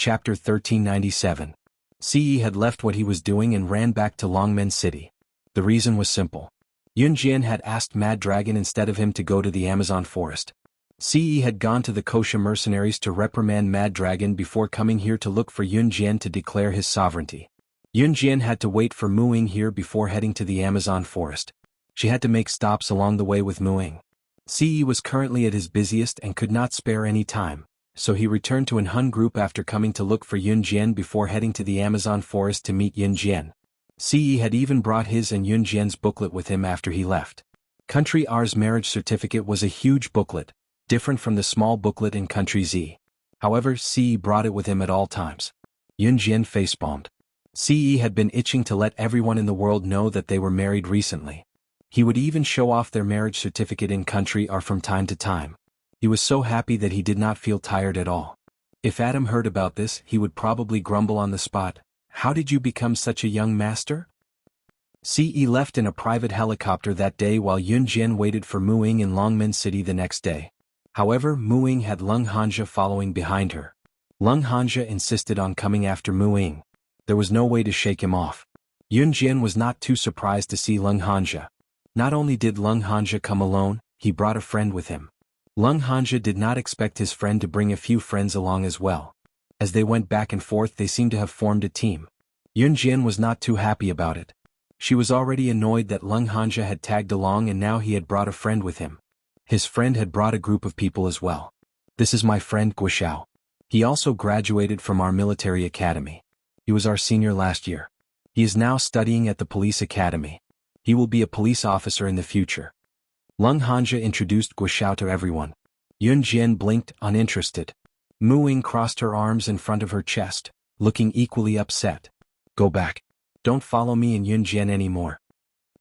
Chapter 1397. Ce had left what he was doing and ran back to Longmen City. The reason was simple. Yun Jian had asked Mad Dragon instead of him to go to the Amazon forest. Ce had gone to the Kosha mercenaries to reprimand Mad Dragon before coming here to look for Yun Jian to declare his sovereignty. Yun Jian had to wait for Muing here before heading to the Amazon forest. She had to make stops along the way with Muing. Ce was currently at his busiest and could not spare any time, so he returned to An Hun group after coming to look for Yun Jian before heading to the Amazon forest to meet Yun Jian. Ce had even brought his and Yun Jian's booklet with him after he left. Country R's marriage certificate was a huge booklet, different from the small booklet in Country Z. However, Ce brought it with him at all times. Yun Jian facepalmed. Ce had been itching to let everyone in the world know that they were married recently. He would even show off their marriage certificate in Country R from time to time. He was so happy that he did not feel tired at all. If Adam heard about this, he would probably grumble on the spot, "How did you become such a young master?" Ce left in a private helicopter that day while Yun Jian waited for Muing in Longmen City the next day. However, Muing had Lung Hanja following behind her. Lung Hanja insisted on coming after Muing. There was no way to shake him off. Yun Jian was not too surprised to see Lung Hanja. Not only did Lung Hanja come alone, he brought a friend with him. Lung Hanja did not expect his friend to bring a few friends along as well. As they went back and forth, they seemed to have formed a team. Yun Jian was not too happy about it. She was already annoyed that Lung Hanja had tagged along and now he had brought a friend with him. His friend had brought a group of people as well. "This is my friend Guxiao. He also graduated from our military academy. He was our senior last year. He is now studying at the police academy. He will be a police officer in the future." Lung Hanja introduced Guxiao to everyone. Yun Jian blinked, uninterested. Muing crossed her arms in front of her chest, looking equally upset. "Go back. Don't follow me and Yun Jian anymore."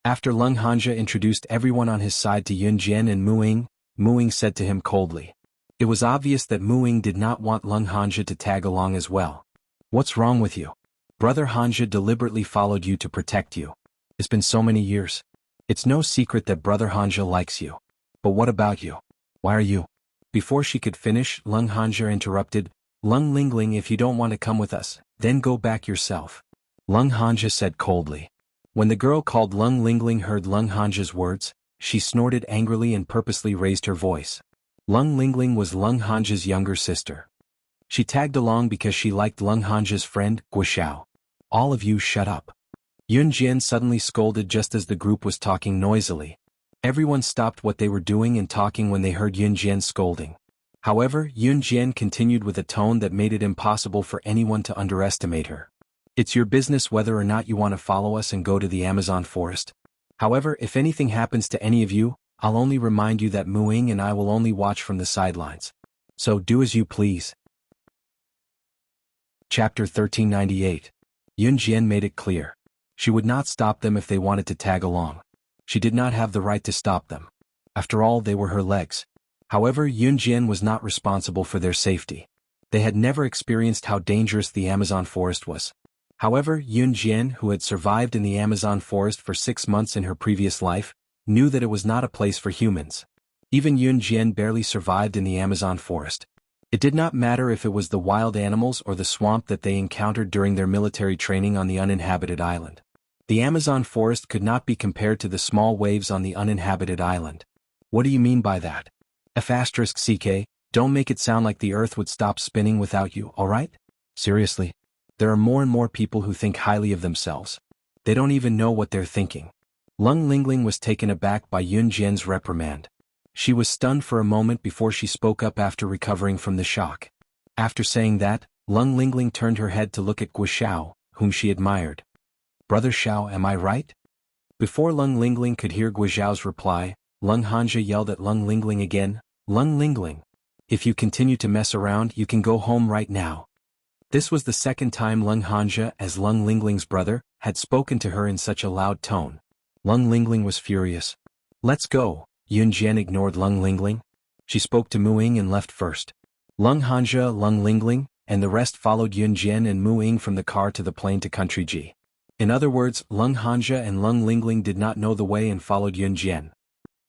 After Lung Hanja introduced everyone on his side to Yun Jian and Muing said to him coldly. It was obvious that Muing did not want Lung Hanja to tag along as well. "What's wrong with you? Brother Hanja deliberately followed you to protect you. It's been so many years. It's no secret that Brother Hanja likes you. But what about you? Why are you?" Before she could finish, Lung Hanja interrupted, "Lung Lingling, if you don't want to come with us, then go back yourself." Lung Hanja said coldly. When the girl called Lung Lingling heard Lung Hanja's words, she snorted angrily and purposely raised her voice. Lung Lingling was Lung Hanja's younger sister. She tagged along because she liked Lung Hanja's friend, Guxiao. "All of you shut up." Yun Jian suddenly scolded just as the group was talking noisily. Everyone stopped what they were doing and talking when they heard Yun Jian scolding. However, Yun Jian continued with a tone that made it impossible for anyone to underestimate her. "It's your business whether or not you want to follow us and go to the Amazon forest. However, if anything happens to any of you, I'll only remind you that Muing and I will only watch from the sidelines. So do as you please." Chapter 1398. Yun Jian made it clear. She would not stop them if they wanted to tag along. She did not have the right to stop them. After all, they were her legs. However, Yun Jian was not responsible for their safety. They had never experienced how dangerous the Amazon forest was. However, Yun Jian, who had survived in the Amazon forest for 6 months in her previous life, knew that it was not a place for humans. Even Yun Jian barely survived in the Amazon forest. It did not matter if it was the wild animals or the swamp that they encountered during their military training on the uninhabited island. The Amazon forest could not be compared to the small waves on the uninhabited island. "What do you mean by that? F***CK, don't make it sound like the earth would stop spinning without you, alright? Seriously. There are more and more people who think highly of themselves. They don't even know what they're thinking." Lung Lingling was taken aback by Yun Jian's reprimand. She was stunned for a moment before she spoke up after recovering from the shock. After saying that, Lung Lingling turned her head to look at Guxiao, whom she admired. "Brother Xiao, am I right?" Before Lung Lingling could hear Guxiao's reply, Lung Hanja yelled at Lung Lingling again, "Lung Lingling, if you continue to mess around, you can go home right now." This was the second time Lung Hanja, as Lung Lingling's brother, had spoken to her in such a loud tone. Lung Lingling was furious. "Let's go." Yun Jian ignored Lung Lingling. She spoke to Muing and left first. Lung Hanja, Lung Lingling, and the rest followed Yun Jian and Muing from the car to the plane to Country G. In other words, Lung Hanja and Lung Lingling did not know the way and followed Yun Jian.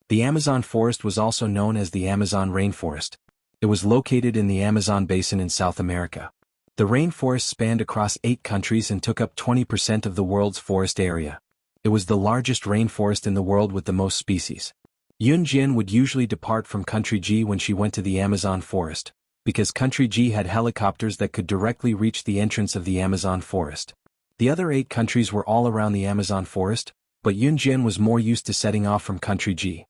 The Amazon forest was also known as the Amazon rainforest. It was located in the Amazon basin in South America. The rainforest spanned across 8 countries and took up 20% of the world's forest area. It was the largest rainforest in the world with the most species. Yun Jian would usually depart from Country G when she went to the Amazon forest, because Country G had helicopters that could directly reach the entrance of the Amazon forest. The other 8 countries were all around the Amazon forest, but Yun Jian was more used to setting off from Country G.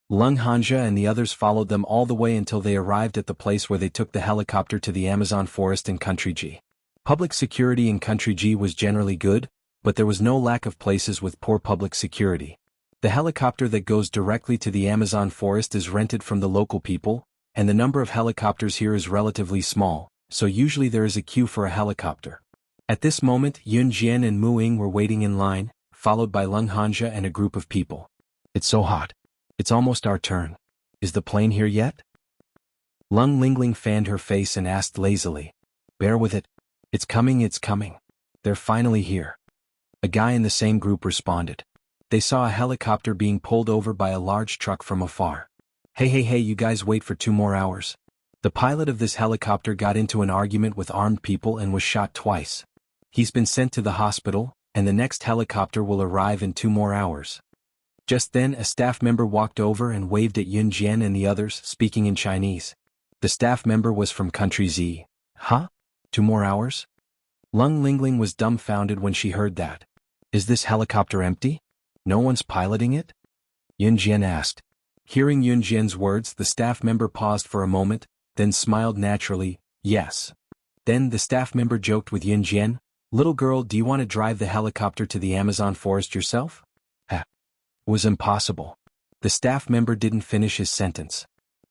Lung Hanja and the others followed them all the way until they arrived at the place where they took the helicopter to the Amazon forest in Country G. Public security in Country G was generally good, but there was no lack of places with poor public security. The helicopter that goes directly to the Amazon forest is rented from the local people, and the number of helicopters here is relatively small, so usually there is a queue for a helicopter. At this moment, Yun Jian and Mu Ying were waiting in line, followed by Lung Hanja and a group of people. It's so hot. It's almost our turn. Is the plane here yet? Lung Lingling fanned her face and asked lazily. Bear with it. It's coming, it's coming. They're finally here. A guy in the same group responded. They saw a helicopter being pulled over by a large truck from afar. Hey, you guys wait for 2 more hours. The pilot of this helicopter got into an argument with armed people and was shot twice. He's been sent to the hospital, and the next helicopter will arrive in 2 more hours. Just then a staff member walked over and waved at Yun Jian and the others, speaking in Chinese. The staff member was from Country Z. Huh? 2 more hours? Lung Lingling was dumbfounded when she heard that. Is this helicopter empty? No one's piloting it? Yun Jian asked. Hearing Yun Jian's words, the staff member paused for a moment, then smiled naturally, yes. Then the staff member joked with Yun Jian, Little girl, do you want to drive the helicopter to the Amazon forest yourself? Was impossible. The staff member didn't finish his sentence.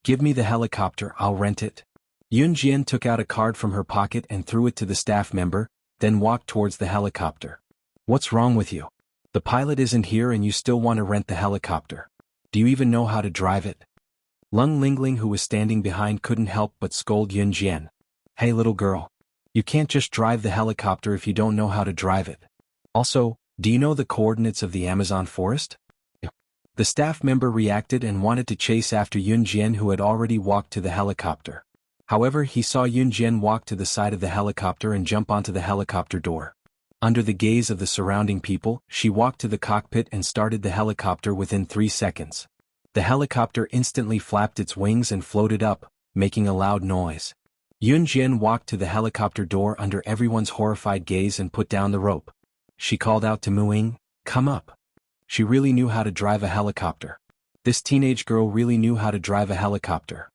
Give me the helicopter, I'll rent it. Yun Jian took out a card from her pocket and threw it to the staff member, then walked towards the helicopter. What's wrong with you? The pilot isn't here and you still want to rent the helicopter. Do you even know how to drive it? Lung Lingling, who was standing behind, couldn't help but scold Yun Jian. Hey little girl. You can't just drive the helicopter if you don't know how to drive it. Also, do you know the coordinates of the Amazon forest? The staff member reacted and wanted to chase after Yun Jian, who had already walked to the helicopter. However, he saw Yun Jian walk to the side of the helicopter and jump onto the helicopter door. Under the gaze of the surrounding people, she walked to the cockpit and started the helicopter within 3 seconds. The helicopter instantly flapped its wings and floated up, making a loud noise. Yun Jian walked to the helicopter door under everyone's horrified gaze and put down the rope. She called out to Mu Ying, come up. She really knew how to drive a helicopter. This teenage girl really knew how to drive a helicopter.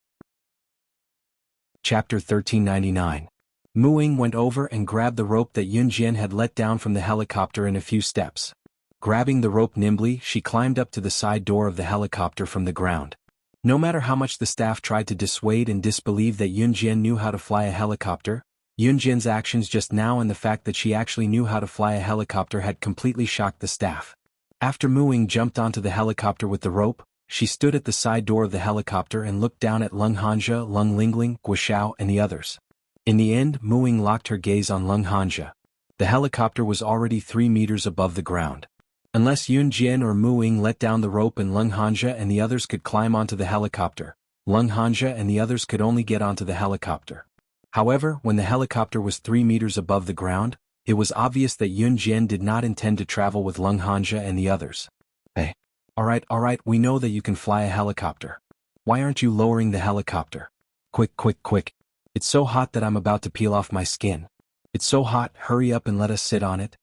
Chapter 1399. Mu Ying went over and grabbed the rope that Yun Jian had let down from the helicopter in a few steps. Grabbing the rope nimbly, she climbed up to the side door of the helicopter from the ground. No matter how much the staff tried to dissuade and disbelieve that Yun Jian knew how to fly a helicopter, Yun Jian's actions just now and the fact that she actually knew how to fly a helicopter had completely shocked the staff. After Mu Ying jumped onto the helicopter with the rope, she stood at the side door of the helicopter and looked down at Lung Hanja, Lung Lingling, Guoxiao and the others. In the end, Mu Ying locked her gaze on Lung Hanja. The helicopter was already 3 meters above the ground. Unless Yun Jian or Mu Ying let down the rope and Lung Hanja and the others could climb onto the helicopter, Lung Hanja and the others could only get onto the helicopter. However, when the helicopter was 3 meters above the ground, it was obvious that Yun Jian did not intend to travel with Lung Hanja and the others. Hey. Alright, we know that you can fly a helicopter. Why aren't you lowering the helicopter? Quick. It's so hot that I'm about to peel off my skin. It's so hot, hurry up and let us sit on it.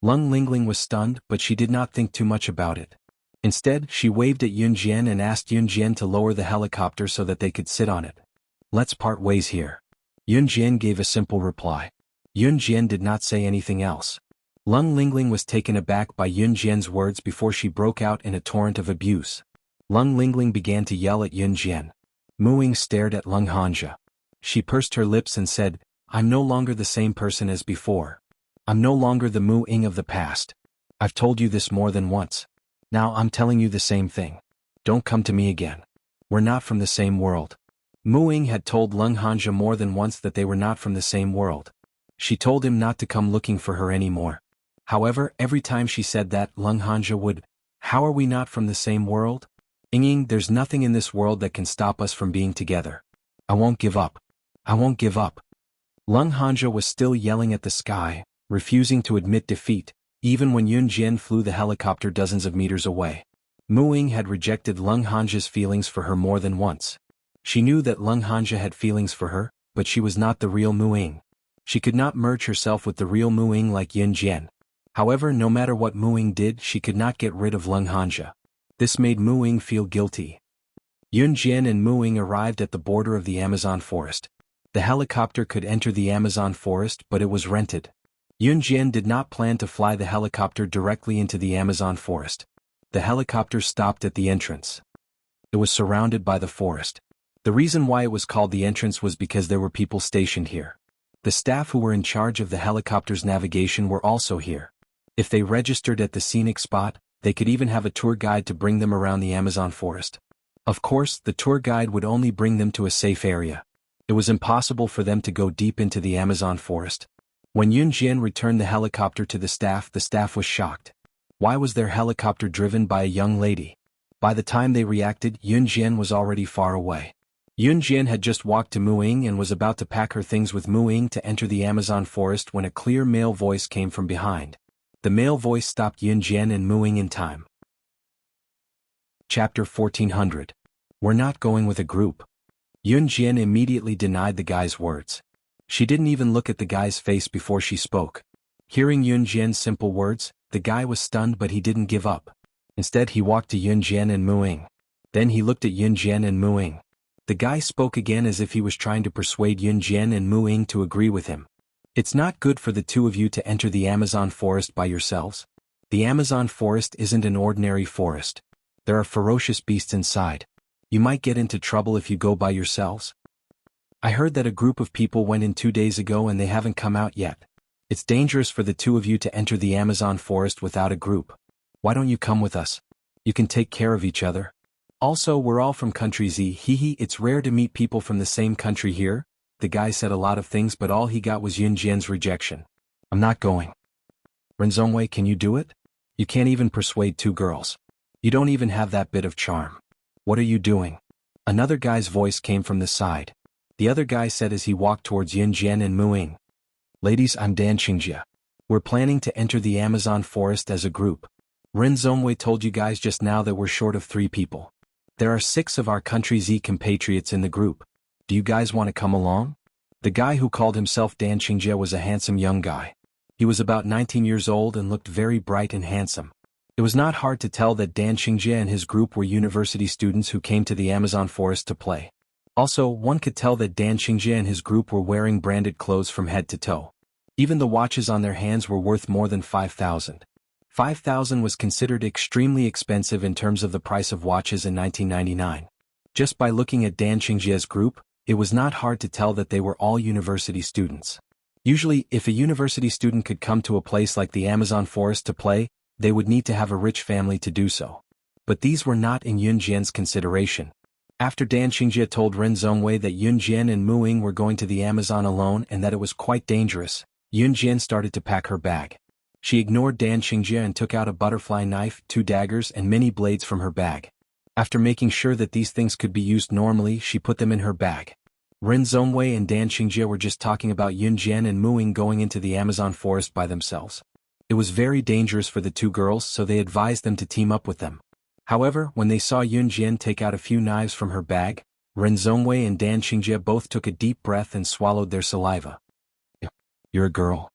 Lung Lingling was stunned, but she did not think too much about it. Instead, she waved at Yun Jian and asked Yun Jian to lower the helicopter so that they could sit on it. Let's part ways here. Yun Jian gave a simple reply. Yun Jian did not say anything else. Lung Lingling was taken aback by Yun Jian's words before she broke out in a torrent of abuse. Lung Lingling began to yell at Yun Jian. Mu Ying stared at Lung Hanja. She pursed her lips and said, I'm no longer the same person as before. I'm no longer the Mu Ying of the past. I've told you this more than once. Now I'm telling you the same thing. Don't come to me again. We're not from the same world. Mu Ying had told Lung Hanja more than once that they were not from the same world. She told him not to come looking for her anymore. However, every time she said that, Lung Hanja would, how are we not from the same world? Ying, there's nothing in this world that can stop us from being together. I won't give up. Lung Hanja was still yelling at the sky, refusing to admit defeat, even when Yun Jian flew the helicopter dozens of meters away. Mu Ying had rejected Lung Hanja's feelings for her more than once. She knew that Lung Hanja had feelings for her, but she was not the real Mu Ying. She could not merge herself with the real Mu Ying like Yun Jian. However, no matter what Mu Ying did, she could not get rid of Lung Hanja. This made Mu Ying feel guilty. Yun Jian and Mu Ying arrived at the border of the Amazon forest. The helicopter could enter the Amazon forest, but it was rented. Yun Jian did not plan to fly the helicopter directly into the Amazon forest. The helicopter stopped at the entrance. It was surrounded by the forest. The reason why it was called the entrance was because there were people stationed here. The staff who were in charge of the helicopter's navigation were also here. If they registered at the scenic spot, they could even have a tour guide to bring them around the Amazon forest. Of course, the tour guide would only bring them to a safe area. It was impossible for them to go deep into the Amazon forest. When Yun Jian returned the helicopter to the staff was shocked. Why was their helicopter driven by a young lady? By the time they reacted, Yun Jian was already far away. Yun Jian had just walked to Mu Ying and was about to pack her things with Mu Ying to enter the Amazon forest when a clear male voice came from behind. The male voice stopped Yun Jian and Mu Ying in time. Chapter 1400. We're not going with a group. Yun Jian immediately denied the guy's words. She didn't even look at the guy's face before she spoke. Hearing Yun Jian's simple words, the guy was stunned, but he didn't give up. Instead, he walked to Yun Jian and Mu Ying. Then he looked at Yun Jian and Mu Ying. The guy spoke again as if he was trying to persuade Yun Jian and Mu Ying to agree with him. It's not good for the two of you to enter the Amazon forest by yourselves. The Amazon forest isn't an ordinary forest. There are ferocious beasts inside. You might get into trouble if you go by yourselves. I heard that a group of people went in 2 days ago and they haven't come out yet. It's dangerous for the two of you to enter the Amazon forest without a group. Why don't you come with us? You can take care of each other. Also, we're all from country Z. It's rare to meet people from the same country here. The guy said a lot of things, but all he got was Yun Jian's rejection. I'm not going. Renzongwei, can you do it? You can't even persuade two girls. You don't even have that bit of charm. What are you doing? Another guy's voice came from the side. The other guy said as he walked towards Yun Jian and Mu Ying. Ladies, I'm Dan Qingjie. We're planning to enter the Amazon forest as a group. Ren Zongwei told you guys just now that we're short of 3 people. There are 6 of our country Z compatriots in the group. Do you guys want to come along? The guy who called himself Dan Qingjie was a handsome young guy. He was about 19 years old and looked very bright and handsome. It was not hard to tell that Dan Qingjie and his group were university students who came to the Amazon forest to play. Also, one could tell that Dan Qingjie and his group were wearing branded clothes from head to toe. Even the watches on their hands were worth more than 5,000. 5,000 was considered extremely expensive in terms of the price of watches in 1999. Just by looking at Dan Qingjie's group, it was not hard to tell that they were all university students. Usually, if a university student could come to a place like the Amazon forest to play, they would need to have a rich family to do so. But these were not in Yun Jian's consideration. After Dan Qingjie told Ren Zongwei that Yun Jian and Mu Ying were going to the Amazon alone and that it was quite dangerous, Yun Jian started to pack her bag. She ignored Dan Qingjie and took out a butterfly knife, 2 daggers and many blades from her bag. After making sure that these things could be used normally, she put them in her bag. Ren Zongwei and Dan Qingjie were just talking about Yun Jian and Mu Ying going into the Amazon forest by themselves. It was very dangerous for the 2 girls, so they advised them to team up with them. However, when they saw Yun Jian take out a few knives from her bag, Ren Zongwei and Dan Qingjie both took a deep breath and swallowed their saliva. You're a girl.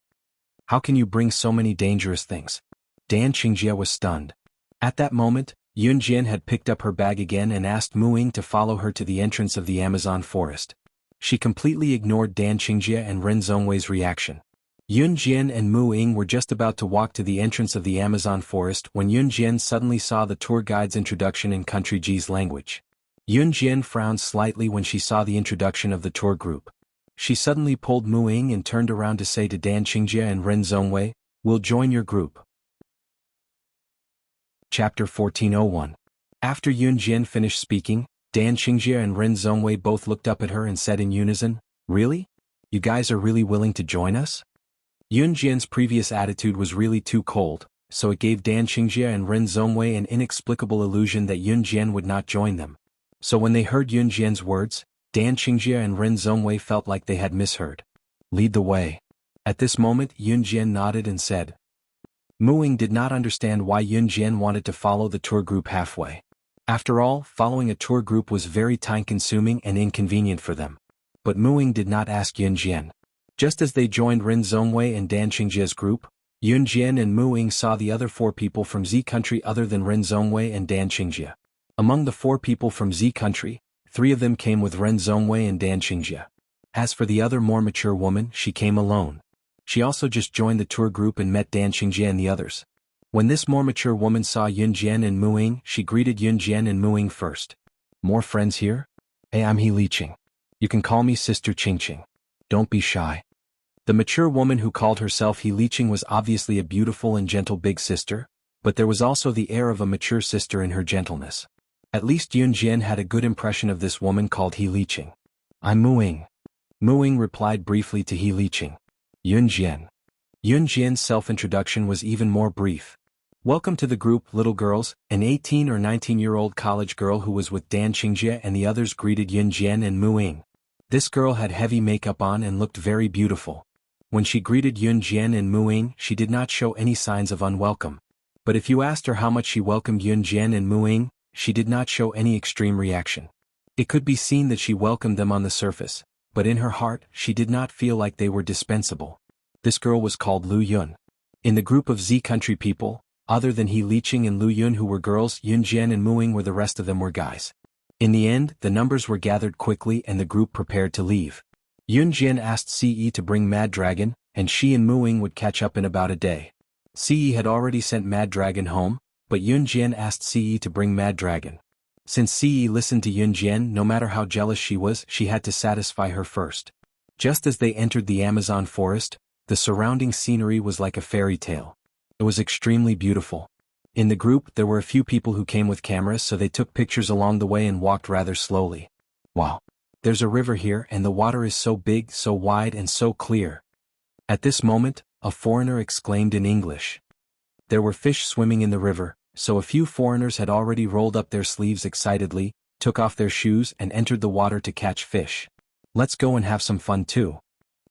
How can you bring so many dangerous things? Dan Qingjie was stunned. At that moment, Yun Jian had picked up her bag again and asked Mu Ying to follow her to the entrance of the Amazon forest. She completely ignored Dan Qingjie and Ren Zongwei's reaction. Yun Jian and Mu Ying were just about to walk to the entrance of the Amazon forest when Yun Jian suddenly saw the tour guide's introduction in Country G's language. Yun Jian frowned slightly when she saw the introduction of the tour group. She suddenly pulled Mu Ying and turned around to say to Dan Qingjie and Ren Zongwei, "We'll join your group." Chapter 1401. After Yun Jian finished speaking, Dan Qingjie and Ren Zongwei both looked up at her and said in unison, "Really? You guys are really willing to join us?" Yun Jian's previous attitude was really too cold, so it gave Dan Qingjie and Ren Zongwei an inexplicable illusion that Yun Jian would not join them. So when they heard Yun Jian's words, Dan Qingjie and Ren Zongwei felt like they had misheard. Lead the way. At this moment Yunjian nodded and said. Muing did not understand why Yunjian wanted to follow the tour group halfway. After all, following a tour group was very time-consuming and inconvenient for them. But Muing did not ask Yunjian. Just as they joined Rin Zhongwei and Dan Qingjia's group, Yunjian and Muing saw the other 4 people from Z country other than Rin Zhongwei and Dan Qingjia. Among the 4 people from Z country, 3 of them came with Ren Zhongwei and Dan Qingjia. As for the other more mature woman, she came alone. She also just joined the tour group and met Dan Qingjia and the others. When this more mature woman saw Yunjian and Muing, she greeted Yunjian and Muing first. More friends here? Hey, I'm He Liqing. You can call me Sister Qingqing. Don't be shy. The mature woman who called herself He Liqing was obviously a beautiful and gentle big sister, but there was also the air of a mature sister in her gentleness. At least Yunjian had a good impression of this woman called He Liqing. I'm Muing. Muing replied briefly to He Liqing. Yunjian. Yunjian's self-introduction was even more brief. Welcome to the group, little girls. An 18 or 19-year-old college girl who was with Dan Qingjia and the others greeted Yunjian and Muing. This girl had heavy makeup on and looked very beautiful. When she greeted Yunjian and Muing, she did not show any signs of unwelcome. But if you asked her how much she welcomed Yunjian and Muing, she did not show any extreme reaction. It could be seen that she welcomed them on the surface, but in her heart, she did not feel like they were dispensable. This girl was called Lu Yun. In the group of Z country people, other than He Liqing and Lu Yun who were girls, Yunjian and Muing were the rest of them were guys. In the end, the numbers were gathered quickly and the group prepared to leave. Yunjian asked Ce to bring Mad Dragon, and she and Muing would catch up in about a day. Ce had already sent Mad Dragon home, but Yunjian asked Ce to bring Mad Dragon. Since Ce listened to Yunjian, no matter how jealous she was, she had to satisfy her first. Just as they entered the Amazon forest, the surrounding scenery was like a fairy tale. It was extremely beautiful. In the group, there were a few people who came with cameras, so they took pictures along the way and walked rather slowly. Wow! There's a river here and the water is so big, so wide and so clear. At this moment, a foreigner exclaimed in English. There were fish swimming in the river, so a few foreigners had already rolled up their sleeves excitedly, took off their shoes and entered the water to catch fish. Let's go and have some fun too.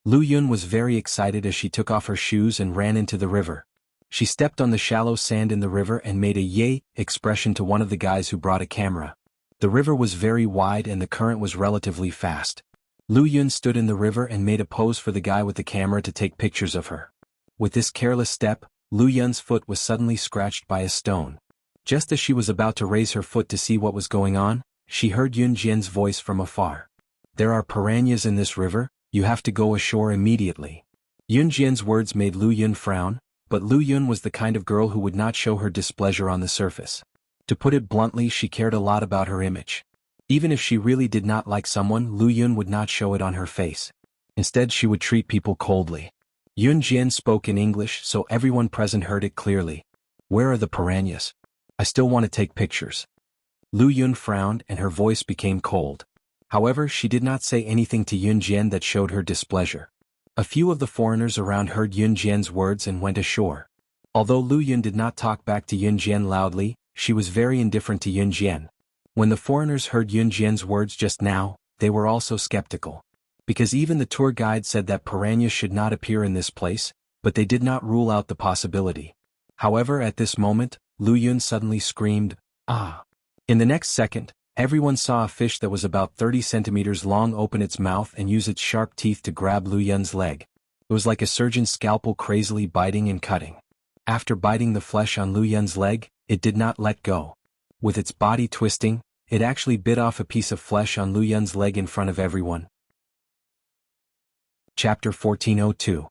Lu Yun was very excited as she took off her shoes and ran into the river. She stepped on the shallow sand in the river and made a yay expression to one of the guys who brought a camera. The river was very wide and the current was relatively fast. Lu Yun stood in the river and made a pose for the guy with the camera to take pictures of her. With this careless step, Lu Yun's foot was suddenly scratched by a stone. Just as she was about to raise her foot to see what was going on, she heard Yunjian's voice from afar. There are piranhas in this river, you have to go ashore immediately. Yunjian's words made Lu Yun frown, but Lu Yun was the kind of girl who would not show her displeasure on the surface. To put it bluntly, she cared a lot about her image. Even if she really did not like someone, Lu Yun would not show it on her face. Instead, she would treat people coldly. Yunjian spoke in English so everyone present heard it clearly. Where are the piranhas? I still want to take pictures. Lu Yun frowned and her voice became cold. However, she did not say anything to Yunjian that showed her displeasure. A few of the foreigners around heard Yunjian's words and went ashore. Although Lu Yun did not talk back to Yunjian loudly, she was very indifferent to Yunjian. When the foreigners heard Yunjian's words just now, they were also skeptical. Because even the tour guide said that piranhas should not appear in this place, but they did not rule out the possibility. However, at this moment, Lu Yun suddenly screamed, "Ah!" In the next second, everyone saw a fish that was about 30 centimeters long open its mouth and use its sharp teeth to grab Lu Yun's leg. It was like a surgeon's scalpel crazily biting and cutting. After biting the flesh on Lu Yun's leg, it did not let go. With its body twisting, it actually bit off a piece of flesh on Lu Yun's leg in front of everyone. Chapter 1402.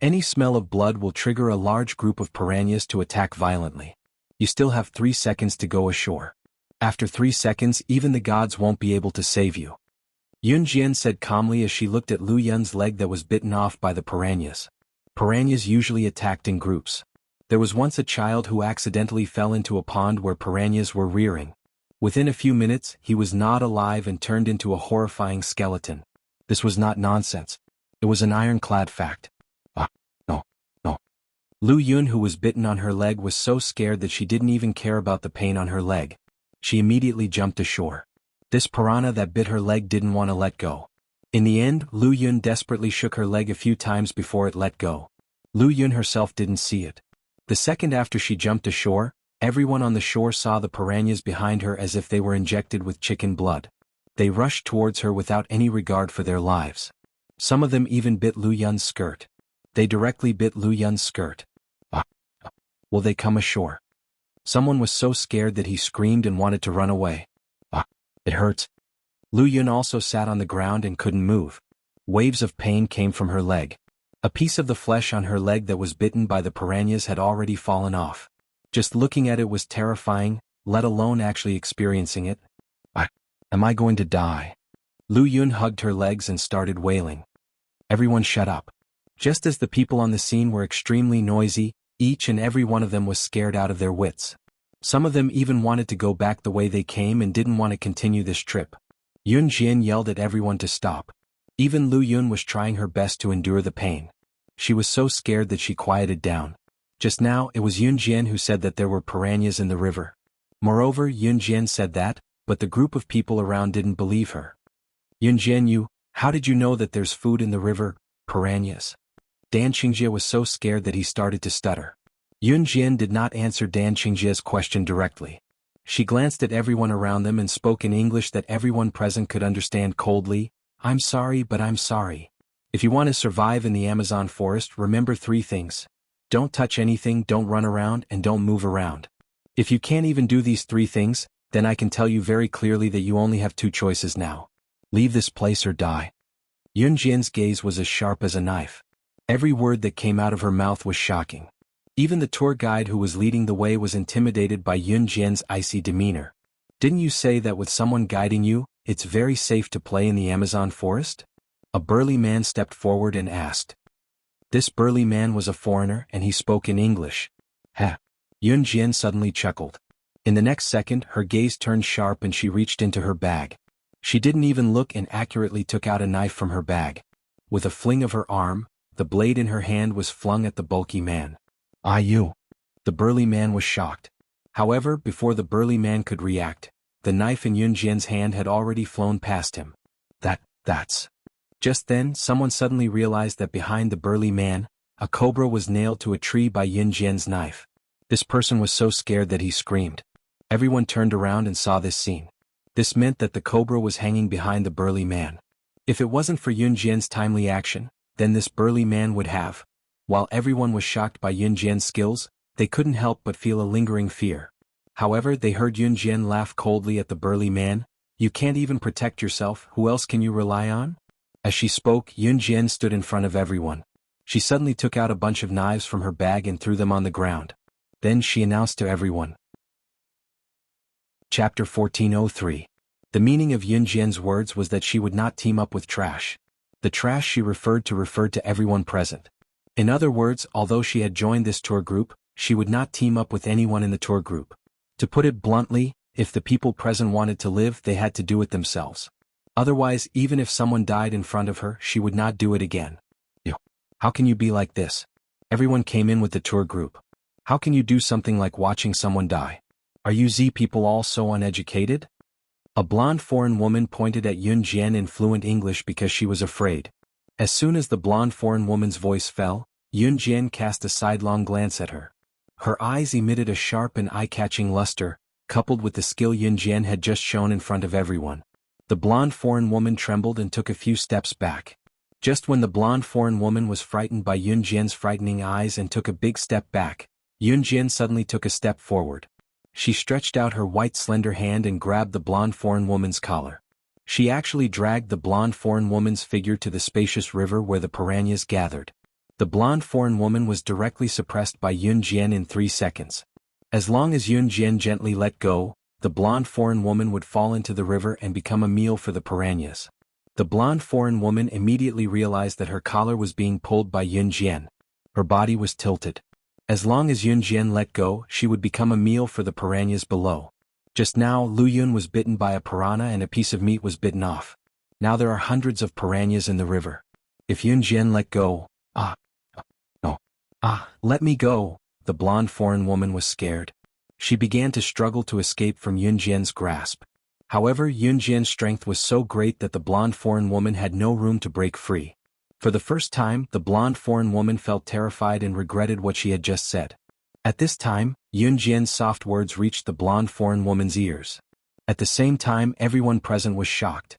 Any smell of blood will trigger a large group of piranhas to attack violently. You still have 3 seconds to go ashore. After 3 seconds, even the gods won't be able to save you. Yunjian said calmly as she looked at Lu Yun's leg that was bitten off by the piranhas. Piranhas usually attacked in groups. There was once a child who accidentally fell into a pond where piranhas were rearing. Within a few minutes, he was gnawed alive and turned into a horrifying skeleton. This was not nonsense. It was an ironclad fact. No. Lu Yun, who was bitten on her leg, was so scared that she didn't even care about the pain on her leg. She immediately jumped ashore. This piranha that bit her leg didn't want to let go. In the end, Lu Yun desperately shook her leg a few times before it let go. Lu Yun herself didn't see it. The second after she jumped ashore, everyone on the shore saw the piranhas behind her as if they were injected with chicken blood. They rushed towards her without any regard for their lives. Some of them even bit Lu Yun's skirt. They directly bit Lu Yun's skirt. Will they come ashore? Someone was so scared that he screamed and wanted to run away. It hurts. Lu Yun also sat on the ground and couldn't move. Waves of pain came from her leg. A piece of the flesh on her leg that was bitten by the piranhas had already fallen off. Just looking at it was terrifying, let alone actually experiencing it. Am I going to die? Lu Yun hugged her legs and started wailing. Everyone shut up. Just as the people on the scene were extremely noisy, each and every one of them was scared out of their wits. Some of them even wanted to go back the way they came and didn't want to continue this trip. Yun Jian yelled at everyone to stop. Even Lu Yun was trying her best to endure the pain. She was so scared that she quieted down. Just now it was Yun Jian who said that there were piranhas in the river. Moreover, Yun Jian said that, but the group of people around didn't believe her. Yun Jian, how did you know that there's food in the river, piranhas? Dan Qingjie was so scared that he started to stutter. Yun Jian did not answer Dan Qingjie's question directly. She glanced at everyone around them and spoke in English that everyone present could understand coldly. I'm sorry, but I'm sorry. If you want to survive in the Amazon forest, remember 3 things. Don't touch anything, don't run around, and don't move around. If you can't even do these 3 things, then I can tell you very clearly that you only have 2 choices now. Leave this place or die. Yun Jian's gaze was as sharp as a knife. Every word that came out of her mouth was shocking. Even the tour guide who was leading the way was intimidated by Yun Jian's icy demeanor. Didn't you say that with someone guiding you, it's very safe to play in the Amazon forest? A burly man stepped forward and asked. This burly man was a foreigner and he spoke in English. Yun Jian suddenly chuckled. In the next second, her gaze turned sharp and she reached into her bag. She didn't even look and accurately took out a knife from her bag. With a fling of her arm, the blade in her hand was flung at the bulky man. You. The burly man was shocked. However, before the burly man could react, the knife in Yun Jian's hand had already flown past him. That's. Just then, someone suddenly realized that behind the burly man, a cobra was nailed to a tree by Yun Jian's knife. This person was so scared that he screamed. Everyone turned around and saw this scene. This meant that the cobra was hanging behind the burly man. If it wasn't for Yun Jian's timely action, then this burly man would have. While everyone was shocked by Yun Jian's skills, they couldn't help but feel a lingering fear. However, they heard Yun Jian laugh coldly at the burly man. You can't even protect yourself, who else can you rely on? As she spoke, Yun Jian stood in front of everyone. She suddenly took out a bunch of knives from her bag and threw them on the ground. Then she announced to everyone. Chapter 1403. The meaning of Yun Jian's words was that she would not team up with trash. The trash she referred to everyone present. In other words, although she had joined this tour group, she would not team up with anyone in the tour group. To put it bluntly, if the people present wanted to live, they had to do it themselves. Otherwise, even if someone died in front of her, she would not do it again. How can you be like this? Everyone came in with the tour group. How can you do something like watching someone die? Are you Z people all so uneducated? A blonde foreign woman pointed at Yun Jian in fluent English because she was afraid. As soon as the blonde foreign woman's voice fell, Yun Jian cast a sidelong glance at her. Her eyes emitted a sharp and eye-catching luster, coupled with the skill Yun Jian had just shown in front of everyone. The blonde foreign woman trembled and took a few steps back. Just when the blonde foreign woman was frightened by Yun Jian's frightening eyes and took a big step back, Yun Jian suddenly took a step forward. She stretched out her white slender hand and grabbed the blonde foreign woman's collar. She actually dragged the blonde foreign woman's figure to the spacious river where the piranhas gathered. The blonde foreign woman was directly suppressed by Yun Jian in 3 seconds. As long as Yun Jian gently let go, the blonde foreign woman would fall into the river and become a meal for the piranhas. The blonde foreign woman immediately realized that her collar was being pulled by Yun Jian. Her body was tilted. As long as Yun Jian let go, she would become a meal for the piranhas below. Just now, Lu Yun was bitten by a piranha and a piece of meat was bitten off. Now there are hundreds of piranhas in the river. If Yun Jian let go, let me go, the blonde foreign woman was scared. She began to struggle to escape from Yun Jian's grasp. However, Yun Jian's strength was so great that the blonde foreign woman had no room to break free. For the first time, the blonde foreign woman felt terrified and regretted what she had just said. At this time, Yun Jian's soft words reached the blonde foreign woman's ears. At the same time, everyone present was shocked.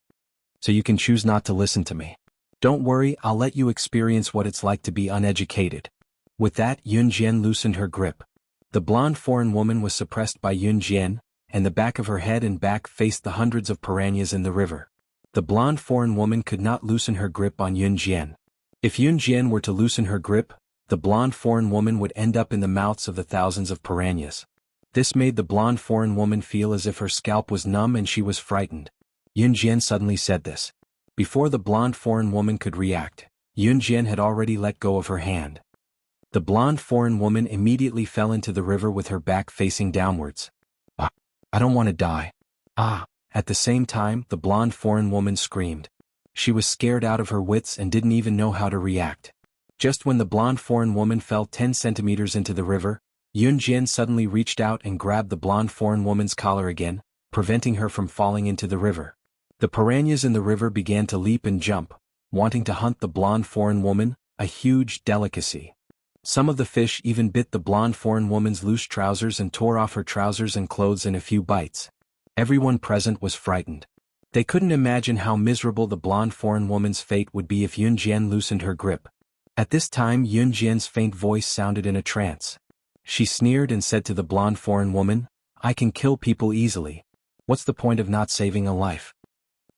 So you can choose not to listen to me. Don't worry, I'll let you experience what it's like to be uneducated. With that, Yun Jian loosened her grip. The blonde foreign woman was suppressed by Yun Jian, and the back of her head and back faced the hundreds of piranhas in the river. The blonde foreign woman could not loosen her grip on Yun Jian. If Yun Jian were to loosen her grip, the blonde foreign woman would end up in the mouths of the thousands of piranhas. This made the blonde foreign woman feel as if her scalp was numb and she was frightened. Yun Jian suddenly said this. Before the blonde foreign woman could react, Yun Jian had already let go of her hand. The blonde foreign woman immediately fell into the river with her back facing downwards. I don't want to die. At the same time, the blonde foreign woman screamed. She was scared out of her wits and didn't even know how to react. Just when the blonde foreign woman fell 10 centimeters into the river, Yun Jian suddenly reached out and grabbed the blonde foreign woman's collar again, preventing her from falling into the river. The piranhas in the river began to leap and jump, wanting to hunt the blonde foreign woman, a huge delicacy. Some of the fish even bit the blonde foreign woman's loose trousers and tore off her trousers and clothes in a few bites. Everyone present was frightened. They couldn't imagine how miserable the blonde foreign woman's fate would be if Yun Jian loosened her grip. At this time, Yun Jian's faint voice sounded in a trance. She sneered and said to the blonde foreign woman, "I can kill people easily. What's the point of not saving a life?"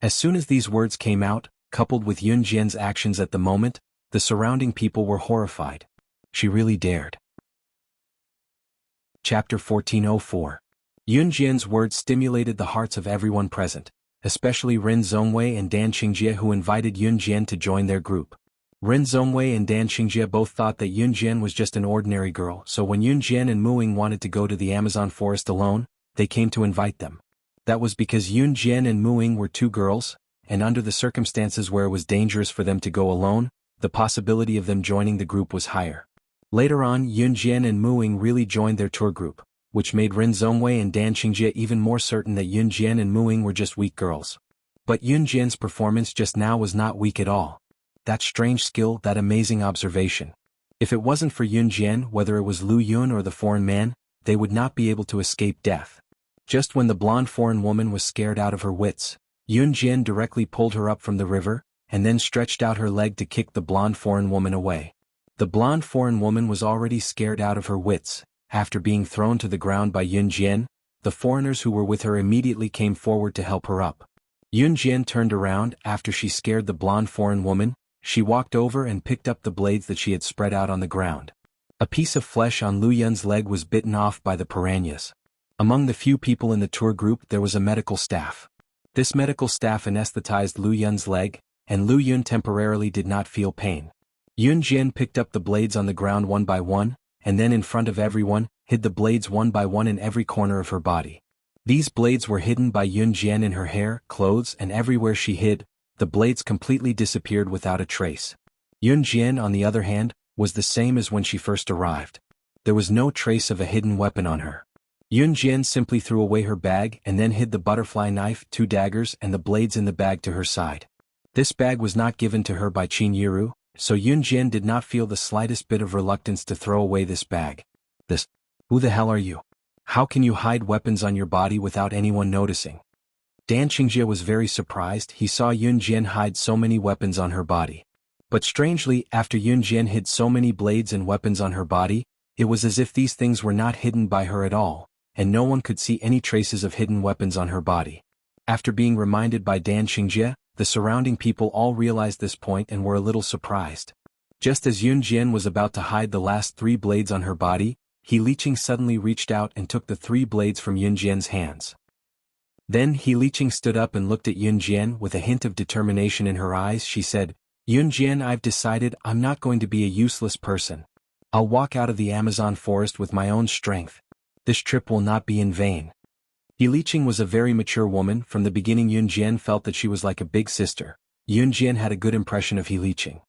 As soon as these words came out, coupled with Yun Jian's actions at the moment, the surrounding people were horrified. She really dared. Chapter 1404. Yun Jian's words stimulated the hearts of everyone present, especially Ren Zhongwei and Dan Qingjie, who invited Yun Jian to join their group. Ren Zhongwei and Dan Qingjie both thought that Yun Jian was just an ordinary girl, so when Yun Jian and Muing wanted to go to the Amazon forest alone, they came to invite them. That was because Yun Jian and Muing were two girls, and under the circumstances where it was dangerous for them to go alone, the possibility of them joining the group was higher. Later on, Yun Jian and Muing really joined their tour group, which made Ren Zhongwei and Dan Qingjie even more certain that Yun Jian and Muing were just weak girls. But Yun Jian's performance just now was not weak at all. That strange skill, that amazing observation. If it wasn't for Yun Jian, whether it was Lu Yun or the foreign man, they would not be able to escape death. Just when the blonde foreign woman was scared out of her wits, Yun Jian directly pulled her up from the river, and then stretched out her leg to kick the blonde foreign woman away. The blonde foreign woman was already scared out of her wits. After being thrown to the ground by Yun Jian, the foreigners who were with her immediately came forward to help her up. Yun Jian turned around. After she scared the blonde foreign woman, she walked over and picked up the blades that she had spread out on the ground. A piece of flesh on Lu Yun's leg was bitten off by the piranhas. Among the few people in the tour group there was a medical staff. This medical staff anesthetized Lu Yun's leg, and Lu Yun temporarily did not feel pain. Yun Jian picked up the blades on the ground one by one, and then in front of everyone, hid the blades one by one in every corner of her body. These blades were hidden by Yun Jian in her hair, clothes, and everywhere she hid, the blades completely disappeared without a trace. Yun Jian, on the other hand, was the same as when she first arrived. There was no trace of a hidden weapon on her. Yun Jian simply threw away her bag and then hid the butterfly knife, 2 daggers, and the blades in the bag to her side. This bag was not given to her by Qin Yiru, so Yun Jian did not feel the slightest bit of reluctance to throw away this bag. Who the hell are you? How can you hide weapons on your body without anyone noticing? Dan Qingjie was very surprised. He saw Yun Jian hide so many weapons on her body. But strangely, after Yun Jian hid so many blades and weapons on her body, it was as if these things were not hidden by her at all, and no one could see any traces of hidden weapons on her body. After being reminded by Dan Qingjie, the surrounding people all realized this point and were a little surprised. Just as Yun Jian was about to hide the last 3 blades on her body, He Liqing suddenly reached out and took the 3 blades from Yun Jian's hands. Then He Liqing stood up and looked at Yun Jian with a hint of determination in her eyes. She said, "Yun Jian, I've decided I'm not going to be a useless person. I'll walk out of the Amazon forest with my own strength. This trip will not be in vain." He Liqing was a very mature woman. From the beginning Yun Jian felt that she was like a big sister. Yun Jian had a good impression of He Liqing.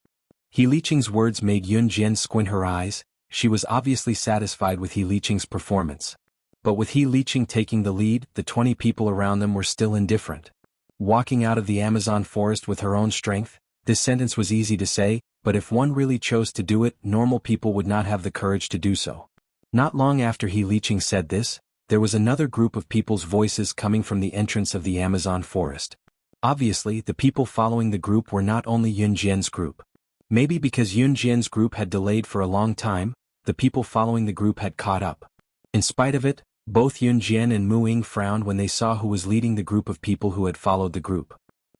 He Liqing's words made Yun Jian squint her eyes. She was obviously satisfied with He Liqing's performance. But with He Liqing taking the lead, the 20 people around them were still indifferent. Walking out of the Amazon forest with her own strength, this sentence was easy to say, but if one really chose to do it, normal people would not have the courage to do so. Not long after He Liqing said this, there was another group of people's voices coming from the entrance of the Amazon forest. Obviously, the people following the group were not only Yun Jian's group. Maybe because Yun Jian's group had delayed for a long time, the people following the group had caught up. In spite of it, both Yun Jian and Mu Ying frowned when they saw who was leading the group of people who had followed the group.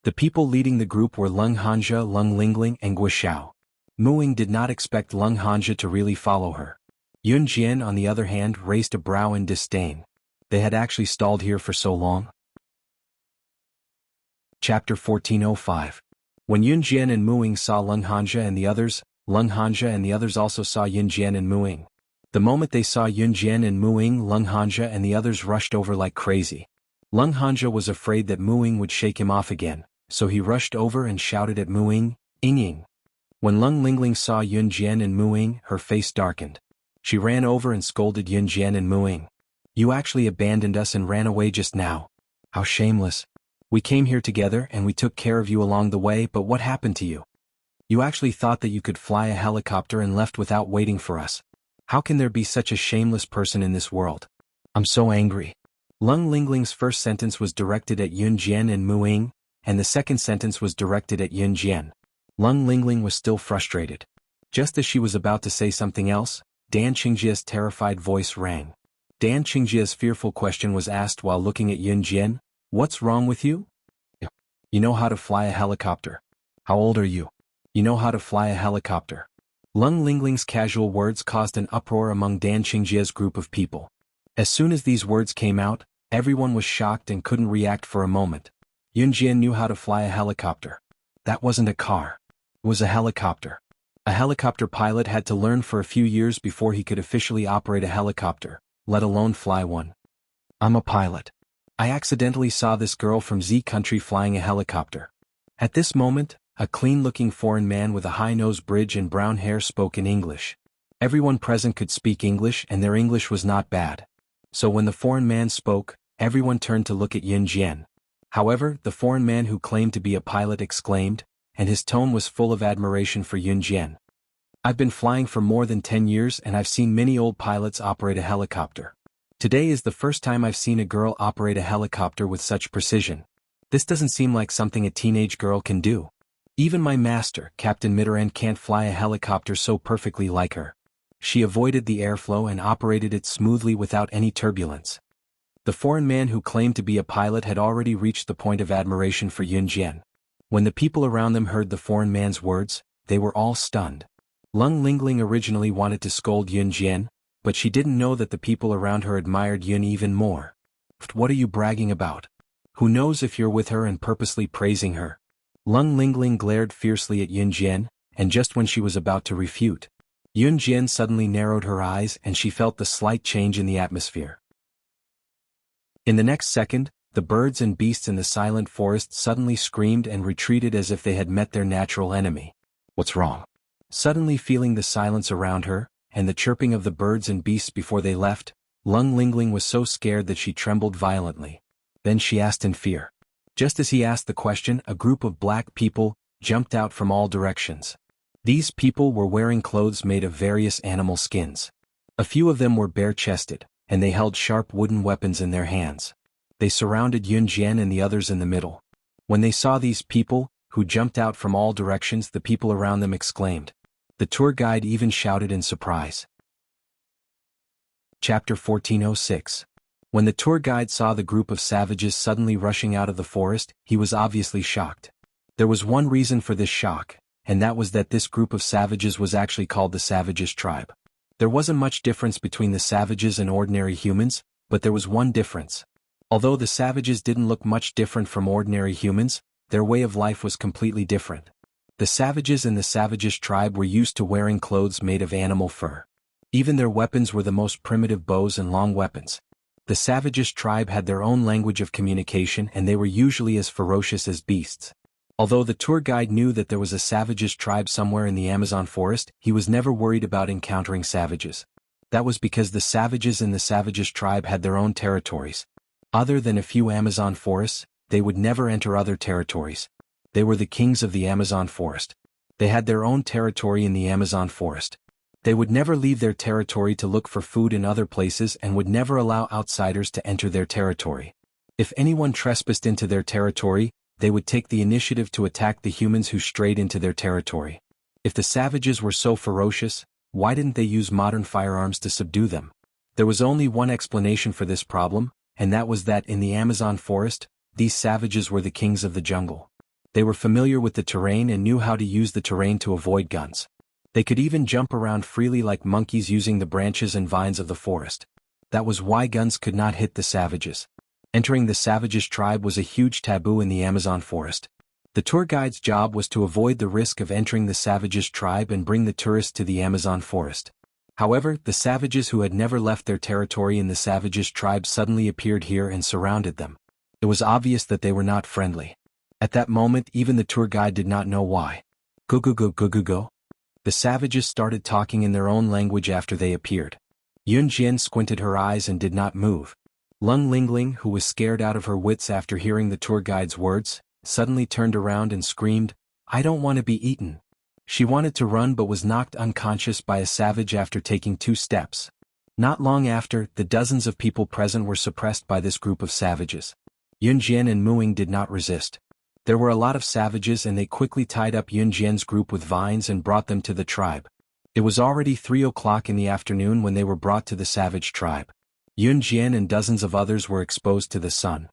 The people leading the group were Leng Hanja, Leng Lingling, and Guo Xiao. Mu Ying did not expect Leng Hanja to really follow her. Yun Jian, on the other hand, raised a brow in disdain. They had actually stalled here for so long? Chapter 1405. When Yun Jian and Mu Ying saw Leng Hanja and the others, Leng Hanja and the others also saw Yun Jian and Mu Ying. The moment they saw Yun Jian and Mu Ying, Leng Hanja and the others rushed over like crazy. Leng Hanja was afraid that Mu Ying would shake him off again, so he rushed over and shouted at Mu Ying, "Ying Ying." When Leng Lingling saw Yun Jian and Mu Ying, her face darkened. She ran over and scolded Yun Jian and Mu Ying. "You actually abandoned us and ran away just now. How shameless. We came here together and we took care of you along the way, but what happened to you? You actually thought that you could fly a helicopter and left without waiting for us. How can there be such a shameless person in this world? I'm so angry." Leng Lingling's first sentence was directed at Yun Jian and Mu Ying, and the second sentence was directed at Yun Jian. Leng Lingling was still frustrated. Just as she was about to say something else, Dan Qingjia's terrified voice rang. Dan Qingjia's fearful question was asked while looking at Yun Jian, "What's wrong with you?" "You know how to fly a helicopter." "How old are you?" "You know how to fly a helicopter." Leng Lingling's casual words caused an uproar among Dan Qingjia's group of people. As soon as these words came out, everyone was shocked and couldn't react for a moment. Yun Jian knew how to fly a helicopter. That wasn't a car. It was a helicopter. A helicopter pilot had to learn for a few years before he could officially operate a helicopter, let alone fly one. "I'm a pilot. I accidentally saw this girl from Z country flying a helicopter." At this moment, a clean-looking foreign man with a high-nose bridge and brown hair spoke in English. Everyone present could speak English and their English was not bad. So when the foreign man spoke, everyone turned to look at Yun Jian. However, the foreign man who claimed to be a pilot exclaimed, and his tone was full of admiration for Yun Jian. "I've been flying for more than 10 years and I've seen many old pilots operate a helicopter. Today is the first time I've seen a girl operate a helicopter with such precision. This doesn't seem like something a teenage girl can do. Even my master, Captain Mitterrand, can't fly a helicopter so perfectly like her. She avoided the airflow and operated it smoothly without any turbulence." The foreign man who claimed to be a pilot had already reached the point of admiration for Yun Jian. When the people around them heard the foreign man's words, they were all stunned. Leng Lingling originally wanted to scold Yun Jian, but she didn't know that the people around her admired Yun even more. "What are you bragging about? Who knows if you're with her and purposely praising her?" Leng Lingling glared fiercely at Yun Jian, and just when she was about to refute, Yun Jian suddenly narrowed her eyes and she felt the slight change in the atmosphere. In the next second, the birds and beasts in the silent forest suddenly screamed and retreated as if they had met their natural enemy. "What's wrong?" Suddenly feeling the silence around her, and the chirping of the birds and beasts before they left, Leng Lingling was so scared that she trembled violently. Then she asked in fear. Just as he asked the question, a group of black people jumped out from all directions. These people were wearing clothes made of various animal skins. A few of them were bare-chested, and they held sharp wooden weapons in their hands. They surrounded Yun Jian and the others in the middle. When they saw these people, who jumped out from all directions, the people around them exclaimed. The tour guide even shouted in surprise. Chapter 1406. When the tour guide saw the group of savages suddenly rushing out of the forest, he was obviously shocked. There was one reason for this shock, and that was that this group of savages was actually called the Savages tribe. There wasn't much difference between the savages and ordinary humans, but there was one difference. Although the savages didn't look much different from ordinary humans, their way of life was completely different. The savages in the Savages tribe were used to wearing clothes made of animal fur. Even their weapons were the most primitive bows and long weapons. The Savages tribe had their own language of communication and they were usually as ferocious as beasts. Although the tour guide knew that there was a Savages tribe somewhere in the Amazon forest, he was never worried about encountering savages. That was because the savages in the savages tribe had their own territories. Other than a few Amazon forests, they would never enter other territories. They were the kings of the Amazon forest. They had their own territory in the Amazon forest. They would never leave their territory to look for food in other places and would never allow outsiders to enter their territory. If anyone trespassed into their territory, they would take the initiative to attack the humans who strayed into their territory. If the savages were so ferocious, why didn't they use modern firearms to subdue them? There was only one explanation for this problem, and that was that in the Amazon forest, these savages were the kings of the jungle. They were familiar with the terrain and knew how to use the terrain to avoid guns. They could even jump around freely like monkeys using the branches and vines of the forest. That was why guns could not hit the savages. Entering the savages' tribe was a huge taboo in the Amazon forest. The tour guide's job was to avoid the risk of entering the savages' tribe and bring the tourists to the Amazon forest. However, the savages who had never left their territory in the savages' tribe suddenly appeared here and surrounded them. It was obvious that they were not friendly. At that moment, even the tour guide did not know why. Go go go go go go. The savages started talking in their own language after they appeared. Yun Jian squinted her eyes and did not move. Lung Lingling, who was scared out of her wits after hearing the tour guide's words, suddenly turned around and screamed, "I don't want to be eaten." She wanted to run but was knocked unconscious by a savage after taking 2 steps. Not long after, the dozens of people present were suppressed by this group of savages. Yun Jian and Muing did not resist. There were a lot of savages and they quickly tied up Yun Jian's group with vines and brought them to the tribe. It was already 3 o'clock in the afternoon when they were brought to the savage tribe. Yun Jian and dozens of others were exposed to the sun.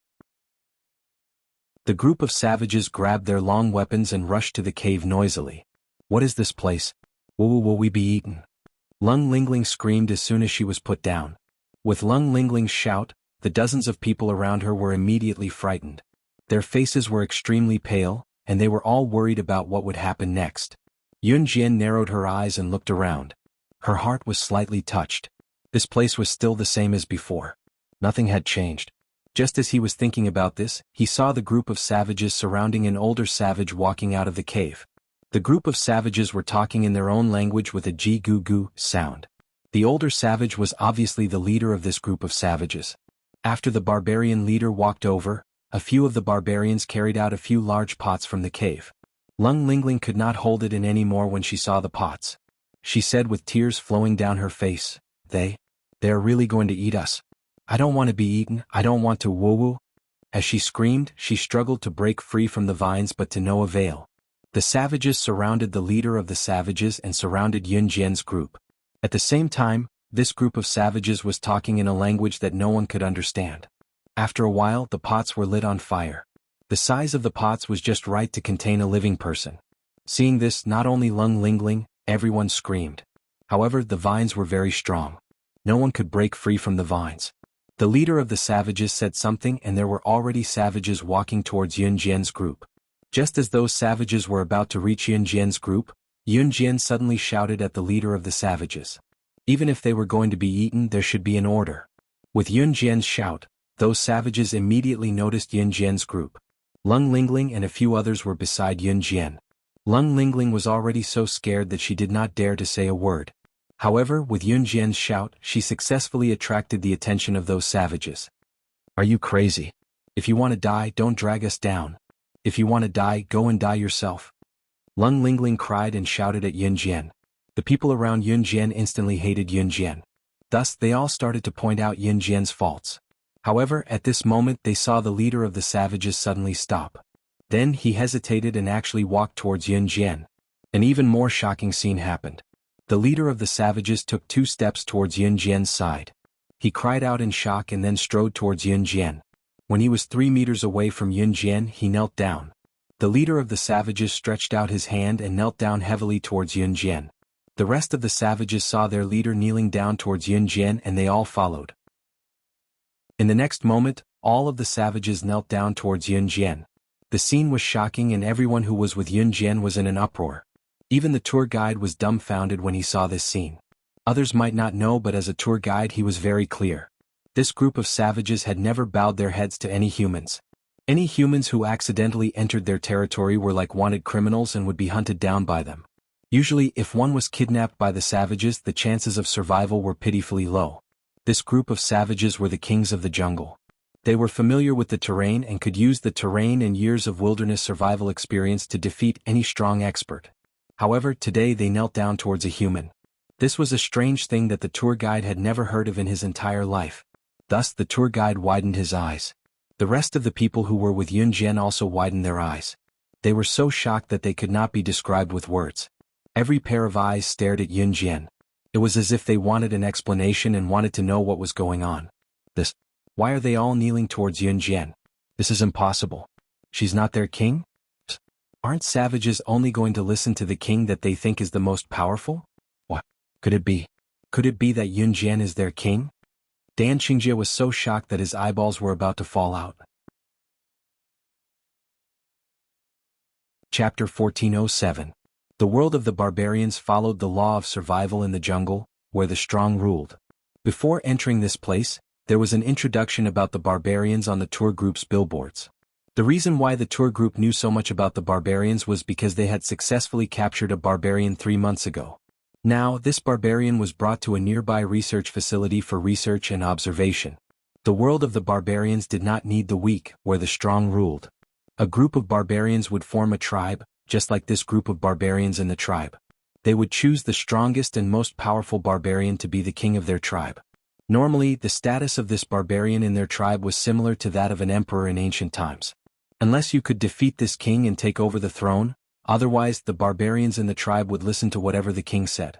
The group of savages grabbed their long weapons and rushed to the cave noisily. "What is this place? Will we be eaten?" Lung Lingling screamed as soon as she was put down. With Lung Lingling's shout, the dozens of people around her were immediately frightened. Their faces were extremely pale, and they were all worried about what would happen next. Yun Jian narrowed her eyes and looked around. Her heart was slightly touched. This place was still the same as before. Nothing had changed. Just as he was thinking about this, he saw the group of savages surrounding an older savage walking out of the cave. The group of savages were talking in their own language with a ji-gu-gu sound. The older savage was obviously the leader of this group of savages. After the barbarian leader walked over, a few of the barbarians carried out a few large pots from the cave. Lung Lingling could not hold it in any more when she saw the pots. She said with tears flowing down her face, They are really going to eat us. I don't want to be eaten, I don't want to woo-woo." As she screamed, she struggled to break free from the vines but to no avail. The savages surrounded the leader of the savages and surrounded Yun Jian's group. At the same time, this group of savages was talking in a language that no one could understand. After a while, the pots were lit on fire. The size of the pots was just right to contain a living person. Seeing this, not only Lung Lingling, everyone screamed. However, the vines were very strong. No one could break free from the vines. The leader of the savages said something and there were already savages walking towards Yun Jian's group. Just as those savages were about to reach Yun Jian's group, Yun Jian suddenly shouted at the leader of the savages. Even if they were going to be eaten, there should be an order. With Yun Jian's shout, those savages immediately noticed Yun Jian's group. Lung Lingling and a few others were beside Yun Jian. Lung Lingling was already so scared that she did not dare to say a word. However, with Yun Jian's shout, she successfully attracted the attention of those savages. "Are you crazy? If you want to die, don't drag us down. If you want to die, go and die yourself." Lung Lingling cried and shouted at Yun Jian. The people around Yun Jian instantly hated Yun Jian. Thus, they all started to point out Yun Jian's faults. However, at this moment they saw the leader of the savages suddenly stop. Then he hesitated and actually walked towards Yun Jian. An even more shocking scene happened. The leader of the savages took 2 steps towards Yun Jian's side. He cried out in shock and then strode towards Yun Jian. When he was 3 meters away from Yun Jian, he knelt down. The leader of the savages stretched out his hand and knelt down heavily towards Yun Jian. The rest of the savages saw their leader kneeling down towards Yun Jian and they all followed. In the next moment, all of the savages knelt down towards Yun Jian. The scene was shocking and everyone who was with Yun Jian was in an uproar. Even the tour guide was dumbfounded when he saw this scene. Others might not know, but as a tour guide he was very clear. This group of savages had never bowed their heads to any humans. Any humans who accidentally entered their territory were like wanted criminals and would be hunted down by them. Usually, if one was kidnapped by the savages, the chances of survival were pitifully low. This group of savages were the kings of the jungle. They were familiar with the terrain and could use the terrain and years of wilderness survival experience to defeat any strong expert. However, today they knelt down towards a human. This was a strange thing that the tour guide had never heard of in his entire life. Thus the tour guide widened his eyes. The rest of the people who were with Yun Jian also widened their eyes. They were so shocked that they could not be described with words. Every pair of eyes stared at Yun Jian. It was as if they wanted an explanation and wanted to know what was going on. Why are they all kneeling towards Yun Jian? This is impossible. She's not their king? Aren't savages only going to listen to the king that they think is the most powerful? What? Could it be? Could it be that Yun Jian is their king? Dan Qingjie was so shocked that his eyeballs were about to fall out. Chapter 1407. The world of the barbarians followed the law of survival in the jungle, where the strong ruled. Before entering this place, there was an introduction about the barbarians on the tour group's billboards. The reason why the tour group knew so much about the barbarians was because they had successfully captured a barbarian 3 months ago. Now, this barbarian was brought to a nearby research facility for research and observation. The world of the barbarians did not need the weak, where the strong ruled. A group of barbarians would form a tribe, just like this group of barbarians in the tribe. They would choose the strongest and most powerful barbarian to be the king of their tribe. Normally, the status of this barbarian in their tribe was similar to that of an emperor in ancient times. Unless you could defeat this king and take over the throne, otherwise the barbarians in the tribe would listen to whatever the king said.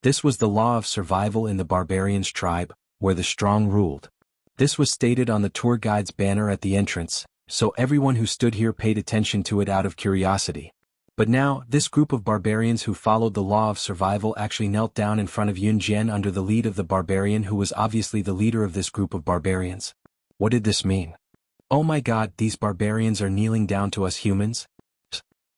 This was the law of survival in the barbarians' tribe, where the strong ruled. This was stated on the tour guide's banner at the entrance, so everyone who stood here paid attention to it out of curiosity. But now, this group of barbarians who followed the law of survival actually knelt down in front of Yun Jian under the lead of the barbarian who was obviously the leader of this group of barbarians. What did this mean? Oh my god, these barbarians are kneeling down to us humans?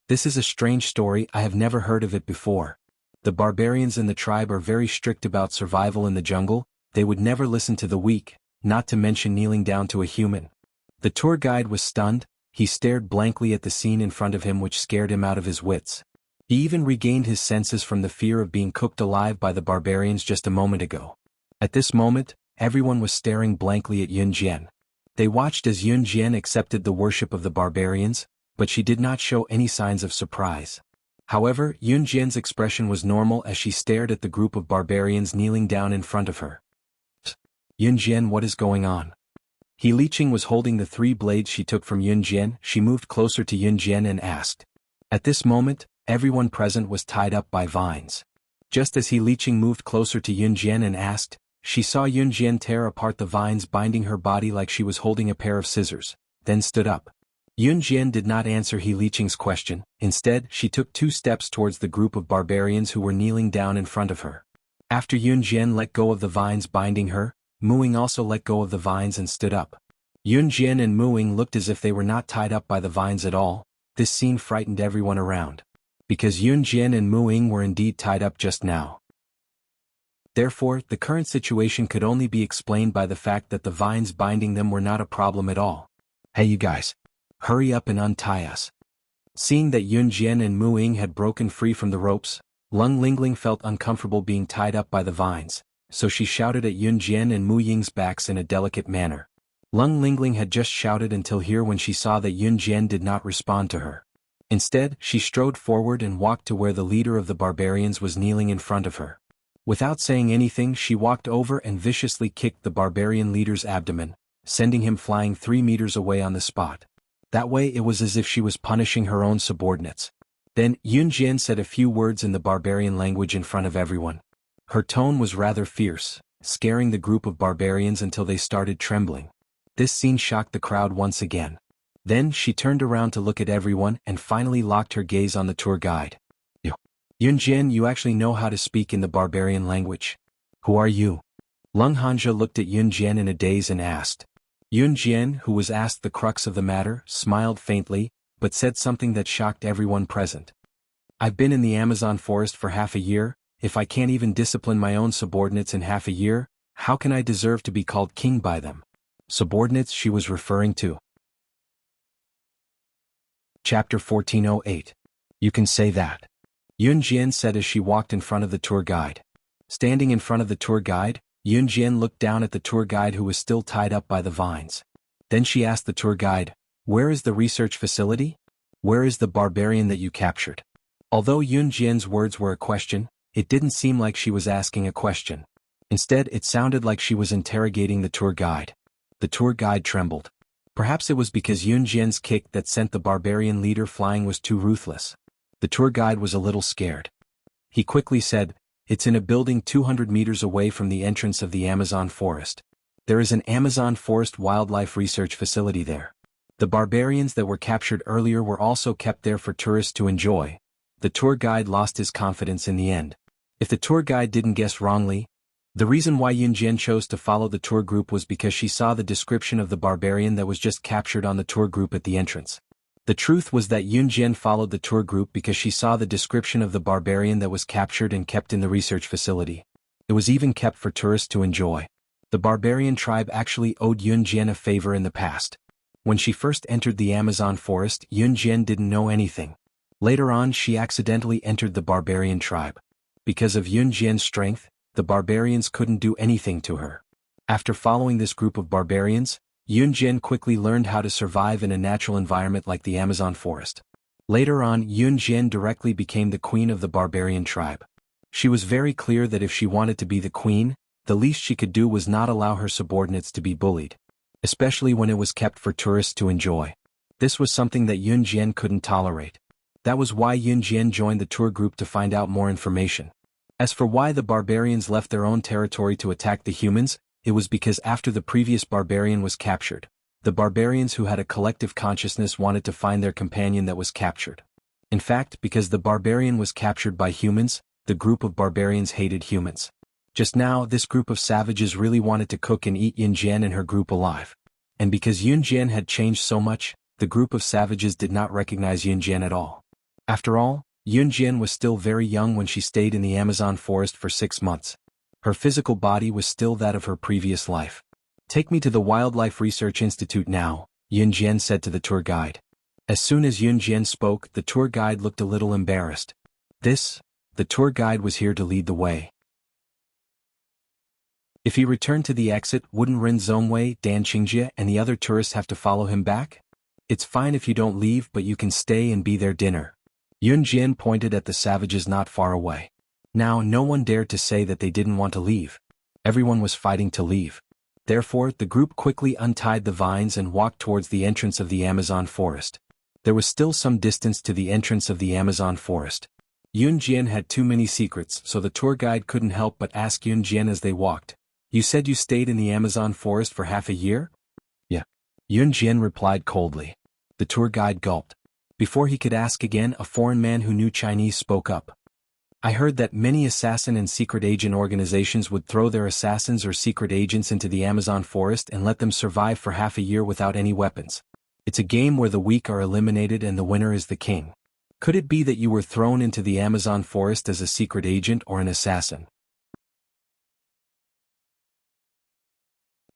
This is a strange story, I have never heard of it before. The barbarians in the tribe are very strict about survival in the jungle, they would never listen to the weak, not to mention kneeling down to a human. The tour guide was stunned. He stared blankly at the scene in front of him which scared him out of his wits. He even regained his senses from the fear of being cooked alive by the barbarians just a moment ago. At this moment, everyone was staring blankly at Yun Jian. They watched as Yun Jian accepted the worship of the barbarians, but she did not show any signs of surprise. However, Yun Jian's expression was normal as she stared at the group of barbarians kneeling down in front of her. Yun Jian, what is going on? He Liqing was holding the 3 blades she took from Yun Jian. She moved closer to Yun Jian and asked. At this moment, everyone present was tied up by vines. Just as He Liqing moved closer to Yun Jian and asked, she saw Yun Jian tear apart the vines binding her body like she was holding a pair of scissors, then stood up. Yun Jian did not answer He Liqing's question. Instead, she took 2 steps towards the group of barbarians who were kneeling down in front of her. After Yun Jian let go of the vines binding her, Muing also let go of the vines and stood up. Yun Jian and Muing looked as if they were not tied up by the vines at all. This scene frightened everyone around. Because Yun Jian and Muing were indeed tied up just now. Therefore, the current situation could only be explained by the fact that the vines binding them were not a problem at all. Hey you guys! Hurry up and untie us. Seeing that Yun Jian and Muing had broken free from the ropes, Lung Lingling felt uncomfortable being tied up by the vines. So she shouted at Yun Jian and Mu Ying's backs in a delicate manner. Lung Lingling had just shouted until here when she saw that Yun Jian did not respond to her. Instead, she strode forward and walked to where the leader of the barbarians was kneeling in front of her. Without saying anything, she walked over and viciously kicked the barbarian leader's abdomen, sending him flying 3 meters away on the spot. That way it was as if she was punishing her own subordinates. Then, Yun Jian said a few words in the barbarian language in front of everyone. Her tone was rather fierce, scaring the group of barbarians until they started trembling. This scene shocked the crowd once again. Then she turned around to look at everyone and finally locked her gaze on the tour guide. Yun Jian, you actually know how to speak in the barbarian language. Who are you? Lung Hanja looked at Yun Jian in a daze and asked. Yun Jian, who was asked the crux of the matter, smiled faintly, but said something that shocked everyone present. I've been in the Amazon forest for half a year. If I can't even discipline my own subordinates in half a year, how can I deserve to be called king by them? Subordinates she was referring to. Chapter 1408. You can say that. Yun Jian said as she walked in front of the tour guide. Standing in front of the tour guide, Yun Jian looked down at the tour guide who was still tied up by the vines. Then she asked the tour guide, "Where is the research facility? Where is the barbarian that you captured?" Although Yun Jian's words were a question, it didn't seem like she was asking a question. Instead, it sounded like she was interrogating the tour guide. The tour guide trembled. Perhaps it was because Yun Jian's kick that sent the barbarian leader flying was too ruthless. The tour guide was a little scared. He quickly said, "It's in a building 200 meters away from the entrance of the Amazon forest. There is an Amazon forest wildlife research facility there. The barbarians that were captured earlier were also kept there for tourists to enjoy." The tour guide lost his confidence in the end. If the tour guide didn't guess wrongly, the reason why Yun Jian chose to follow the tour group was because she saw the description of the barbarian that was just captured on the tour group at the entrance. The truth was that Yun Jian followed the tour group because she saw the description of the barbarian that was captured and kept in the research facility. It was even kept for tourists to enjoy. The barbarian tribe actually owed Yun Jian a favor in the past. When she first entered the Amazon forest, Yun Jian didn't know anything. Later on, she accidentally entered the barbarian tribe. Because of Yun Jian's strength, the barbarians couldn't do anything to her. After following this group of barbarians, Yun Jian quickly learned how to survive in a natural environment like the Amazon forest. Later on, Yun Jian directly became the queen of the barbarian tribe. She was very clear that if she wanted to be the queen, the least she could do was not allow her subordinates to be bullied, especially when it was kept for tourists to enjoy. This was something that Yun Jian couldn't tolerate. That was why Yun Jian joined the tour group to find out more information. As for why the barbarians left their own territory to attack the humans, it was because after the previous barbarian was captured, the barbarians who had a collective consciousness wanted to find their companion that was captured. In fact, because the barbarian was captured by humans, the group of barbarians hated humans. Just now, this group of savages really wanted to cook and eat Yun Jian and her group alive. And because Yun Jian had changed so much, the group of savages did not recognize Yun Jian at all. After all, Yun Jian was still very young when she stayed in the Amazon forest for 6 months. Her physical body was still that of her previous life. "Take me to the Wildlife Research Institute now," Yun Jian said to the tour guide. As soon as Yun Jian spoke, the tour guide looked a little embarrassed. The tour guide was here to lead the way. If he returned to the exit, wouldn't Ren Zhongwei, Dan Qingjie, and the other tourists have to follow him back? "It's fine if you don't leave, but you can stay and be their dinner." Yun Jian pointed at the savages not far away. Now no one dared to say that they didn't want to leave. Everyone was fighting to leave. Therefore, the group quickly untied the vines and walked towards the entrance of the Amazon forest. There was still some distance to the entrance of the Amazon forest. Yun Jian had too many secrets, so the tour guide couldn't help but ask Yun Jian as they walked, "You said you stayed in the Amazon forest for half a year?" "Yeah." Yun Jian replied coldly. The tour guide gulped. Before he could ask again, a foreign man who knew Chinese spoke up. "I heard that many assassin and secret agent organizations would throw their assassins or secret agents into the Amazon forest and let them survive for half a year without any weapons. It's a game where the weak are eliminated and the winner is the king. Could it be that you were thrown into the Amazon forest as a secret agent or an assassin?"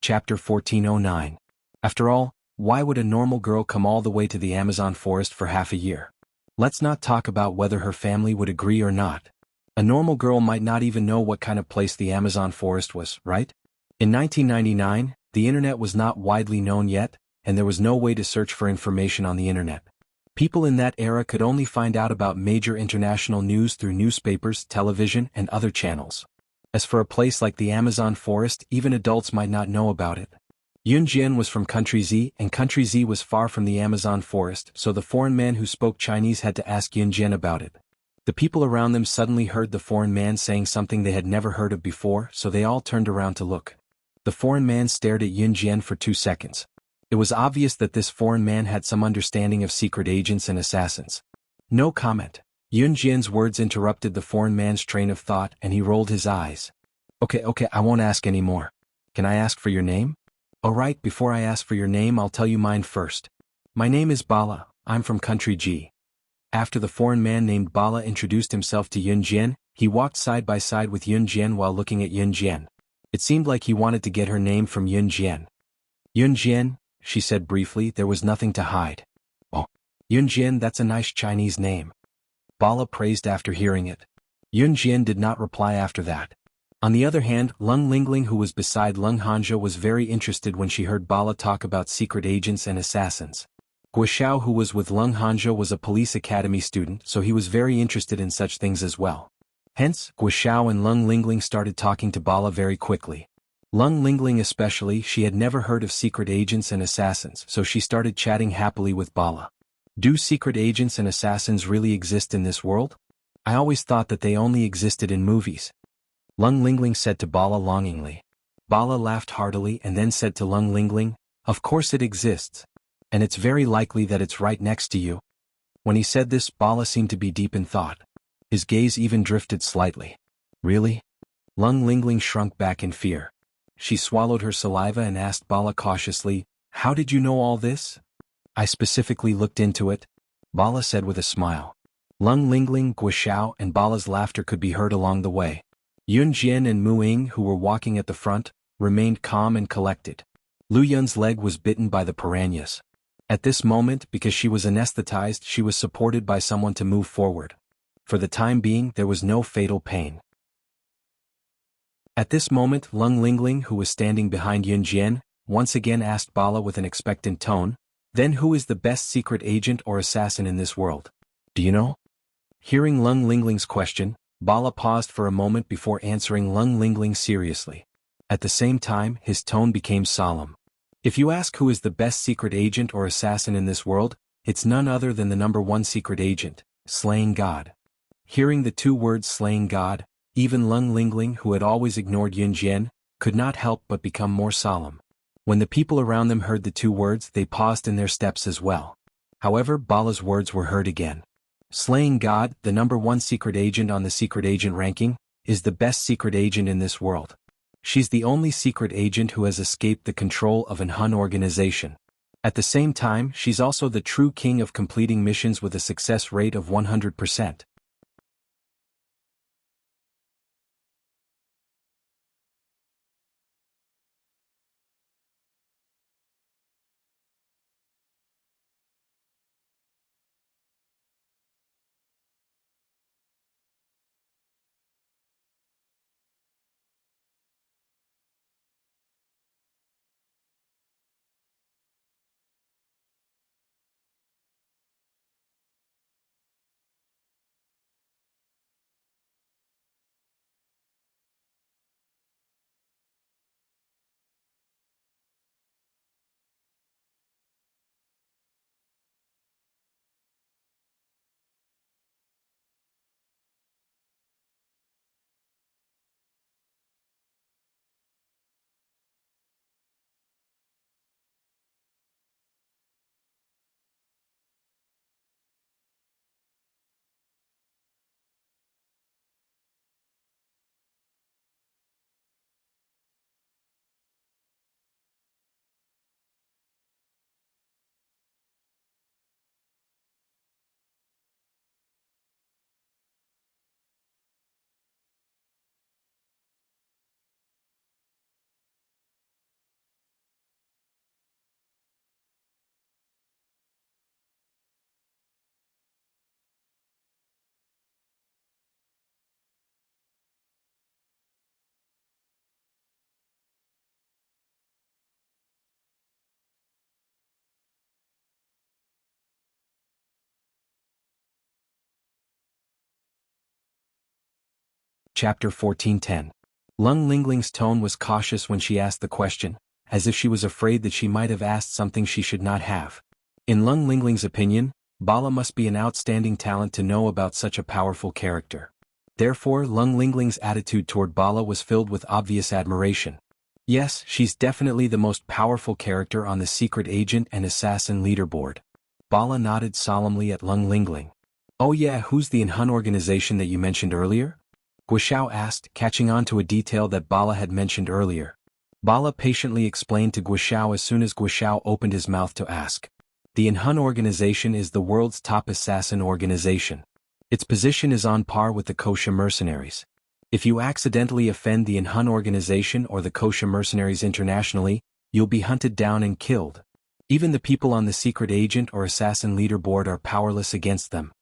Chapter 1409. After all, why would a normal girl come all the way to the Amazon forest for half a year? Let's not talk about whether her family would agree or not. A normal girl might not even know what kind of place the Amazon forest was, right? In 1999, the internet was not widely known yet, and there was no way to search for information on the internet. People in that era could only find out about major international news through newspapers, television, and other channels. As for a place like the Amazon forest, even adults might not know about it. Yun Jian was from Country Z, and Country Z was far from the Amazon forest, so the foreign man who spoke Chinese had to ask Yun Jian about it. The people around them suddenly heard the foreign man saying something they had never heard of before, so they all turned around to look. The foreign man stared at Yun Jian for 2 seconds. It was obvious that this foreign man had some understanding of secret agents and assassins. No comment. Yun Jian's words interrupted the foreign man's train of thought, and he rolled his eyes. Okay, I won't ask any more. Can I ask for your name?" "Alright, before I ask for your name, I'll tell you mine first. My name is Bala, I'm from Country G." After the foreign man named Bala introduced himself to Yun Jian, he walked side by side with Yun Jian while looking at Yun Jian. It seemed like he wanted to get her name from Yun Jian. "Yun Jian," she said briefly, there was nothing to hide. "Oh, Yun Jian, that's a nice Chinese name." Bala praised after hearing it. Yun Jian did not reply after that. On the other hand, Lung Lingling, who was beside Lung Hanja, was very interested when she heard Bala talk about secret agents and assassins. Guoxiao, who was with Lung Hanja, was a police academy student, so he was very interested in such things as well. Hence, Guoxiao and Lung Lingling started talking to Bala very quickly. Lung Lingling especially, she had never heard of secret agents and assassins, so she started chatting happily with Bala. Do secret agents and assassins really exist in this world? I always thought that they only existed in movies. Lung Lingling said to Bala longingly. Bala laughed heartily and then said to Lung Lingling, "Of course it exists. And it's very likely that it's right next to you." When he said this, Bala seemed to be deep in thought. His gaze even drifted slightly. Really? Lung Lingling shrunk back in fear. She swallowed her saliva and asked Bala cautiously, "How did you know all this?" "I specifically looked into it," Bala said with a smile. Lung Lingling, Guoxiao, and Bala's laughter could be heard along the way. Yun Jian and Mu Ying, who were walking at the front, remained calm and collected. Lu Yun's leg was bitten by the piranhas. At this moment, because she was anesthetized, she was supported by someone to move forward. For the time being, there was no fatal pain. At this moment, Lung Lingling, who was standing behind Yun Jian, once again asked Bala with an expectant tone, "Then who is the best secret agent or assassin in this world? Do you know?" Hearing Lung Lingling's question, Bala paused for a moment before answering Lung Lingling seriously. At the same time, his tone became solemn. "If you ask who is the best secret agent or assassin in this world, it's none other than the #1 secret agent, slaying God." Hearing the two words slaying God, even Lung Lingling, who had always ignored Yun Jian, could not help but become more solemn. When the people around them heard the two words, they paused in their steps as well. However, Bala's words were heard again. Slaying God, the #1 secret agent on the secret agent ranking, is the best secret agent in this world. She's the only secret agent who has escaped the control of an Hun organization. At the same time, she's also the true king of completing missions with a success rate of 100%. Chapter 14:10. Lung Lingling's tone was cautious when she asked the question, as if she was afraid that she might have asked something she should not have. In Lung Lingling's opinion, Bala must be an outstanding talent to know about such a powerful character. Therefore, Lung Lingling's attitude toward Bala was filled with obvious admiration. Yes, she's definitely the most powerful character on the secret agent and assassin leaderboard. Bala nodded solemnly at Lung Lingling. "Oh yeah, who's the Hun organization that you mentioned earlier?" Guoxiao asked, catching on to a detail that Bala had mentioned earlier. Bala patiently explained to Guoxiao as soon as Guoxiao opened his mouth to ask. The Hun organization is the world's top assassin organization. Its position is on par with the kosher mercenaries. If you accidentally offend the Hun organization or the kosher mercenaries internationally, you'll be hunted down and killed. Even the people on the secret agent or assassin leaderboard are powerless against them.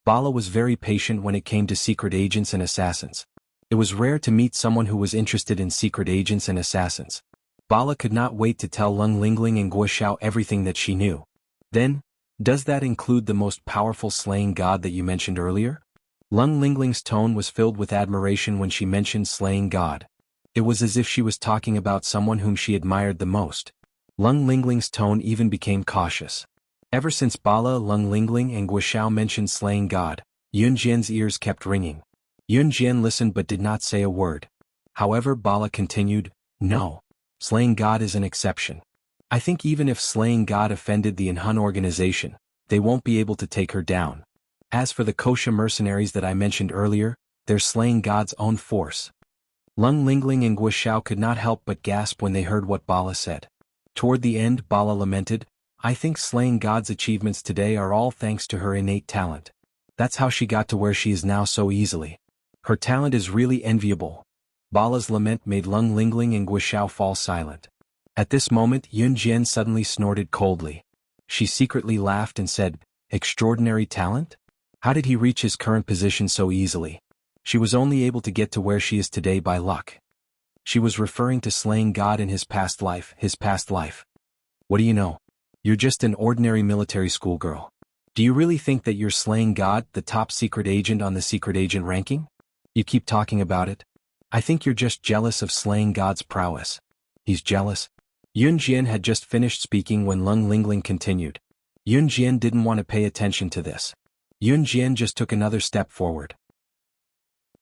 Bala was very patient when it came to secret agents and assassins. It was rare to meet someone who was interested in secret agents and assassins. Bala could not wait to tell Lung Lingling and Guo everything that she knew. Then, does that include the most powerful slaying god that you mentioned earlier? Lung Lingling's tone was filled with admiration when she mentioned slaying god. It was as if she was talking about someone whom she admired the most. Lung Lingling's tone even became cautious. Ever since Bala, Lung Lingling and Guo mentioned slaying god, Yun Jian's ears kept ringing. Yun Jian listened but did not say a word. However, Bala continued, "No. Slaying god is an exception. I think even if slaying god offended the Inhun organization, they won't be able to take her down. As for the Kosha mercenaries that I mentioned earlier, they're slaying god's own force." Lung Lingling and Guo could not help but gasp when they heard what Bala said. Toward the end, Bala lamented, "I think slaying god's achievements today are all thanks to her innate talent. That's how she got to where she is now so easily. Her talent is really enviable." Bala's lament made Lung Lingling and Guo fall silent. At this moment, Yun Jian suddenly snorted coldly. She secretly laughed and said, "Extraordinary talent? How did he reach his current position so easily? She was only able to get to where she is today by luck." She was referring to slaying God in his past life. "What do you know? You're just an ordinary military schoolgirl. Do you really think that you're slaying God, the top secret agent on the secret agent ranking? You keep talking about it. I think you're just jealous of slaying God's prowess." "He's jealous?" Yun Jian had just finished speaking when Lung Lingling continued. Yun Jian didn't want to pay attention to this. Yun Jian just took another step forward.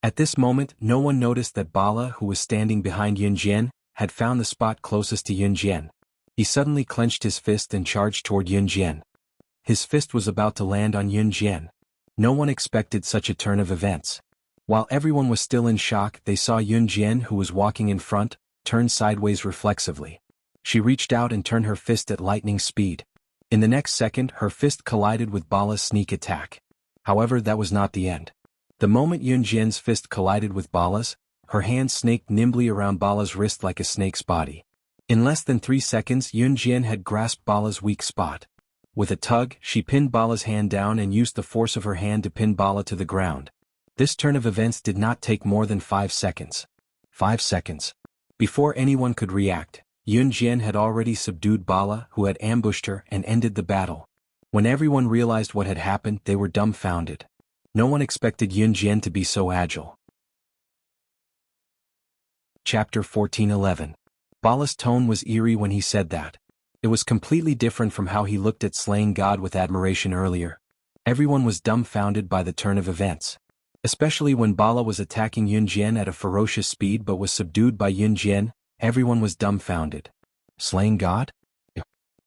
At this moment, no one noticed that Bala, who was standing behind Yun Jian, had found the spot closest to Yun Jian. He suddenly clenched his fist and charged toward Yun Jian. His fist was about to land on Yun Jian. No one expected such a turn of events. While everyone was still in shock, they saw Yun Jian, who was walking in front, turn sideways reflexively. She reached out and turned her fist at lightning speed. In the next second, her fist collided with Bala's sneak attack. However, that was not the end. The moment Yun Jian's fist collided with Bala's, her hand snaked nimbly around Bala's wrist like a snake's body. In less than 3 seconds, Yun Jian had grasped Bala's weak spot. With a tug, she pinned Bala's hand down and used the force of her hand to pin Bala to the ground. This turn of events did not take more than 5 seconds. 5 seconds. Before anyone could react, Yun Jian had already subdued Bala, who had ambushed her, and ended the battle. When everyone realized what had happened, they were dumbfounded. No one expected Yun Jian to be so agile. Chapter 14:11. Bala's tone was eerie when he said that. It was completely different from how he looked at slaying God with admiration earlier. Everyone was dumbfounded by the turn of events. Especially when Bala was attacking Yun Jian at a ferocious speed but was subdued by Yun Jian, everyone was dumbfounded. Slaying God?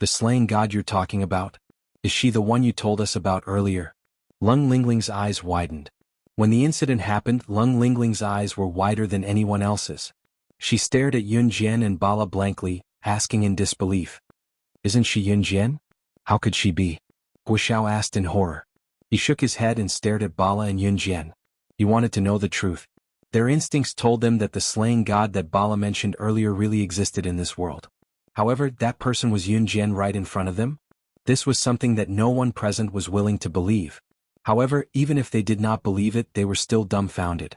The slaying God you're talking about? Is she the one you told us about earlier? Lung Lingling's eyes widened. When the incident happened, Lung Lingling's eyes were wider than anyone else's. She stared at Yun Jian and Bala blankly, asking in disbelief. "Isn't she Yun Jian? How could she be?" Guo asked in horror. He shook his head and stared at Bala and Yun Jian. He wanted to know the truth. Their instincts told them that the slaying god that Bala mentioned earlier really existed in this world. However, that person was Yun Jian right in front of them? This was something that no one present was willing to believe. However, even if they did not believe it, they were still dumbfounded.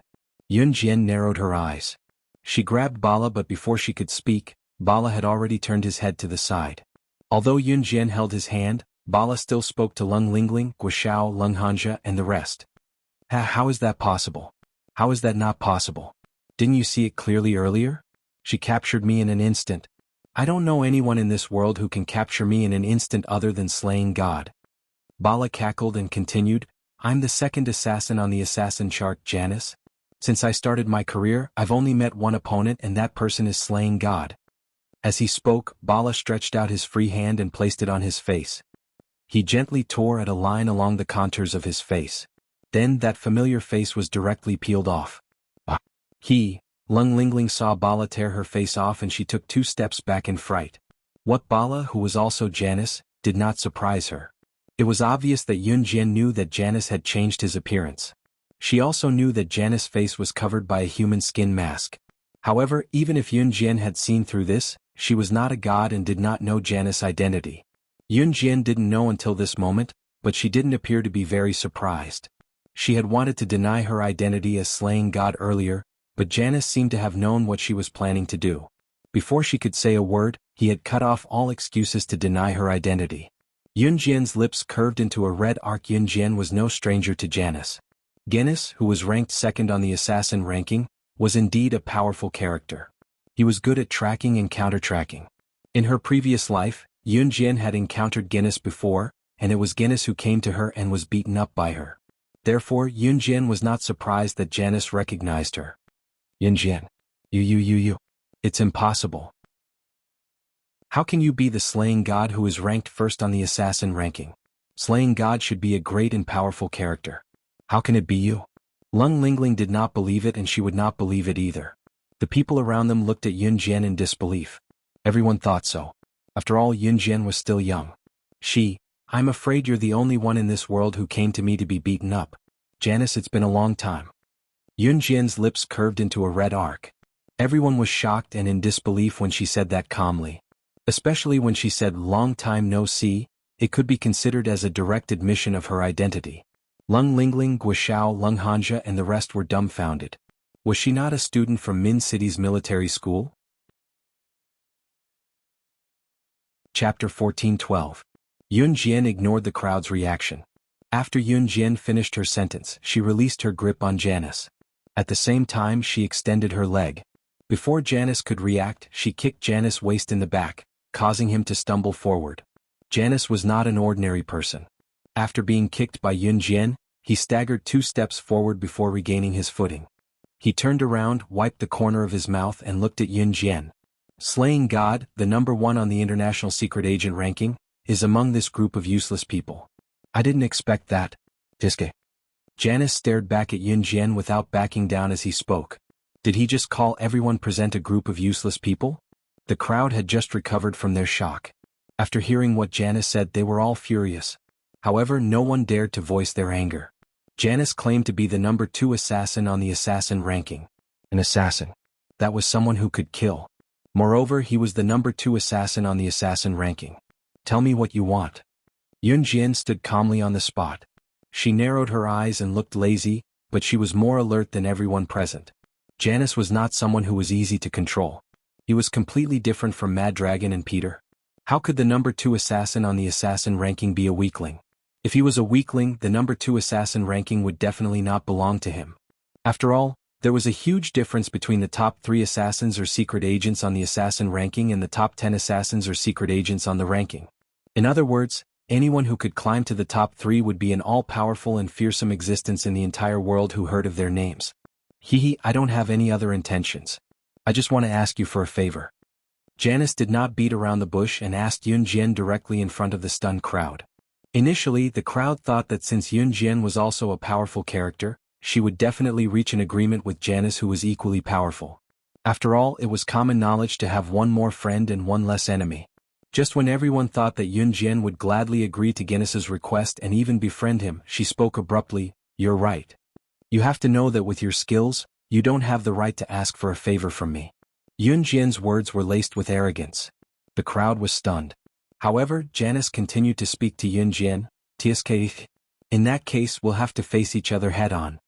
Yun Jian narrowed her eyes. She grabbed Bala, but before she could speak, Bala had already turned his head to the side. Although Yun Jian held his hand, Bala still spoke to Lung Lingling, Guo, Lung Hanja, and the rest. How is that possible? How is that not possible? Didn't you see it clearly earlier? She captured me in an instant. I don't know anyone in this world who can capture me in an instant other than slaying God. Bala cackled and continued, "I'm the second assassin on the assassin chart, Janice. Since I started my career, I've only met one opponent, and that person is slaying God." As he spoke, Bala stretched out his free hand and placed it on his face. He gently tore at a line along the contours of his face. Then that familiar face was directly peeled off. Lung Lingling saw Bala tear her face off, and she took 2 steps back in fright. What Bala, who was also Janice, did not surprise her. It was obvious that Yun Jian knew that Janice had changed his appearance. She also knew that Janice's face was covered by a human skin mask. However, even if Yun Jian had seen through this, she was not a god and did not know Janice's identity. Yun Jian didn't know until this moment, but she didn't appear to be very surprised. She had wanted to deny her identity as slaying god earlier, but Janice seemed to have known what she was planning to do. Before she could say a word, he had cut off all excuses to deny her identity. Yunjian's lips curved into a red arc. Yunjian was no stranger to Janice. Guinness, who was ranked second on the assassin ranking, was indeed a powerful character. He was good at tracking and counter-tracking. In her previous life, Yunjian had encountered Guinness before, and it was Guinness who came to her and was beaten up by her. Therefore, Yunjian was not surprised that Janice recognized her. Yunjian. You. It's impossible. How can you be the slaying god who is ranked first on the assassin ranking? Slaying god should be a great and powerful character. How can it be you? Lung Lingling did not believe it, and she would not believe it either. The people around them looked at Yunjian in disbelief. Everyone thought so. After all, Yunjian was still young. I'm afraid you're the only one in this world who came to me to be beaten up. Janice, it's been a long time. Yunjian's lips curved into a red arc. Everyone was shocked and in disbelief when she said that calmly. Especially when she said long time no see, it could be considered as a direct admission of her identity. Lung Lingling, Guishao, Lung Hanja and the rest were dumbfounded. Was she not a student from Min City's military school? Chapter 14:12. Yunjian ignored the crowd's reaction. After Yunjian finished her sentence, she released her grip on Janice. At the same time, she extended her leg. Before Janice could react, she kicked Janice's waist in the back, causing him to stumble forward. Janice was not an ordinary person. After being kicked by Yunjian, he staggered 2 steps forward before regaining his footing. He turned around, wiped the corner of his mouth and looked at Yunjian. Slaying God, the number 1 on the international secret agent ranking, is among this group of useless people. I didn't expect that. Jiske. Janice stared back at Yunjian without backing down as he spoke. Did he just call everyone present a group of useless people? The crowd had just recovered from their shock. After hearing what Janice said, they were all furious. However, no one dared to voice their anger. Janice claimed to be the number 2 assassin on the assassin ranking. An assassin. That was someone who could kill. Moreover, he was the number 2 assassin on the assassin ranking. Tell me what you want. Yunjian stood calmly on the spot. She narrowed her eyes and looked lazy, but she was more alert than everyone present. Janice was not someone who was easy to control. He was completely different from Mad Dragon and Peter. How could the number 2 assassin on the assassin ranking be a weakling? If he was a weakling, the number 2 assassin ranking would definitely not belong to him. After all, there was a huge difference between the top 3 assassins or secret agents on the assassin ranking and the top 10 assassins or secret agents on the ranking. In other words, anyone who could climb to the top 3 would be an all-powerful and fearsome existence in the entire world who heard of their names. I don't have any other intentions. I just want to ask you for a favor. Janice did not beat around the bush and asked Yunjian directly in front of the stunned crowd. Initially, the crowd thought that since Yunjian was also a powerful character, she would definitely reach an agreement with Janice, who was equally powerful. After all, it was common knowledge to have one more friend and one less enemy. Just when everyone thought that Yunjian would gladly agree to Guinness's request and even befriend him, she spoke abruptly. You're right. You have to know that with your skills, you don't have the right to ask for a favor from me. Yunjian's words were laced with arrogance. The crowd was stunned. However, Janice continued to speak to Yunjian. In that case, we'll have to face each other head-on.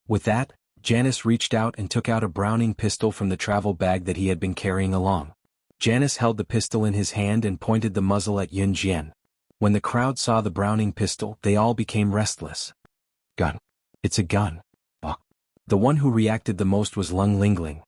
With that, Janice reached out and took out a Browning pistol from the travel bag that he had been carrying along. Janice held the pistol in his hand and pointed the muzzle at Yunjian. When the crowd saw the Browning pistol, they all became restless. Gun. It's a gun. Oh. The one who reacted the most was Lung Lingling.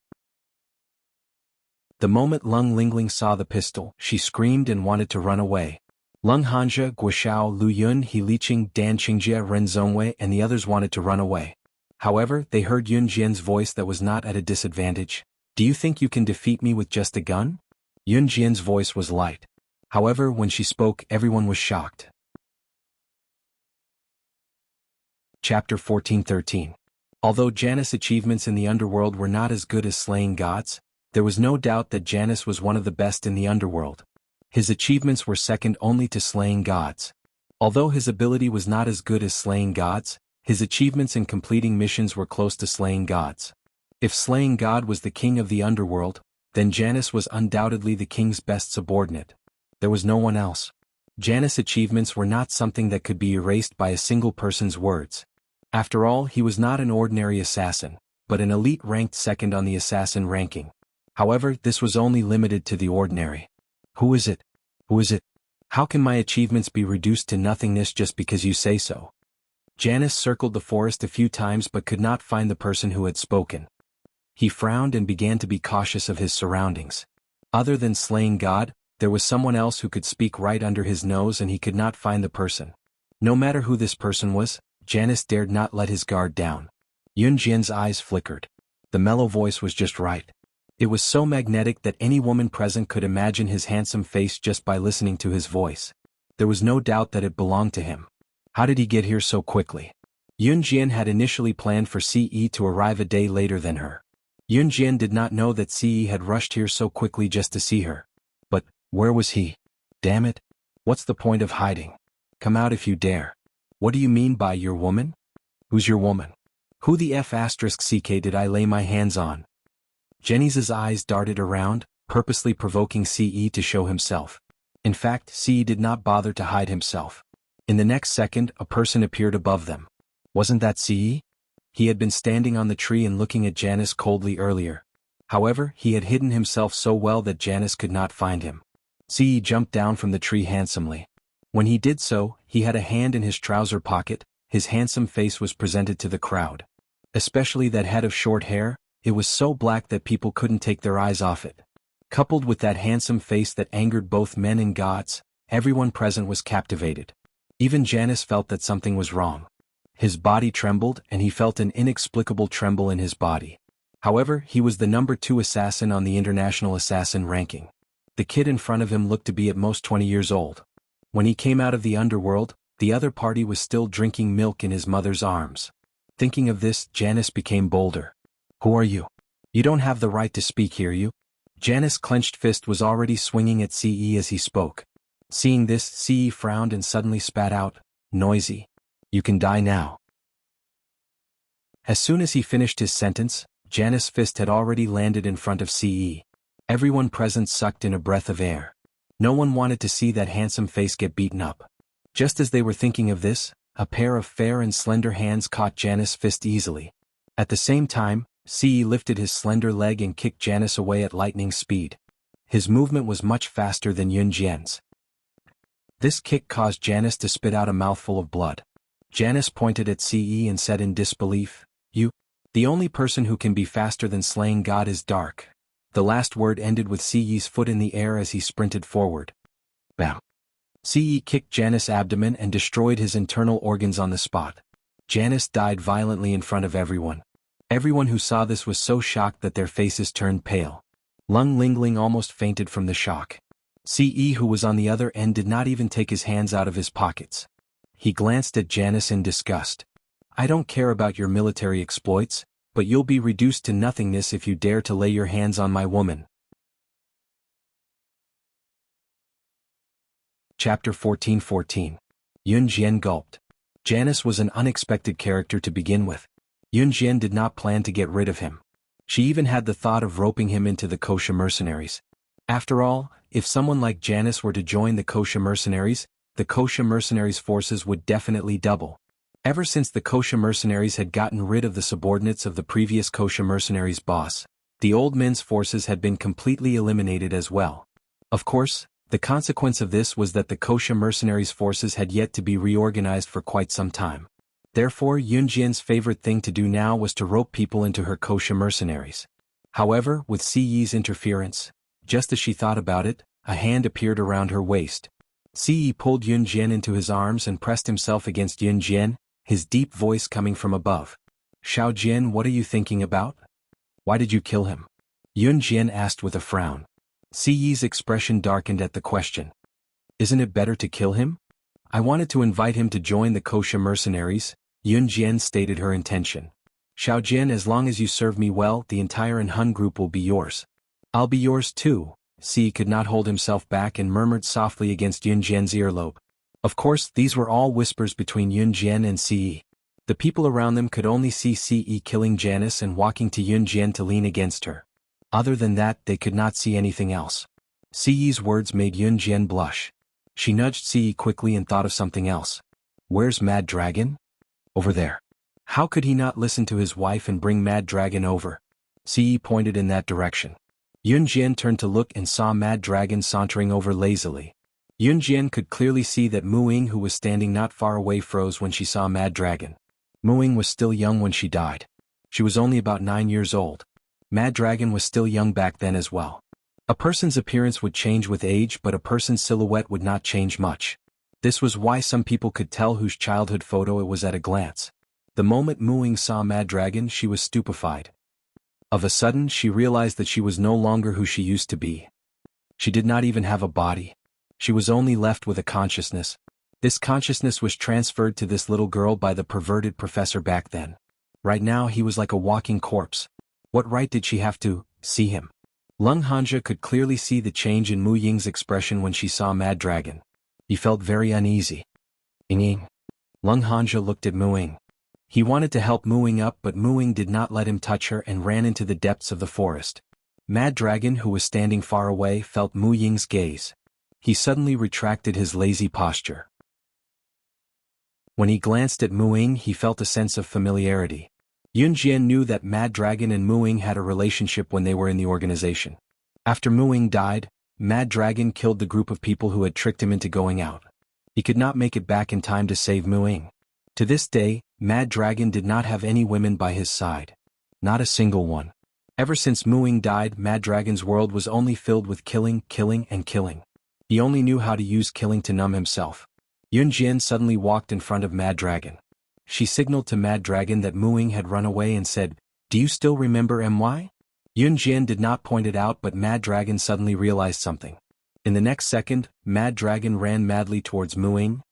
The moment Lung Lingling saw the pistol, she screamed and wanted to run away. Lung Hanja, Guishao, Lu Yun, He Liqing, Dan Qingjie, Ren Zhongwei and the others wanted to run away. However, they heard Yunjian's voice that was not at a disadvantage. Do you think you can defeat me with just a gun? Yunjian's voice was light. However, when she spoke, everyone was shocked. Chapter 14:13. Although Janice's achievements in the underworld were not as good as slaying gods, there was no doubt that Janice was one of the best in the underworld. His achievements were second only to slaying gods. Although his ability was not as good as slaying gods, his achievements in completing missions were close to slaying gods. If slaying God was the king of the underworld, then Janice was undoubtedly the king's best subordinate. There was no one else. Janice's achievements were not something that could be erased by a single person's words. After all, he was not an ordinary assassin, but an elite ranked second on the assassin ranking. However, this was only limited to the ordinary. Who is it? Who is it? How can my achievements be reduced to nothingness just because you say so? Janus circled the forest a few times but could not find the person who had spoken. He frowned and began to be cautious of his surroundings. Other than slaying God, there was someone else who could speak right under his nose and he could not find the person. No matter who this person was, Janus dared not let his guard down. Yunjian's eyes flickered. The mellow voice was just right. It was so magnetic that any woman present could imagine his handsome face just by listening to his voice. There was no doubt that it belonged to him. How did he get here so quickly? Yunjian had initially planned for CE to arrive a day later than her. Yunjian did not know that CE had rushed here so quickly just to see her. But, where was he? Damn it. What's the point of hiding? Come out if you dare. What do you mean by your woman? Who's your woman? Who the F***ck did I lay my hands on? Jenny's eyes darted around, purposely provoking CE to show himself. In fact, CE did not bother to hide himself. In the next second, a person appeared above them. Wasn't that CE? He had been standing on the tree and looking at Janus coldly earlier. However, he had hidden himself so well that Janus could not find him. CE jumped down from the tree handsomely. When he did so, he had a hand in his trouser pocket. His handsome face was presented to the crowd. Especially that head of short hair, it was so black that people couldn't take their eyes off it. Coupled with that handsome face that angered both men and gods, everyone present was captivated. Even Janus felt that something was wrong. His body trembled and he felt an inexplicable tremble in his body. However, he was the number 2 assassin on the international assassin ranking. The kid in front of him looked to be at most 20 years old. When he came out of the underworld, the other party was still drinking milk in his mother's arms. Thinking of this, Janus became bolder. Who are you? You don't have the right to speak here, you. Janus' clenched fist was already swinging at CE as he spoke. Seeing this, CE frowned and suddenly spat out, noisy. You can die now. As soon as he finished his sentence, Janus' fist had already landed in front of CE. Everyone present sucked in a breath of air. No one wanted to see that handsome face get beaten up. Just as they were thinking of this, a pair of fair and slender hands caught Janus' fist easily. At the same time, CE lifted his slender leg and kicked Janus away at lightning speed. His movement was much faster than Yunjian's. This kick caused Janus to spit out a mouthful of blood. Janus pointed at CE and said in disbelief, You, the only person who can be faster than slaying God is dark. The last word ended with CE's foot in the air as he sprinted forward. Bam. CE kicked Janus' abdomen and destroyed his internal organs on the spot. Janus died violently in front of everyone. Everyone who saw this was so shocked that their faces turned pale. Lung Lingling almost fainted from the shock. CE, who was on the other end, did not even take his hands out of his pockets. He glanced at Janus in disgust. I don't care about your military exploits, but you'll be reduced to nothingness if you dare to lay your hands on my woman. Chapter 14:14. Yunjian gulped. Janus was an unexpected character to begin with. Yunjian did not plan to get rid of him. She even had the thought of roping him into the kosher mercenaries. After all, if someone like Janus were to join the kosher mercenaries, the kosher mercenaries' forces would definitely double. Ever since the kosher mercenaries had gotten rid of the subordinates of the previous kosher mercenaries' boss, the old men's forces had been completely eliminated as well. Of course, the consequence of this was that the kosher mercenaries' forces had yet to be reorganized for quite some time. Therefore, Yunjian's favorite thing to do now was to rope people into her kosher mercenaries. However, with CE's interference, just as she thought about it, a hand appeared around her waist. CE pulled Yunjian into his arms and pressed himself against Yunjian, his deep voice coming from above. Xiaojian, what are you thinking about? Why did you kill him? Yunjian asked with a frown. CE's expression darkened at the question. Isn't it better to kill him? I wanted to invite him to join the kosher mercenaries, Yunjian stated her intention. Xiaojian, as long as you serve me well, the entire Hun group will be yours. I'll be yours too. CE could not hold himself back and murmured softly against Yunjian's earlobe. Of course, these were all whispers between Yunjian and CE. The people around them could only see CE killing Janus and walking to Yunjian to lean against her. Other than that, they could not see anything else. CE's words made Yunjian blush. She nudged CE quickly and thought of something else. Where's Mad Dragon? Over there. How could he not listen to his wife and bring Mad Dragon over? Ce pointed in that direction. Yunjian turned to look and saw Mad Dragon sauntering over lazily. Yunjian could clearly see that Muing, who was standing not far away, froze when she saw Mad Dragon. Muing was still young when she died. She was only about 9 years old. Mad Dragon was still young back then as well. A person's appearance would change with age, but a person's silhouette would not change much. This was why some people could tell whose childhood photo it was at a glance. The moment Muing saw Mad Dragon, she was stupefied. Of a sudden, she realized that she was no longer who she used to be. She did not even have a body. She was only left with a consciousness. This consciousness was transferred to this little girl by the perverted professor back then. Right now he was like a walking corpse. What right did she have to see him? Lung Hanja could clearly see the change in Mu Ying's expression when she saw Mad Dragon. He felt very uneasy. Ying. Lung Hanja looked at Muing. He wanted to help Muing up, but Muing did not let him touch her and ran into the depths of the forest. Mad Dragon, who was standing far away, felt Mu Ying's gaze. He suddenly retracted his lazy posture. When he glanced at Muing, he felt a sense of familiarity. Yunjian knew that Mad Dragon and Muing had a relationship when they were in the organization. After Muing died, Mad Dragon killed the group of people who had tricked him into going out. He could not make it back in time to save Muing. To this day, Mad Dragon did not have any women by his side. Not a single one. Ever since Muing died, Mad Dragon's world was only filled with killing, killing, and killing. He only knew how to use killing to numb himself. Yunjian suddenly walked in front of Mad Dragon. She signaled to Mad Dragon that Muing had run away and said, "Do you still remember MY?" Yunjian did not point it out, but Mad Dragon suddenly realized something. In the next second, Mad Dragon ran madly towards Muing.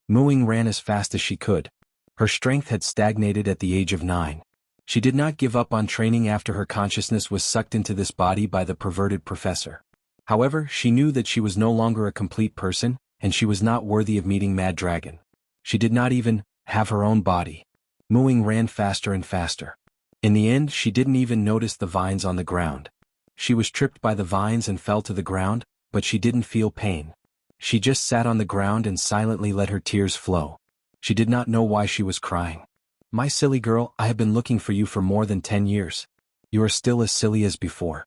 Muing ran as fast as she could. Her strength had stagnated at the age of 9. She did not give up on training after her consciousness was sucked into this body by the perverted professor. However, she knew that she was no longer a complete person, and she was not worthy of meeting Mad Dragon. She did not even have her own body. Muing ran faster and faster. In the end, she didn't even notice the vines on the ground. She was tripped by the vines and fell to the ground, but she didn't feel pain. She just sat on the ground and silently let her tears flow. She did not know why she was crying. "My silly girl, I have been looking for you for more than 10 years. You are still as silly as before."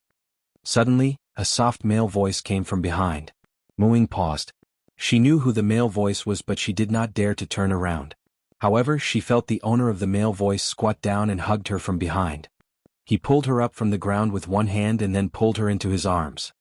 Suddenly, a soft male voice came from behind. Muing paused. She knew who the male voice was, but she did not dare to turn around. However, she felt the owner of the male voice squat down and hugged her from behind. He pulled her up from the ground with one hand and then pulled her into his arms.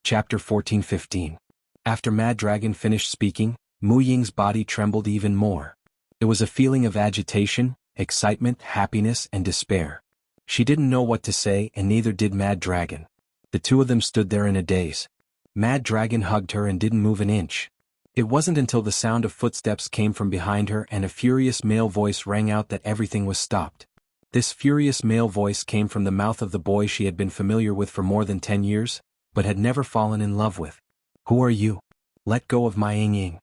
Chapter 14-15. After Mad Dragon finished speaking, Mu Ying's body trembled even more. It was a feeling of agitation, excitement, happiness, and despair. She didn't know what to say, and neither did Mad Dragon. The two of them stood there in a daze. Mad Dragon hugged her and didn't move an inch. It wasn't until the sound of footsteps came from behind her and a furious male voice rang out that everything was stopped. This furious male voice came from the mouth of the boy she had been familiar with for more than 10 years, but had never fallen in love with. "Who are you? Let go of my Ying."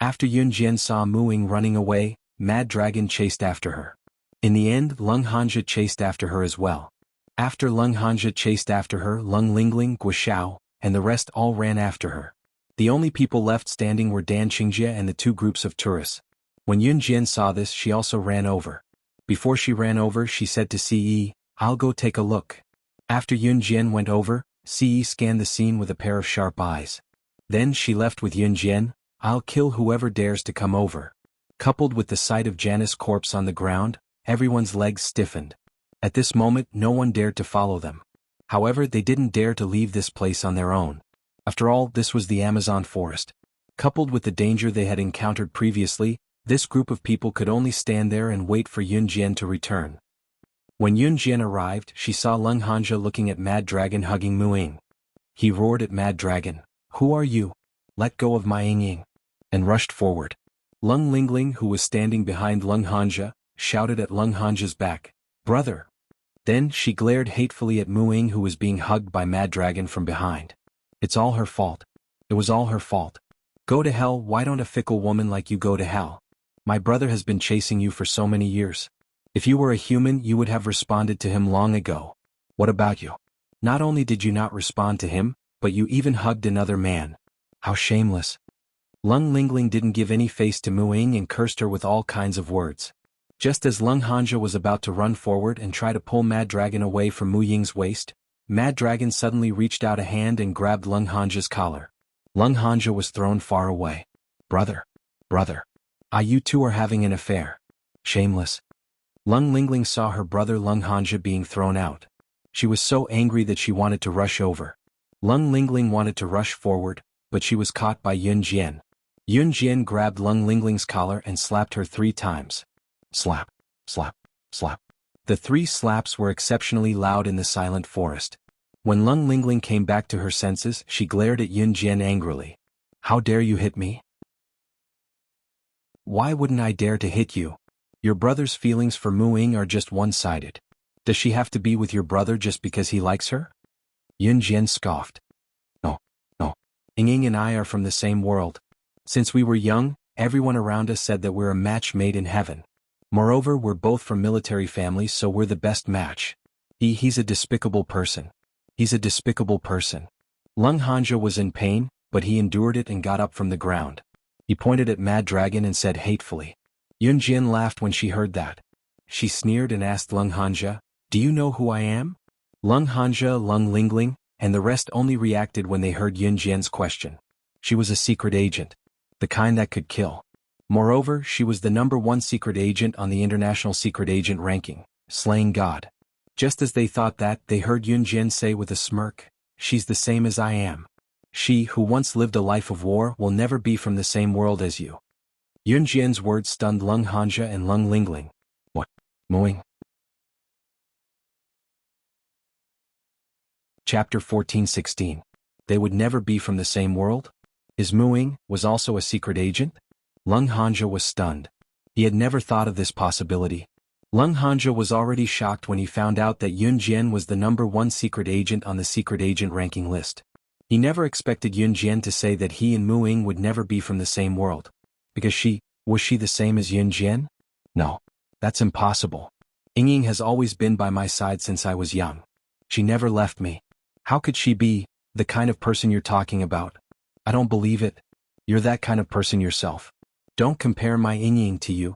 After Yunjian saw Muing running away, Mad Dragon chased after her. In the end, Lung Hanja chased after her as well. After Lung Hanja chased after her, Lung Lingling, Guoxiao, and the rest all ran after her. The only people left standing were Dan Qingjie and the two groups of tourists. When Yunjian saw this, she also ran over. Before she ran over, she said to Ce, "I'll go take a look." After Yunjian went over, Ce scanned the scene with a pair of sharp eyes. Then she left with Yunjian, "I'll kill whoever dares to come over." Coupled with the sight of Janice's corpse on the ground, everyone's legs stiffened. At this moment, no one dared to follow them. However, they didn't dare to leave this place on their own. After all, this was the Amazon forest. Coupled with the danger they had encountered previously, this group of people could only stand there and wait for Yunjian to return. When Yunjian arrived, she saw Lung Hanja looking at Mad Dragon hugging Muing. He roared at Mad Dragon, "Who are you? Let go of my Ying," and rushed forward. Lung Lingling, who was standing behind Lung Hanja, shouted at Lung Hanja's back, "Brother!" Then she glared hatefully at Muing, who was being hugged by Mad Dragon from behind. "It's all her fault. It was all her fault. Go to hell. Why don't a fickle woman like you go to hell? My brother has been chasing you for so many years. If you were a human, you would have responded to him long ago. What about you? Not only did you not respond to him, but you even hugged another man. How shameless." Lung Lingling didn't give any face to Mu Ying and cursed her with all kinds of words. Just as Lung Hanja was about to run forward and try to pull Mad Dragon away from Mu Ying's waist, Mad Dragon suddenly reached out a hand and grabbed Lung Hanja's collar. Lung Hanja was thrown far away. Brother. You two are having an affair. Shameless. Lung Lingling saw her brother Lung Hanja being thrown out. She was so angry that she wanted to rush over. Lung Lingling wanted to rush forward, but she was caught by Yun Jian. Yun Jian grabbed Lung Lingling's collar and slapped her 3 times. Slap, slap, slap. The 3 slaps were exceptionally loud in the silent forest. When Lung Lingling came back to her senses, she glared at Yun Jian angrily. How dare you hit me? Why wouldn't I dare to hit you? Your brother's feelings for Mu Ying are just one-sided. Does she have to be with your brother just because he likes her? Yun Jian scoffed. No. Ying and I are from the same world. Since we were young, everyone around us said that we're a match made in heaven. Moreover, we're both from military families, so we're the best match. He's a despicable person. He's a despicable person. Lung Hanja was in pain, but he endured it and got up from the ground. He pointed at Mad Dragon and said hatefully. Yun Jian laughed when she heard that. She sneered and asked Lung Hanja, "Do you know who I am?" Lung Hanja, Lung Lingling, and the rest only reacted when they heard Yun Jian's question. She was a secret agent. The kind that could kill. Moreover, she was the #1 secret agent on the International Secret Agent ranking, slaying God. Just as they thought that, they heard Yun Jian say with a smirk, "She's the same as I am. She, who once lived a life of war, will never be from the same world as you." Yun Jian's words stunned Lung Hanja and Lung Lingling. What? Mu Ying? Chapter 14-16. They would never be from the same world? Is Mu Ying was also a secret agent? Lung Hanja was stunned. He had never thought of this possibility. Lung Hanja was already shocked when he found out that Yun Jian was the #1 secret agent on the secret agent ranking list. He never expected Yun Jian to say that he and Mu Ying would never be from the same world. Because was she the same as Yun Jian? No. That's impossible. Ying has always been by my side since I was young. She never left me. How could she be the kind of person you're talking about? I don't believe it. You're that kind of person yourself. Don't compare my Ying to you.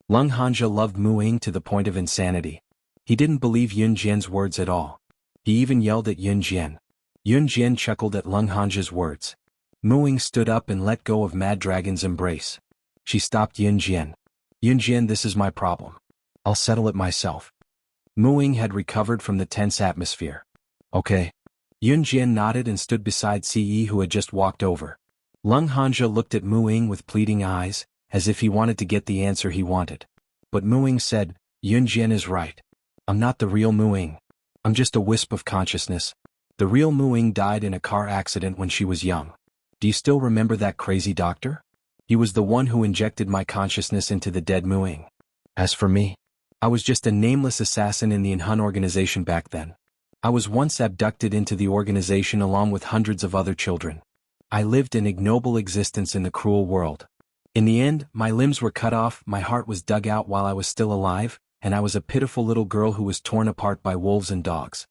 Lung Hanja loved Mu Ying to the point of insanity. He didn't believe Yun Jian's words at all. He even yelled at Yun Jian. Yun Jian chuckled at Lung Hanja's words. Mu Ying stood up and let go of Mad Dragon's embrace. She stopped Yun Jian. Yun Jian, this is my problem. I'll settle it myself. Mu Ying had recovered from the tense atmosphere. Okay. Yun Jian nodded and stood beside Ce, who had just walked over. Lung Hanja looked at Mu Ying with pleading eyes, as if he wanted to get the answer he wanted. But Mu Ying said, Yun Jian is right. I'm not the real Mu Ying. I'm just a wisp of consciousness. The real Mu Ying died in a car accident when she was young. Do you still remember that crazy doctor? He was the one who injected my consciousness into the dead Mu Ying. As for me, I was just a nameless assassin in the Hun organization back then. I was once abducted into the organization along with hundreds of other children. I lived an ignoble existence in the cruel world. In the end, my limbs were cut off, my heart was dug out while I was still alive, and I was a pitiful little girl who was torn apart by wolves and dogs.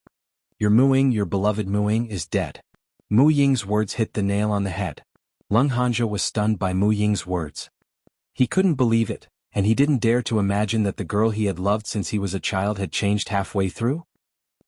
Your Mu Ying, your beloved Mu Ying, is dead. Mu Ying's words hit the nail on the head. Lung Hanja was stunned by Mu Ying's words. He couldn't believe it, and he didn't dare to imagine that the girl he had loved since he was a child had changed halfway through.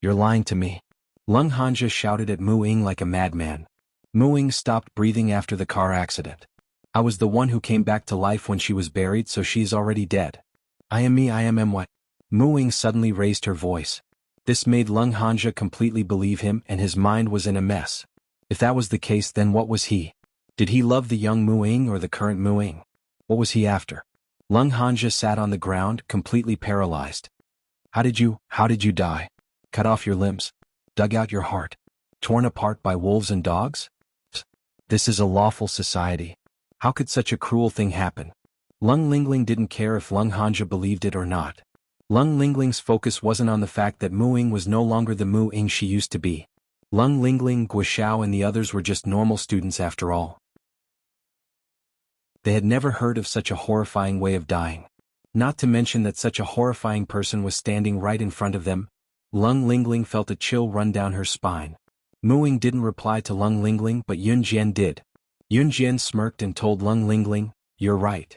You're lying to me. Lung Hanja shouted at Mu Ying like a madman. Mu Ying stopped breathing after the car accident. I was the one who came back to life when she was buried, so she's already dead. I am me, I am what? Mu Ying suddenly raised her voice. This made Lung Hanja completely believe him, and his mind was in a mess. If that was the case, then what was he? Did he love the young Mu Ying or the current Mu Ying? What was he after? Lung Hanja sat on the ground, completely paralyzed. How did you die? Cut off your limbs? Dug out your heart? Torn apart by wolves and dogs? This is a lawful society. How could such a cruel thing happen? Lung Lingling didn't care if Lung Hanja believed it or not. Lung Lingling's focus wasn't on the fact that Mu Ying was no longer the Mu Ying she used to be. Lung Lingling, Guoxiao and the others were just normal students after all. They had never heard of such a horrifying way of dying. Not to mention that such a horrifying person was standing right in front of them. Lung Lingling felt a chill run down her spine. Mu Ying didn't reply to Lung Lingling, but Yun Jian did. Yun Jian smirked and told Lung Lingling, "You're right."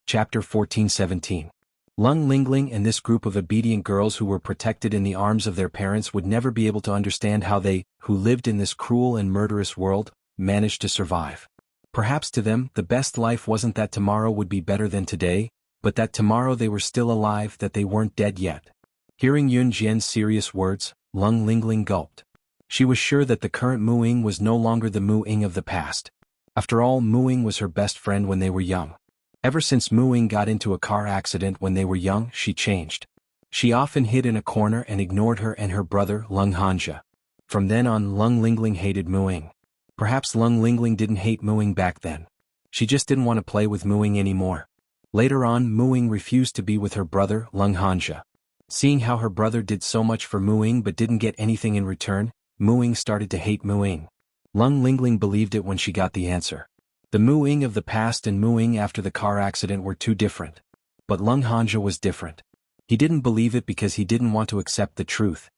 Chapter 14:17. Lung Lingling and this group of obedient girls who were protected in the arms of their parents would never be able to understand how they, who lived in this cruel and murderous world, managed to survive. Perhaps to them, the best life wasn't that tomorrow would be better than today, but that tomorrow they were still alive, that they weren't dead yet. Hearing Yun Jian's serious words, Lung Lingling gulped. She was sure that the current Mu Ying was no longer the Mu Ying of the past. After all, Mu Ying was her best friend when they were young. Ever since Mu Ying got into a car accident when they were young, she changed. She often hid in a corner and ignored her and her brother, Lung Hanja. From then on, Lung Lingling hated Mu Ying. Perhaps Lung Lingling didn't hate Mu Ying back then. She just didn't want to play with Mu Ying anymore. Later on, Mu Ying refused to be with her brother, Lung Hanja. Seeing how her brother did so much for Mu Ying but didn't get anything in return, Mu Ying started to hate Mu Ying. Lung Lingling believed it when she got the answer. The Mu Ying of the past and Mu Ying after the car accident were too different. But Lung Hanja was different. He didn't believe it because he didn't want to accept the truth.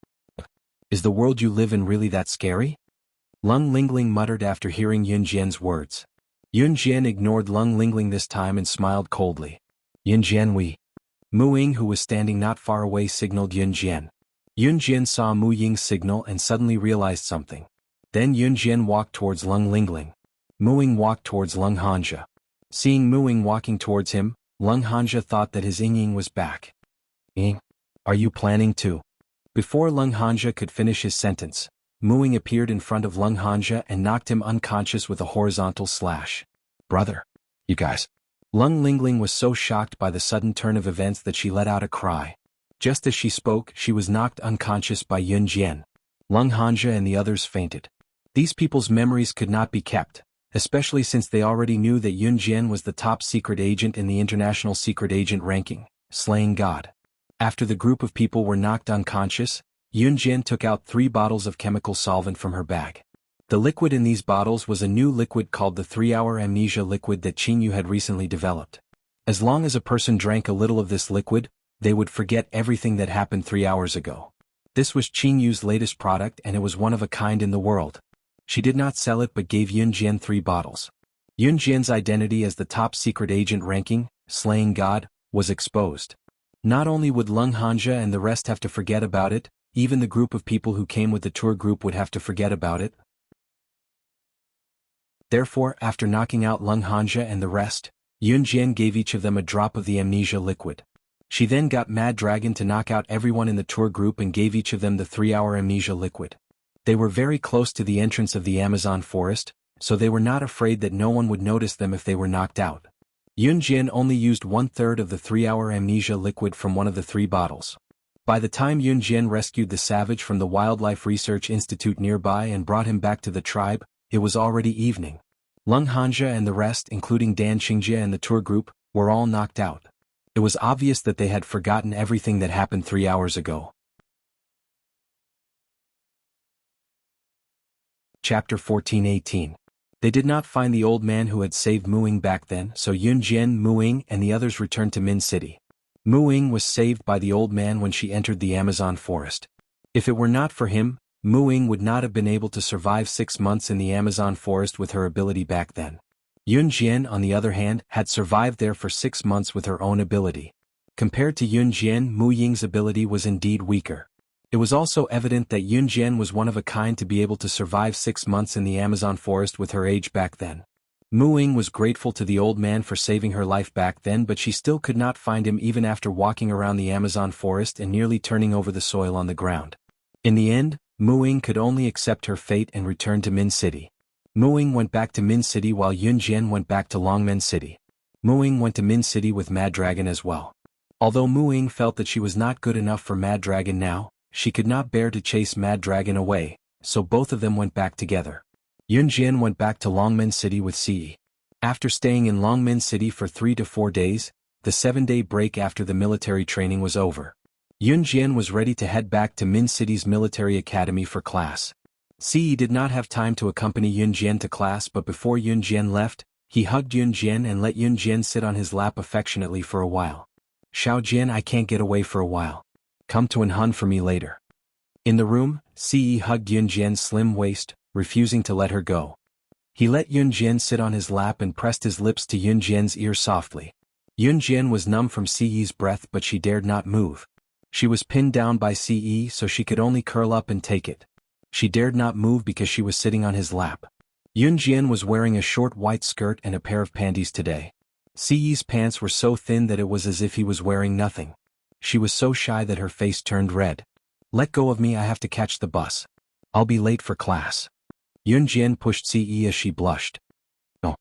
"Is the world you live in really that scary?" Lung Lingling muttered after hearing Yun Jian's words. Yun Jian ignored Lung Lingling this time and smiled coldly. "Yun Jian, we." Mu Ying, who was standing not far away, signaled Yun Jian. Yun Jian saw Mu Ying's signal and suddenly realized something. Then Yun Jian walked towards Lung Lingling. Mu Ying walked towards Lung Hanja. Seeing Mu Ying walking towards him, Lung Hanja thought that his Ying was back. "Ying, are you planning to?" Before Lung Hanja could finish his sentence, Mu Ying appeared in front of Lung Hanja and knocked him unconscious with a horizontal slash. "Brother, you guys." Lung Lingling was so shocked by the sudden turn of events that she let out a cry. Just as she spoke, she was knocked unconscious by Yun Jian. Lung Hanja and the others fainted. These people's memories could not be kept, especially since they already knew that Yun Jian was the top secret agent in the international secret agent ranking, slaying God. After the group of people were knocked unconscious, Yun Jian took out 3 bottles of chemical solvent from her bag. The liquid in these bottles was a new liquid called the 3-hour amnesia liquid that Qing Yu had recently developed. As long as a person drank a little of this liquid, they would forget everything that happened 3 hours ago. This was Qing Yu's latest product and it was one of a kind in the world. She did not sell it but gave Yun Jian 3 bottles. Yun Jian's identity as the top secret agent ranking, slaying God, was exposed. Not only would Lung Hanja and the rest have to forget about it, even the group of people who came with the tour group would have to forget about it. Therefore, after knocking out Lung Hanja and the rest, Yun Jian gave each of them a drop of the amnesia liquid. She then got Mad Dragon to knock out everyone in the tour group and gave each of them the 3-hour amnesia liquid. They were very close to the entrance of the Amazon forest, so they were not afraid that no one would notice them if they were knocked out. Yun Jian only used 1/3 of the 3-hour amnesia liquid from one of the 3 bottles. By the time Yun Jian rescued the savage from the Wildlife Research Institute nearby and brought him back to the tribe, it was already evening. Lung Hanja and the rest, including Dan Qingjie and the tour group, were all knocked out. It was obvious that they had forgotten everything that happened 3 hours ago. Chapter 14:18. They did not find the old man who had saved Mu Ying back then, so Yun Jian, Mu Ying, and the others returned to Min City. Mu Ying was saved by the old man when she entered the Amazon forest. If it were not for him, Mu Ying would not have been able to survive 6 months in the Amazon forest with her ability back then. Yun Jian, on the other hand, had survived there for 6 months with her own ability. Compared to Yun Jian, Mu Ying's ability was indeed weaker. It was also evident that Yun Jian was one of a kind to be able to survive 6 months in the Amazon forest with her age back then. Mu Ying was grateful to the old man for saving her life back then, but she still could not find him even after walking around the Amazon forest and nearly turning over the soil on the ground. In the end, Mu Ying could only accept her fate and return to Min City. Mu Ying went back to Min City while Yun Jian went back to Longmen City. Mu Ying went to Min City with Mad Dragon as well. Although Mu Ying felt that she was not good enough for Mad Dragon now, she could not bear to chase Mad Dragon away, so both of them went back together. Yun Jian went back to Longmen City with Ce. After staying in Longmen City for 3 to 4 days, the 7-day break after the military training was over. Yun Jian was ready to head back to Min City's military academy for class. Ce did not have time to accompany Yun Jian to class, but before Yun Jian left, he hugged Yun Jian and let Yun Jian sit on his lap affectionately for a while. "Xiao Jian, I can't get away for a while. Come to Anhan for me later." In the room, Ce hugged Yunjian's slim waist, refusing to let her go. He let Yunjian sit on his lap and pressed his lips to Yunjian's ear softly. Yunjian was numb from Ce's breath, but she dared not move. She was pinned down by Ce, so she could only curl up and take it. She dared not move because she was sitting on his lap. Yunjian was wearing a short white skirt and a pair of panties today. Ce's pants were so thin that it was as if he was wearing nothing. She was so shy that her face turned red. "Let go of me, I have to catch the bus. I'll be late for class." Yunjian pushed Ce as she blushed. "Oh."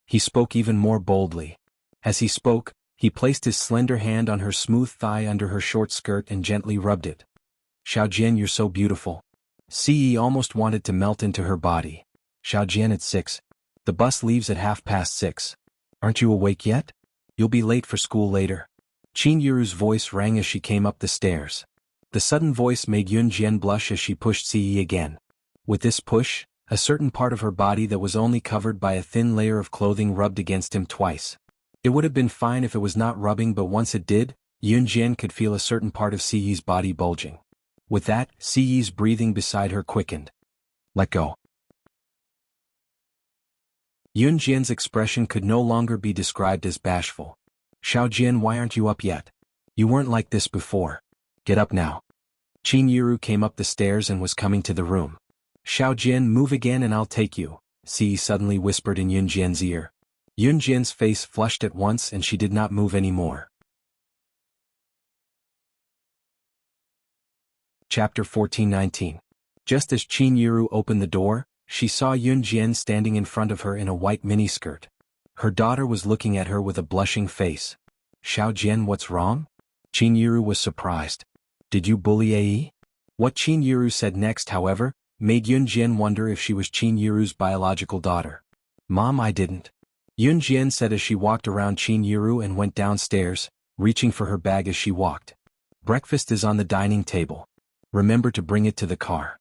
He spoke even more boldly. As he spoke, he placed his slender hand on her smooth thigh under her short skirt and gently rubbed it. "Xiaojian, you're so beautiful." Ce almost wanted to melt into her body. "Xiaojian, it's 6. The bus leaves at 6:30. Aren't you awake yet? You'll be late for school later." Qin Yuru's voice rang as she came up the stairs. The sudden voice made Yunjian blush as she pushed Ce again. With this push, a certain part of her body that was only covered by a thin layer of clothing rubbed against him twice. It would have been fine if it was not rubbing, but once it did, Yunjian could feel a certain part of Ce's body bulging. With that, Ce's breathing beside her quickened. "Let go." Yunjian's expression could no longer be described as bashful. "Xiaojian, why aren't you up yet? You weren't like this before. Get up now." Qin Yuru came up the stairs and was coming to the room. "Xiaojian, move again and I'll take you," Ce suddenly whispered in Yunjian's ear. Yunjian's face flushed at once and she did not move anymore. Chapter 14:19. Just as Qin Yuru opened the door, she saw Yunjian standing in front of her in a white miniskirt. Her daughter was looking at her with a blushing face. "Xiaojian, what's wrong?" Qin Yuru was surprised. "Did you bully Ae?" What Qin Yuru said next, however, made Yunjian wonder if she was Qin Yuru's biological daughter. "Mom, I didn't," Yunjian said as she walked around Qin Yuru and went downstairs, reaching for her bag as she walked. "Breakfast is on the dining table. Remember to bring it to the car."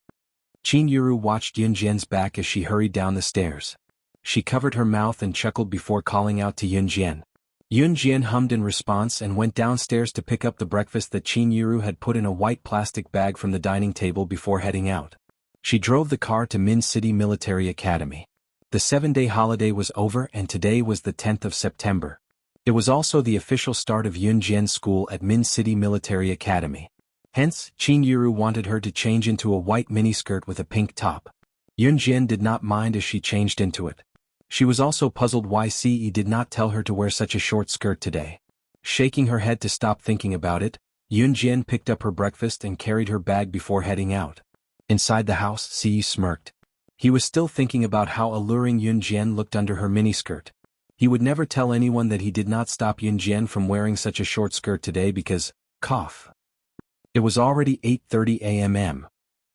Qin Yuru watched Yunjian's back as she hurried down the stairs. She covered her mouth and chuckled before calling out to Yunjian. Yunjian hummed in response and went downstairs to pick up the breakfast that Qin Yuru had put in a white plastic bag from the dining table before heading out. She drove the car to Min City Military Academy. The 7-day holiday was over and today was the 10th of September. It was also the official start of Yunjian's school at Min City Military Academy. Hence, Qin Yuru wanted her to change into a white miniskirt with a pink top. Yunjian did not mind as she changed into it. She was also puzzled why Ce did not tell her to wear such a short skirt today. Shaking her head to stop thinking about it, Yunjian picked up her breakfast and carried her bag before heading out. Inside the house, Ce smirked. He was still thinking about how alluring Yunjian looked under her miniskirt. He would never tell anyone that he did not stop Yunjian from wearing such a short skirt today because, cough. It was already 8:30 a.m.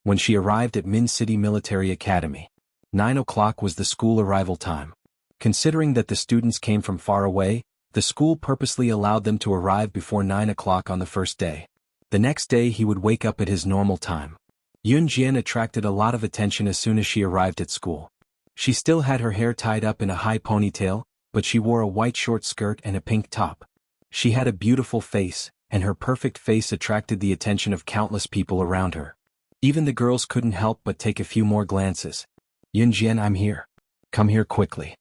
when she arrived at Min City Military Academy. 9 o'clock was the school arrival time. Considering that the students came from far away, the school purposely allowed them to arrive before 9 o'clock on the first day. The next day he would wake up at his normal time. Yunjian attracted a lot of attention as soon as she arrived at school. She still had her hair tied up in a high ponytail, but she wore a white short skirt and a pink top. She had a beautiful face, and her perfect face attracted the attention of countless people around her. Even the girls couldn't help but take a few more glances. "Yunjian, I'm here. Come here quickly."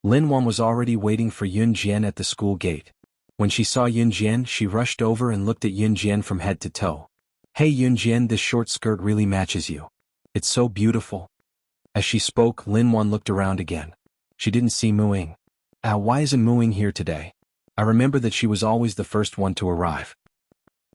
Linwan was already waiting for Yunjian at the school gate. When she saw Yunjian, she rushed over and looked at Yunjian from head to toe. "Hey Yunjian, this short skirt really matches you. It's so beautiful." As she spoke, Linwan looked around again. She didn't see Muing. Why isn't Muing here today? I remember that she was always the first one to arrive.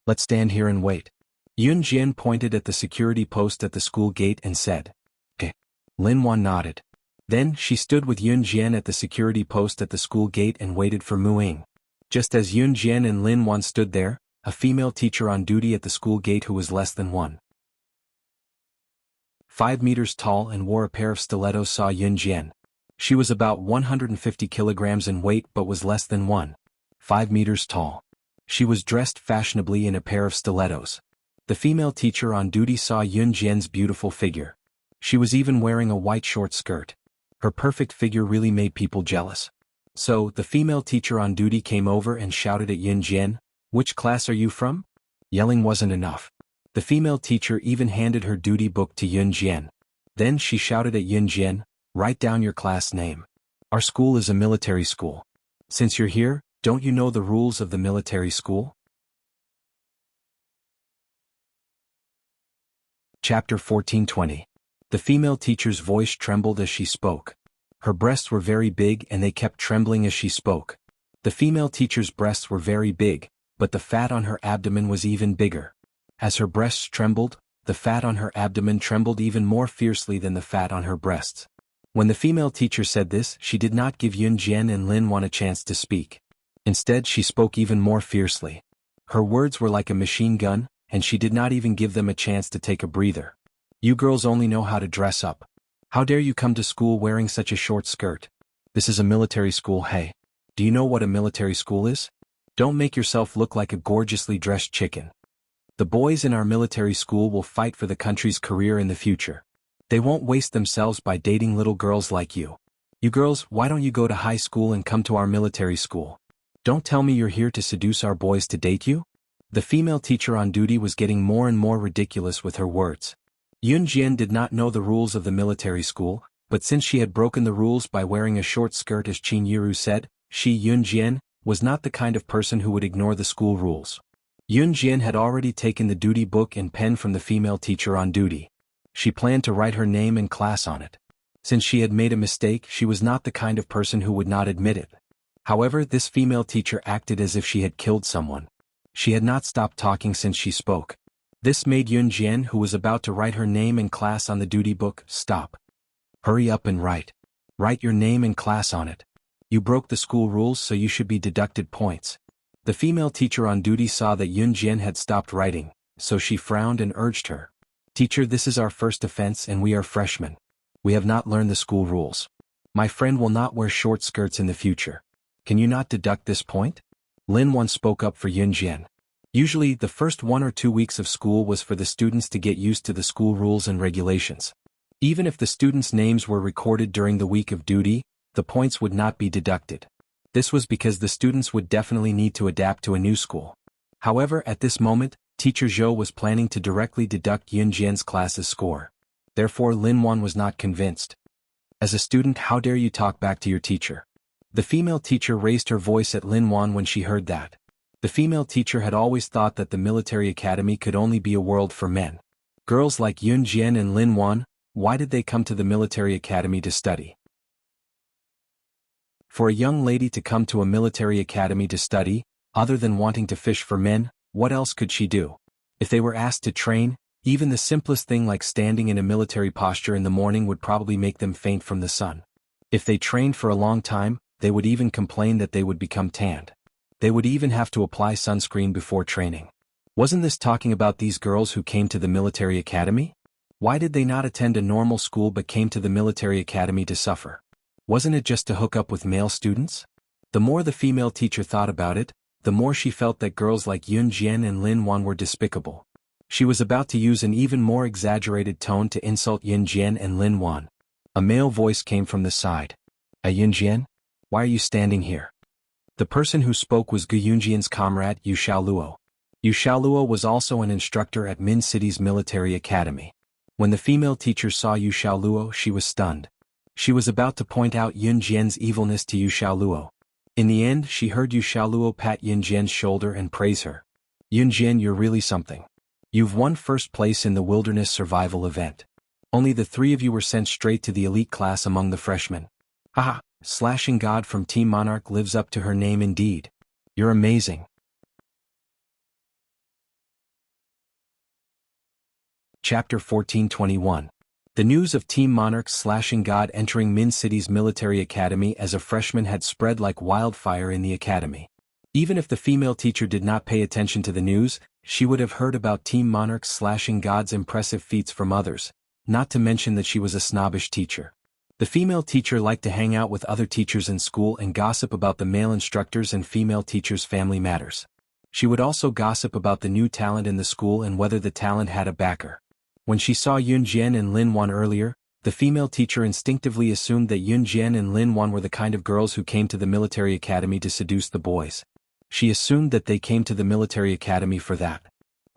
Let's stand here and wait." Yunjian pointed at the security post at the school gate and said. "Okay." Linwan nodded. Then she stood with Yunjian at the security post at the school gate and waited for Muing. Just as Yunjian and Linwan stood there, a female teacher on duty at the school gate who was less than 1.5 meters tall and wore a pair of stilettos saw Yunjian. She was about 150 kilograms in weight but was less than 1.5 meters tall. She was dressed fashionably in a pair of stilettos. The female teacher on duty saw Yunjian's beautiful figure. She was even wearing a white short skirt. Her perfect figure really made people jealous. So, the female teacher on duty came over and shouted at Yunjian, "Which class are you from?" Yelling wasn't enough. The female teacher even handed her duty book to Yun Jian. Then she shouted at Yun Jian, "Write down your class name. Our school is a military school. Since you're here, don't you know the rules of the military school?" Chapter 14:20. The female teacher's voice trembled as she spoke. Her breasts were very big and they kept trembling as she spoke. The female teacher's breasts were very big, but the fat on her abdomen was even bigger. As her breasts trembled, the fat on her abdomen trembled even more fiercely than the fat on her breasts. When the female teacher said this, she did not give Yun Jian and Lin Wan a chance to speak. Instead, she spoke even more fiercely. Her words were like a machine gun, and she did not even give them a chance to take a breather. "You girls only know how to dress up. How dare you come to school wearing such a short skirt? This is a military school, hey? Do you know what a military school is? Don't make yourself look like a gorgeously dressed chicken. The boys in our military school will fight for the country's career in the future. They won't waste themselves by dating little girls like you. You girls, why don't you go to high school and come to our military school? Don't tell me you're here to seduce our boys to date you?" The female teacher on duty was getting more and more ridiculous with her words. Yun Jian did not know the rules of the military school, but since she had broken the rules by wearing a short skirt as Qin Yiru said, she, Yun Jian, was not the kind of person who would ignore the school rules. Yun Jian had already taken the duty book and pen from the female teacher on duty. She planned to write her name and class on it. Since she had made a mistake, she was not the kind of person who would not admit it. However, this female teacher acted as if she had killed someone. She had not stopped talking since she spoke. This made Yun Jian, who was about to write her name and class on the duty book, stop. "Hurry up and write. Write your name and class on it. You broke the school rules, so you should be deducted points." The female teacher on duty saw that Yun Jian had stopped writing, so she frowned and urged her. "Teacher, this is our first offense and we are freshmen. We have not learned the school rules. My friend will not wear short skirts in the future. Can you not deduct this point?" Lin Wan spoke up for Yun Jian. Usually, the first 1 or 2 weeks of school was for the students to get used to the school rules and regulations. Even if the students' names were recorded during the week of duty, the points would not be deducted. This was because the students would definitely need to adapt to a new school. However, at this moment, Teacher Zhou was planning to directly deduct Yun Jian's class's score. Therefore, Lin Wan was not convinced. "As a student, how dare you talk back to your teacher?" The female teacher raised her voice at Lin Wan when she heard that. The female teacher had always thought that the military academy could only be a world for men. Girls like Yun Jian and Lin Wan, why did they come to the military academy to study? For a young lady to come to a military academy to study, other than wanting to fish for men, what else could she do? If they were asked to train, even the simplest thing like standing in a military posture in the morning would probably make them faint from the sun. If they trained for a long time, they would even complain that they would become tanned. They would even have to apply sunscreen before training. Wasn't this talking about these girls who came to the military academy? Why did they not attend a normal school but came to the military academy to suffer? Wasn't it just to hook up with male students? The more the female teacher thought about it, the more she felt that girls like Yun Jian and Lin Wan were despicable. She was about to use an even more exaggerated tone to insult Yun Jian and Lin Wan. A male voice came from the side. "Yun Jian? Why are you standing here?" The person who spoke was Gu Yunjian's comrade Yu Xiaoluo. Yu Xiaoluo was also an instructor at Min City's military academy. When the female teacher saw Yu Xiaoluo, she was stunned. She was about to point out Yun Jian's evilness to Yu Xiaoluo. In the end, she heard Yu Xiaoluo pat Yun Jian's shoulder and praise her. "Yun Jian, you're really something. You've won first place in the wilderness survival event. Only the 3 of you were sent straight to the elite class among the freshmen. Haha, Slashing God from Team Monarch lives up to her name indeed. You're amazing." Chapter 14:21. The news of Team Monarch's Slashing God entering Min City's military academy as a freshman had spread like wildfire in the academy. Even if the female teacher did not pay attention to the news, she would have heard about Team Monarch's Slashing God's impressive feats from others, not to mention that she was a snobbish teacher. The female teacher liked to hang out with other teachers in school and gossip about the male instructors and female teachers' family matters. She would also gossip about the new talent in the school and whether the talent had a backer. When she saw Yun Jian and Lin Wan earlier, the female teacher instinctively assumed that Yun Jian and Lin Wan were the kind of girls who came to the military academy to seduce the boys. She assumed that they came to the military academy for that.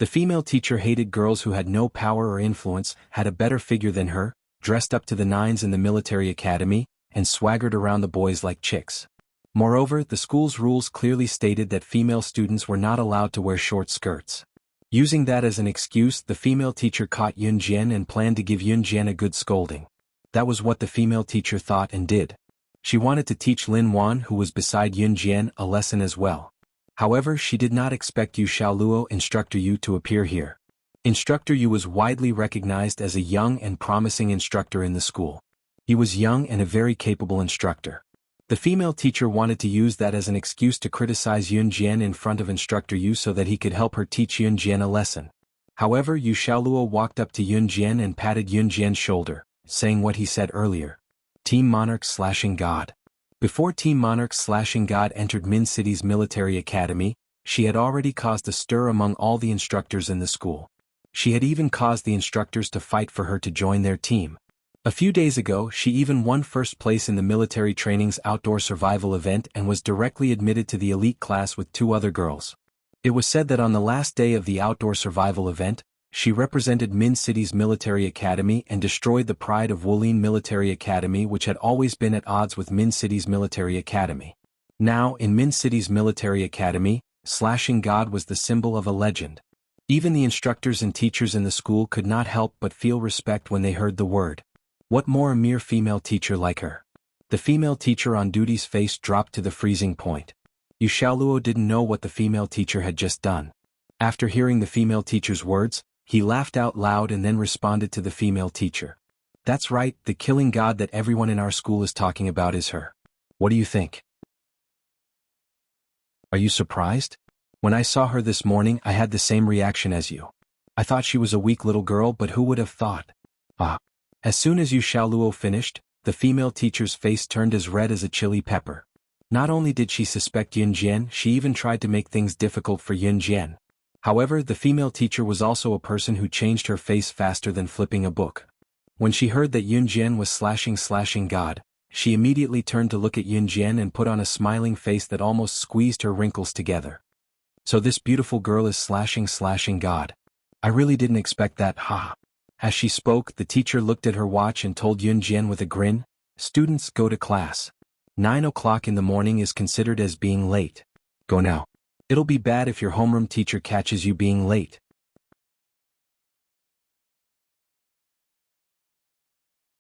The female teacher hated girls who had no power or influence, had a better figure than her, dressed up to the nines in the military academy, and swaggered around the boys like chicks. Moreover, the school's rules clearly stated that female students were not allowed to wear short skirts. Using that as an excuse, the female teacher caught Yunjian and planned to give Yunjian a good scolding. That was what the female teacher thought and did. She wanted to teach Lin Wan, who was beside Yunjian, a lesson as well. However, she did not expect Yu Xiaoluo, Instructor Yu, to appear here. Instructor Yu was widely recognized as a young and promising instructor in the school. He was young and a very capable instructor. The female teacher wanted to use that as an excuse to criticize Yunjian in front of Instructor Yu so that he could help her teach Yunjian a lesson. However, Yu Xiaoluo walked up to Yunjian and patted Yunjian's shoulder, saying what he said earlier. Team Monarch/God. Before Team Monarch/God entered Min City's military academy, she had already caused a stir among all the instructors in the school. She had even caused the instructors to fight for her to join their team. A few days ago, she even won first place in the military training's outdoor survival event and was directly admitted to the elite class with 2 other girls. It was said that on the last day of the outdoor survival event, she represented Min City's military academy and destroyed the pride of Wulin Military Academy, which had always been at odds with Min City's military academy. Now, in Min City's military academy, slashing God was the symbol of a legend. Even the instructors and teachers in the school could not help but feel respect when they heard the word. What more a mere female teacher like her? The female teacher on duty's face dropped to the freezing point. Yu Xiaoluo didn't know what the female teacher had just done. After hearing the female teacher's words, he laughed out loud and then responded to the female teacher. That's right, the killing god that everyone in our school is talking about is her. What do you think? Are you surprised? When I saw her this morning, I had the same reaction as you. I thought she was a weak little girl, but who would have thought? As soon as Yu Xiaoluo finished, the female teacher's face turned as red as a chili pepper. Not only did she suspect Yunjian, she even tried to make things difficult for Yunjian. However, the female teacher was also a person who changed her face faster than flipping a book. When she heard that Yunjian was slashing God, she immediately turned to look at Yunjian and put on a smiling face that almost squeezed her wrinkles together. So this beautiful girl is slashing God. I really didn't expect that, haha. As she spoke, the teacher looked at her watch and told Yunjian with a grin, "Students, go to class. 9 o'clock in the morning is considered as being late. Go now. It'll be bad if your homeroom teacher catches you being late."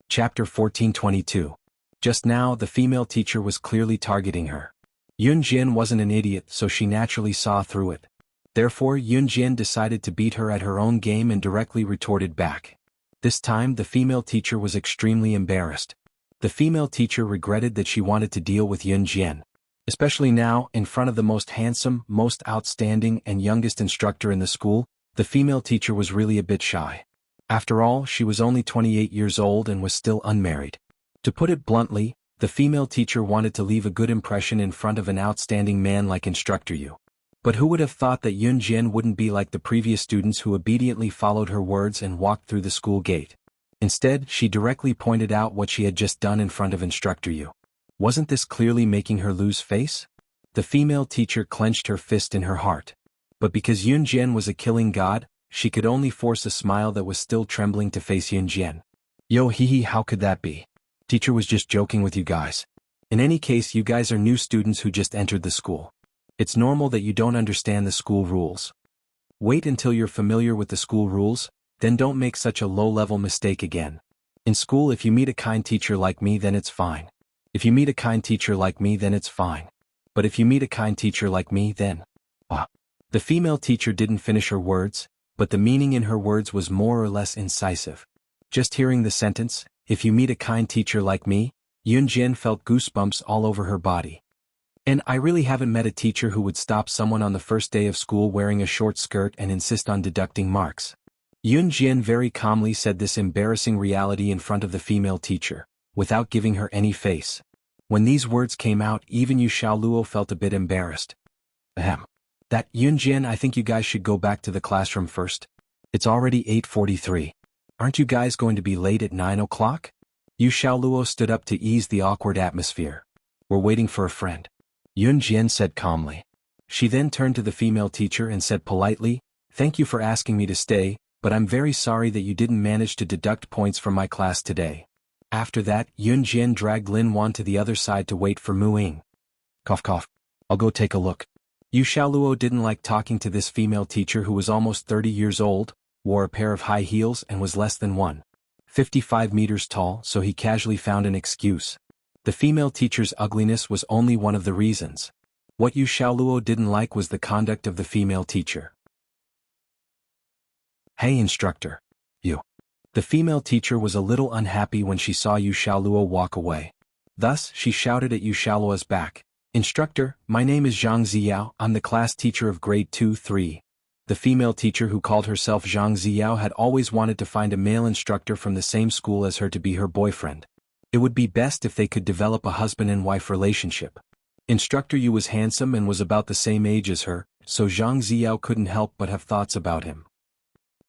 Chapter 14:22. Just now, the female teacher was clearly targeting her. Yunjian wasn't an idiot, so she naturally saw through it. Therefore, Yunjian decided to beat her at her own game and directly retorted back. This time, the female teacher was extremely embarrassed. The female teacher regretted that she wanted to deal with Yunjian. Especially now, in front of the most handsome, most outstanding, and youngest instructor in the school, the female teacher was really a bit shy. After all, she was only 28 years old and was still unmarried. To put it bluntly, the female teacher wanted to leave a good impression in front of an outstanding man like Instructor Yu. But who would have thought that Yunjian wouldn't be like the previous students who obediently followed her words and walked through the school gate? Instead, she directly pointed out what she had just done in front of Instructor Yu. Wasn't this clearly making her lose face? The female teacher clenched her fist in her heart. But because Yunjian was a killing god, she could only force a smile that was still trembling to face Yunjian. Yo hee, how could that be? Teacher was just joking with you guys. In any case, you guys are new students who just entered the school. It's normal that you don't understand the school rules. Wait until you're familiar with the school rules, then don't make such a low-level mistake again. In school, if you meet a kind teacher like me, then it's fine. If you meet a kind teacher like me, then it's fine. But if you meet a kind teacher like me, then... The female teacher didn't finish her words, but the meaning in her words was more or less incisive. Just hearing the sentence, "If you meet a kind teacher like me," Yunjian felt goosebumps all over her body. And I really haven't met a teacher who would stop someone on the first day of school wearing a short skirt and insist on deducting marks. Yunjian very calmly said this embarrassing reality in front of the female teacher, without giving her any face. When these words came out, even Yu Xiaoluo felt a bit embarrassed. That Yunjian, I think you guys should go back to the classroom first. It's already 8:43. Aren't you guys going to be late at 9 o'clock? Yu Xiaoluo stood up to ease the awkward atmosphere. We're waiting for a friend. Yunjian said calmly. She then turned to the female teacher and said politely, Thank you for asking me to stay, but I'm very sorry that you didn't manage to deduct points from my class today. After that, Yun Jian dragged Lin Wan to the other side to wait for Mu Ying. Cough cough. I'll go take a look. Yu Xiaoluo didn't like talking to this female teacher who was almost 30 years old, wore a pair of high heels and was less than 1.55 meters tall, so he casually found an excuse. The female teacher's ugliness was only one of the reasons. What Yu Xiaoluo didn't like was the conduct of the female teacher. Hey instructor. You. The female teacher was a little unhappy when she saw Yu Xiaoluo walk away. Thus, she shouted at Yu Xiaoluo's back, "Instructor, my name is Zhang Ziyao, I'm the class teacher of grade 2-3. The female teacher who called herself Zhang Ziyao had always wanted to find a male instructor from the same school as her to be her boyfriend. It would be best if they could develop a husband and wife relationship. Instructor Yu was handsome and was about the same age as her, so Zhang Ziyao couldn't help but have thoughts about him.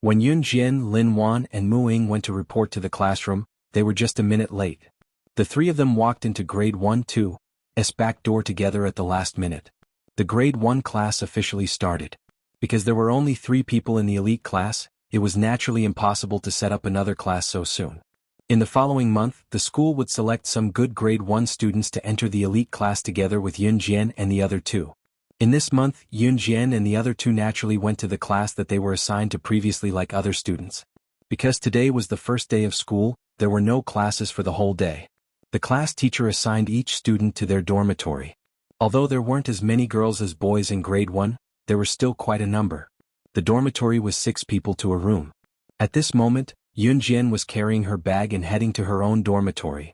When Yun Jian, Lin Wan and Mu Ying went to report to the classroom, they were just a minute late. The three of them walked into grade 1-2's back door together at the last minute. The grade 1 class officially started. Because there were only 3 people in the elite class, it was naturally impossible to set up another class so soon. In the following month, the school would select some good grade 1 students to enter the elite class together with Yun Jian and the other 2. In this month, Yun Jian and the other 2 naturally went to the class that they were assigned to previously like other students. Because today was the first day of school, there were no classes for the whole day. The class teacher assigned each student to their dormitory. Although there weren't as many girls as boys in grade 1, there were still quite a number. The dormitory was 6 people to a room. At this moment, Yun Jian was carrying her bag and heading to her own dormitory.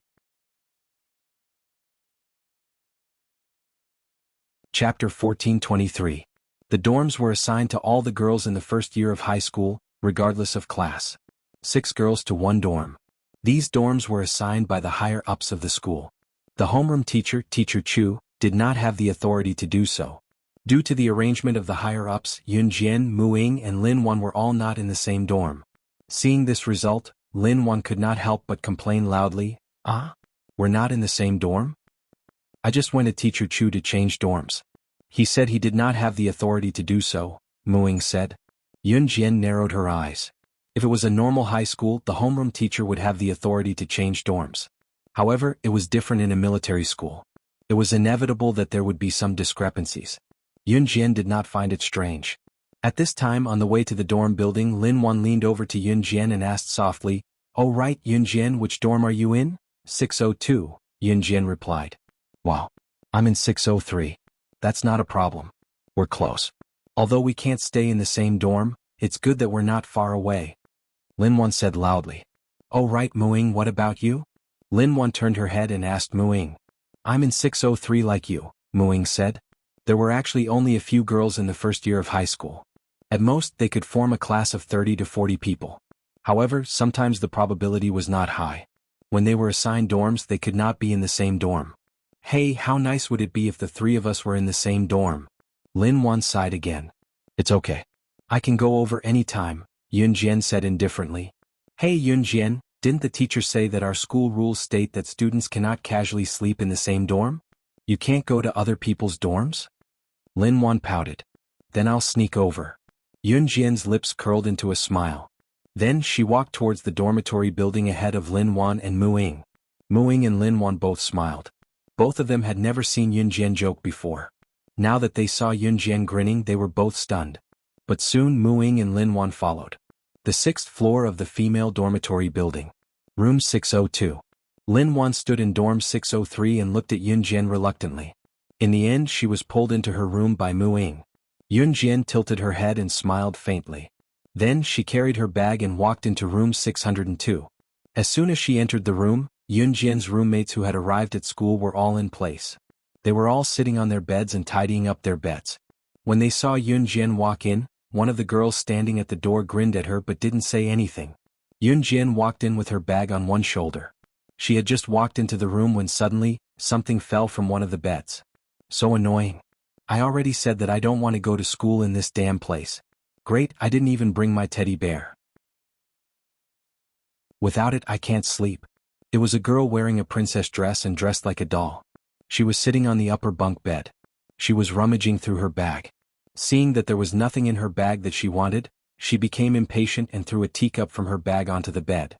Chapter 1423. The dorms were assigned to all the girls in the first year of high school, regardless of class. 6 girls to 1 dorm. These dorms were assigned by the higher-ups of the school. The homeroom teacher, Teacher Chu, did not have the authority to do so. Due to the arrangement of the higher-ups, Yun Jian, Mu Ying and Lin Wan were all not in the same dorm. Seeing this result, Lin Wan could not help but complain loudly, "We're not in the same dorm? I just went to Teacher Chu to change dorms. He said he did not have the authority to do so," Mu Ying said. Yun Jian narrowed her eyes. If it was a normal high school, the homeroom teacher would have the authority to change dorms. However, it was different in a military school. It was inevitable that there would be some discrepancies. Yun Jian did not find it strange. At this time, on the way to the dorm building, Lin Wan leaned over to Yun Jian and asked softly, "Oh right, Yun Jian, which dorm are you in?" 602, Yun Jian replied. "Wow. I'm in 603. That's not a problem. We're close. Although we can't stay in the same dorm, it's good that we're not far away," Lin Wan said loudly. "Oh right, Mu Ying, what about you?" Lin Wan turned her head and asked Mu Ying. "I'm in 603 like you," Mu Ying said. There were actually only a few girls in the first year of high school. At most, they could form a class of 30 to 40 people. However, sometimes the probability was not high. When they were assigned dorms, they could not be in the same dorm. "Hey, how nice would it be if the 3 of us were in the same dorm?" Lin Wan sighed again. "It's okay. I can go over any time," Yun Jian said indifferently. "Hey Yun Jian, didn't the teacher say that our school rules state that students cannot casually sleep in the same dorm? You can't go to other people's dorms?" Lin Wan pouted. "Then I'll sneak over." Yun Jian's lips curled into a smile. Then she walked towards the dormitory building ahead of Lin Wan and Mu Ying. Mu Ying and Lin Wan both smiled. Both of them had never seen Yun Jian joke before. Now that they saw Yun Jian grinning, they were both stunned. But soon Mu Ying and Lin Wan followed. The 6th floor of the female dormitory building. Room 602. Lin Wan stood in dorm 603 and looked at Yun Jian reluctantly. In the end, she was pulled into her room by Mu Ying. Yun Jian tilted her head and smiled faintly. Then she carried her bag and walked into room 602. As soon as she entered the room, Yun Jian's roommates who had arrived at school were all in place. They were all sitting on their beds and tidying up their beds. When they saw Yun Jian walk in, one of the girls standing at the door grinned at her but didn't say anything. Yun Jian walked in with her bag on one shoulder. She had just walked into the room when suddenly, something fell from one of the beds. So annoying. I already said that I don't want to go to school in this damn place. Great, I didn't even bring my teddy bear. Without it I can't sleep. It was a girl wearing a princess dress and dressed like a doll. She was sitting on the upper bunk bed. She was rummaging through her bag. Seeing that there was nothing in her bag that she wanted, she became impatient and threw a teacup from her bag onto the bed.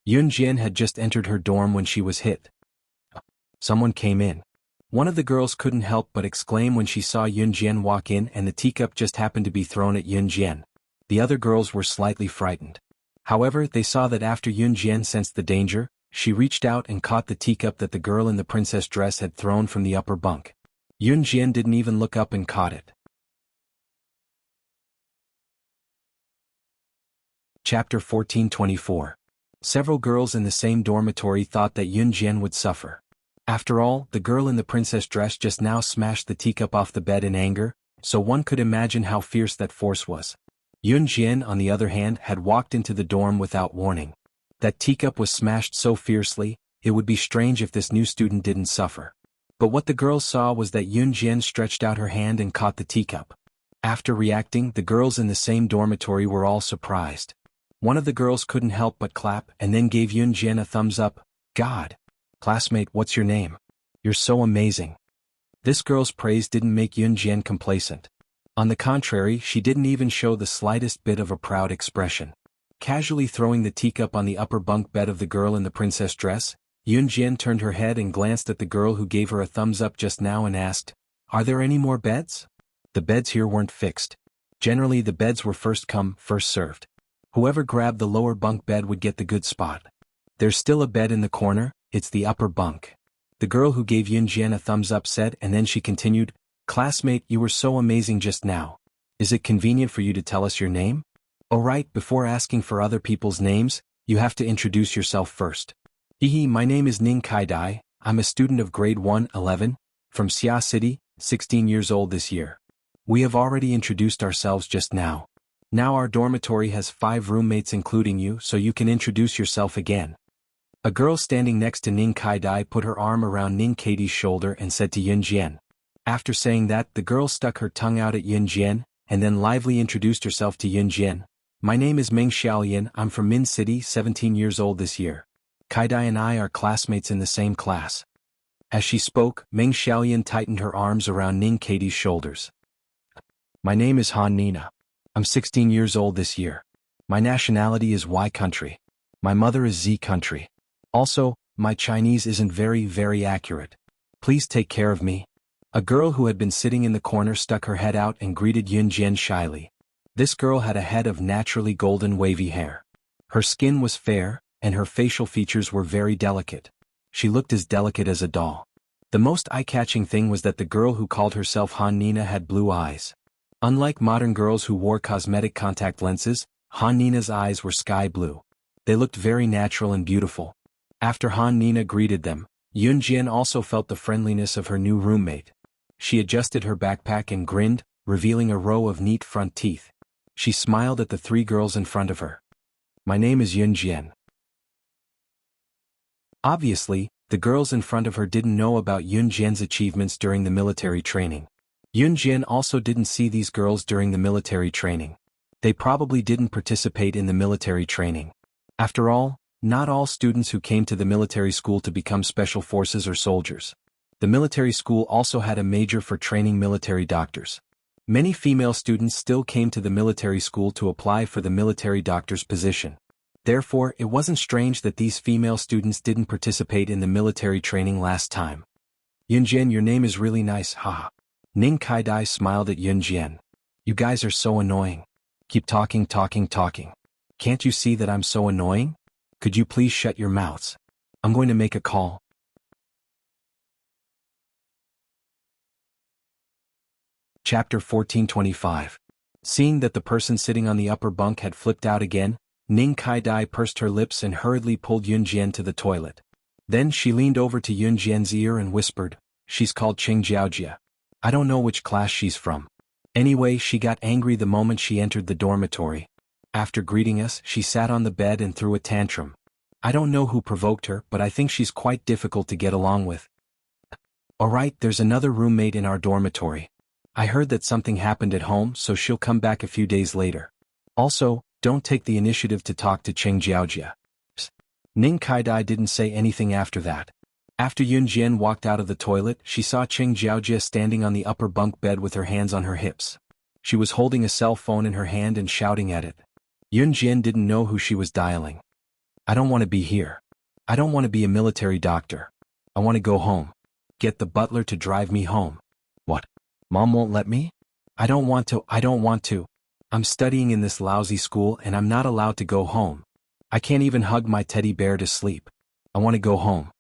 Yunjian had just entered her dorm when she was hit. Someone came in. One of the girls couldn't help but exclaim when she saw Yunjian walk in, and the teacup just happened to be thrown at Yunjian. The other girls were slightly frightened. However, they saw that after Yunjian sensed the danger, she reached out and caught the teacup that the girl in the princess dress had thrown from the upper bunk. Yunjian didn't even look up and caught it. Chapter 1424. Several girls in the same dormitory thought that Yunjian would suffer. After all, the girl in the princess dress just now smashed the teacup off the bed in anger, so one could imagine how fierce that force was. Yunjian, on the other hand, had walked into the dorm without warning. That teacup was smashed so fiercely, it would be strange if this new student didn't suffer. But what the girls saw was that Yunjian stretched out her hand and caught the teacup. After reacting, the girls in the same dormitory were all surprised. One of the girls couldn't help but clap and then gave Yunjian a thumbs up. God! Classmate, what's your name? You're so amazing. This girl's praise didn't make Yunjian complacent. On the contrary, she didn't even show the slightest bit of a proud expression. Casually throwing the teacup on the upper bunk bed of the girl in the princess dress, Yunjian turned her head and glanced at the girl who gave her a thumbs up just now and asked, "Are there any more beds?" The beds here weren't fixed. Generally, the beds were first come, first served. Whoever grabbed the lower bunk bed would get the good spot. There's still a bed in the corner, it's the upper bunk. The girl who gave Yunjian a thumbs up said, and then she continued, "Classmate, you were so amazing just now. Is it convenient for you to tell us your name?" "Alright, before asking for other people's names, you have to introduce yourself first." My name is Ning Kaidai, I'm a student of grade 111, from Xia City, 16 years old this year. We have already introduced ourselves just now. Now our dormitory has 5 roommates including you, so you can introduce yourself again. A girl standing next to Ning Kaidai put her arm around Ning Katie's shoulder and said to Yunjian. After saying that, the girl stuck her tongue out at Yunjian, and then lively introduced herself to Yunjian. My name is Ming Xiaolian, I'm from Min City, 17 years old this year. Kaidai and I are classmates in the same class. As she spoke, Ming Xiaolian tightened her arms around Ning Katie's shoulders. My name is Han Nina. I'm 16 years old this year. My nationality is Y country. My mother is Z country. Also, my Chinese isn't very accurate. Please take care of me. A girl who had been sitting in the corner stuck her head out and greeted Yunjian shyly. This girl had a head of naturally golden wavy hair. Her skin was fair, and her facial features were very delicate. She looked as delicate as a doll. The most eye-catching thing was that the girl who called herself Han Nina had blue eyes. Unlike modern girls who wore cosmetic contact lenses, Han Nina's eyes were sky blue. They looked very natural and beautiful. After Han Nina greeted them, Yunjian also felt the friendliness of her new roommate. She adjusted her backpack and grinned, revealing a row of neat front teeth. She smiled at the 3 girls in front of her. My name is Yunjian. Obviously, the girls in front of her didn't know about Yunjian's achievements during the military training. Yunjian also didn't see these girls during the military training. They probably didn't participate in the military training. After all, not all students who came to the military school to become special forces or soldiers. The military school also had a major for training military doctors. Many female students still came to the military school to apply for the military doctor's position. Therefore, it wasn't strange that these female students didn't participate in the military training last time. Yunjian, your name is really nice, haha. Ning Kaidai smiled at Yunjian. You guys are so annoying. Keep talking. Can't you see that I'm so annoying? Could you please shut your mouths? I'm going to make a call. Chapter 1425. Seeing that the person sitting on the upper bunk had flipped out again, Ning Kaidai pursed her lips and hurriedly pulled Yunjian to the toilet. Then she leaned over to Yunjian's ear and whispered, "She's called Qing Jiaojia. I don't know which class she's from. Anyway, she got angry the moment she entered the dormitory. After greeting us, she sat on the bed and threw a tantrum. I don't know who provoked her, but I think she's quite difficult to get along with. Alright, there's another roommate in our dormitory. I heard that something happened at home, so she'll come back a few days later. Also, don't take the initiative to talk to Qing Jiaojia." Ning Kaidai didn't say anything after that. After Yunjian walked out of the toilet, she saw Qing Jiaojia standing on the upper bunk bed with her hands on her hips. She was holding a cell phone in her hand and shouting at it. Yunjian didn't know who she was dialing. I don't want to be here. I don't want to be a military doctor. I want to go home. Get the butler to drive me home. What? Mom won't let me? I don't want to. I'm studying in this lousy school and I'm not allowed to go home. I can't even hug my teddy bear to sleep. I want to go home.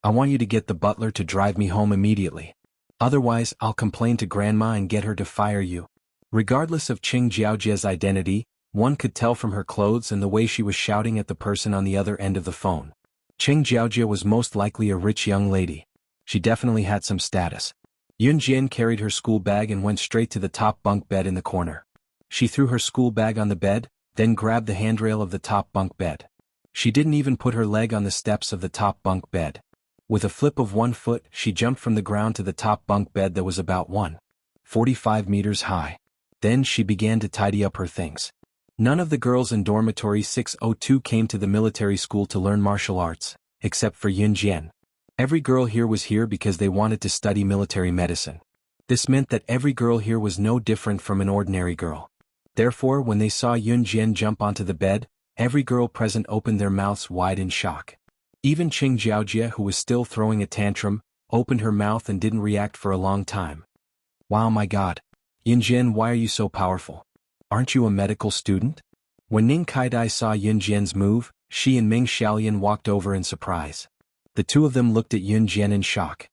I want you to get the butler to drive me home immediately. Otherwise, I'll complain to Grandma and get her to fire you. Regardless of Qing Jiaojia's identity, one could tell from her clothes and the way she was shouting at the person on the other end of the phone. Qing Jiaojia was most likely a rich young lady. She definitely had some status. Yunjian carried her school bag and went straight to the top bunk bed in the corner. She threw her school bag on the bed, then grabbed the handrail of the top bunk bed. She didn't even put her leg on the steps of the top bunk bed. With a flip of 1 foot, she jumped from the ground to the top bunk bed that was about 1.45 meters high. Then she began to tidy up her things. None of the girls in dormitory 602 came to the military school to learn martial arts, except for Yunjian. Every girl here was here because they wanted to study military medicine. This meant that every girl here was no different from an ordinary girl. Therefore, when they saw Yunjian jump onto the bed, every girl present opened their mouths wide in shock. Even Qing Jiaojia, who was still throwing a tantrum, opened her mouth and didn't react for a long time. Wow, my God. Yunjian, why are you so powerful? Aren't you a medical student? When Ning Kaidai saw Yunjian's move, she and Ming Xiaolian walked over in surprise. The two of them looked at Yunjian in shock.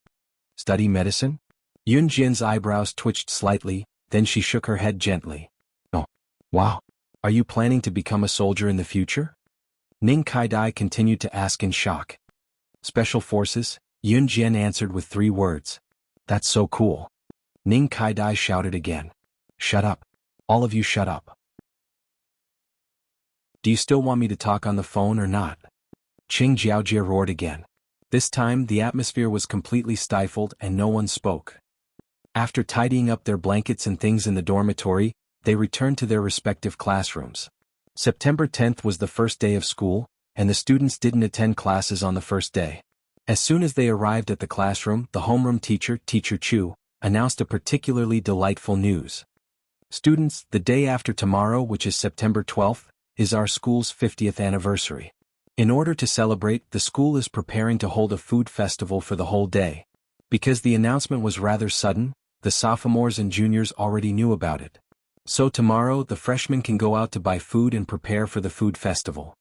Study medicine? Yunjian's eyebrows twitched slightly, then she shook her head gently. Oh, wow. Are you planning to become a soldier in the future? Ning Kaidai continued to ask in shock. Special Forces? Yunjian answered with 3 words. That's so cool. Ning Kaidai shouted again. Shut up. All of you shut up. Do you still want me to talk on the phone or not? Qing Jiaojia roared again. This time the atmosphere was completely stifled and no one spoke. After tidying up their blankets and things in the dormitory, they returned to their respective classrooms. September 10th was the first day of school, and the students didn't attend classes on the first day. As soon as they arrived at the classroom, the homeroom teacher, Teacher Chu, announced a particularly delightful news. Students, the day after tomorrow, which is September 12th, is our school's 50th anniversary. In order to celebrate, the school is preparing to hold a food festival for the whole day. Because the announcement was rather sudden, the sophomores and juniors already knew about it. So tomorrow, the freshmen can go out to buy food and prepare for the food festival.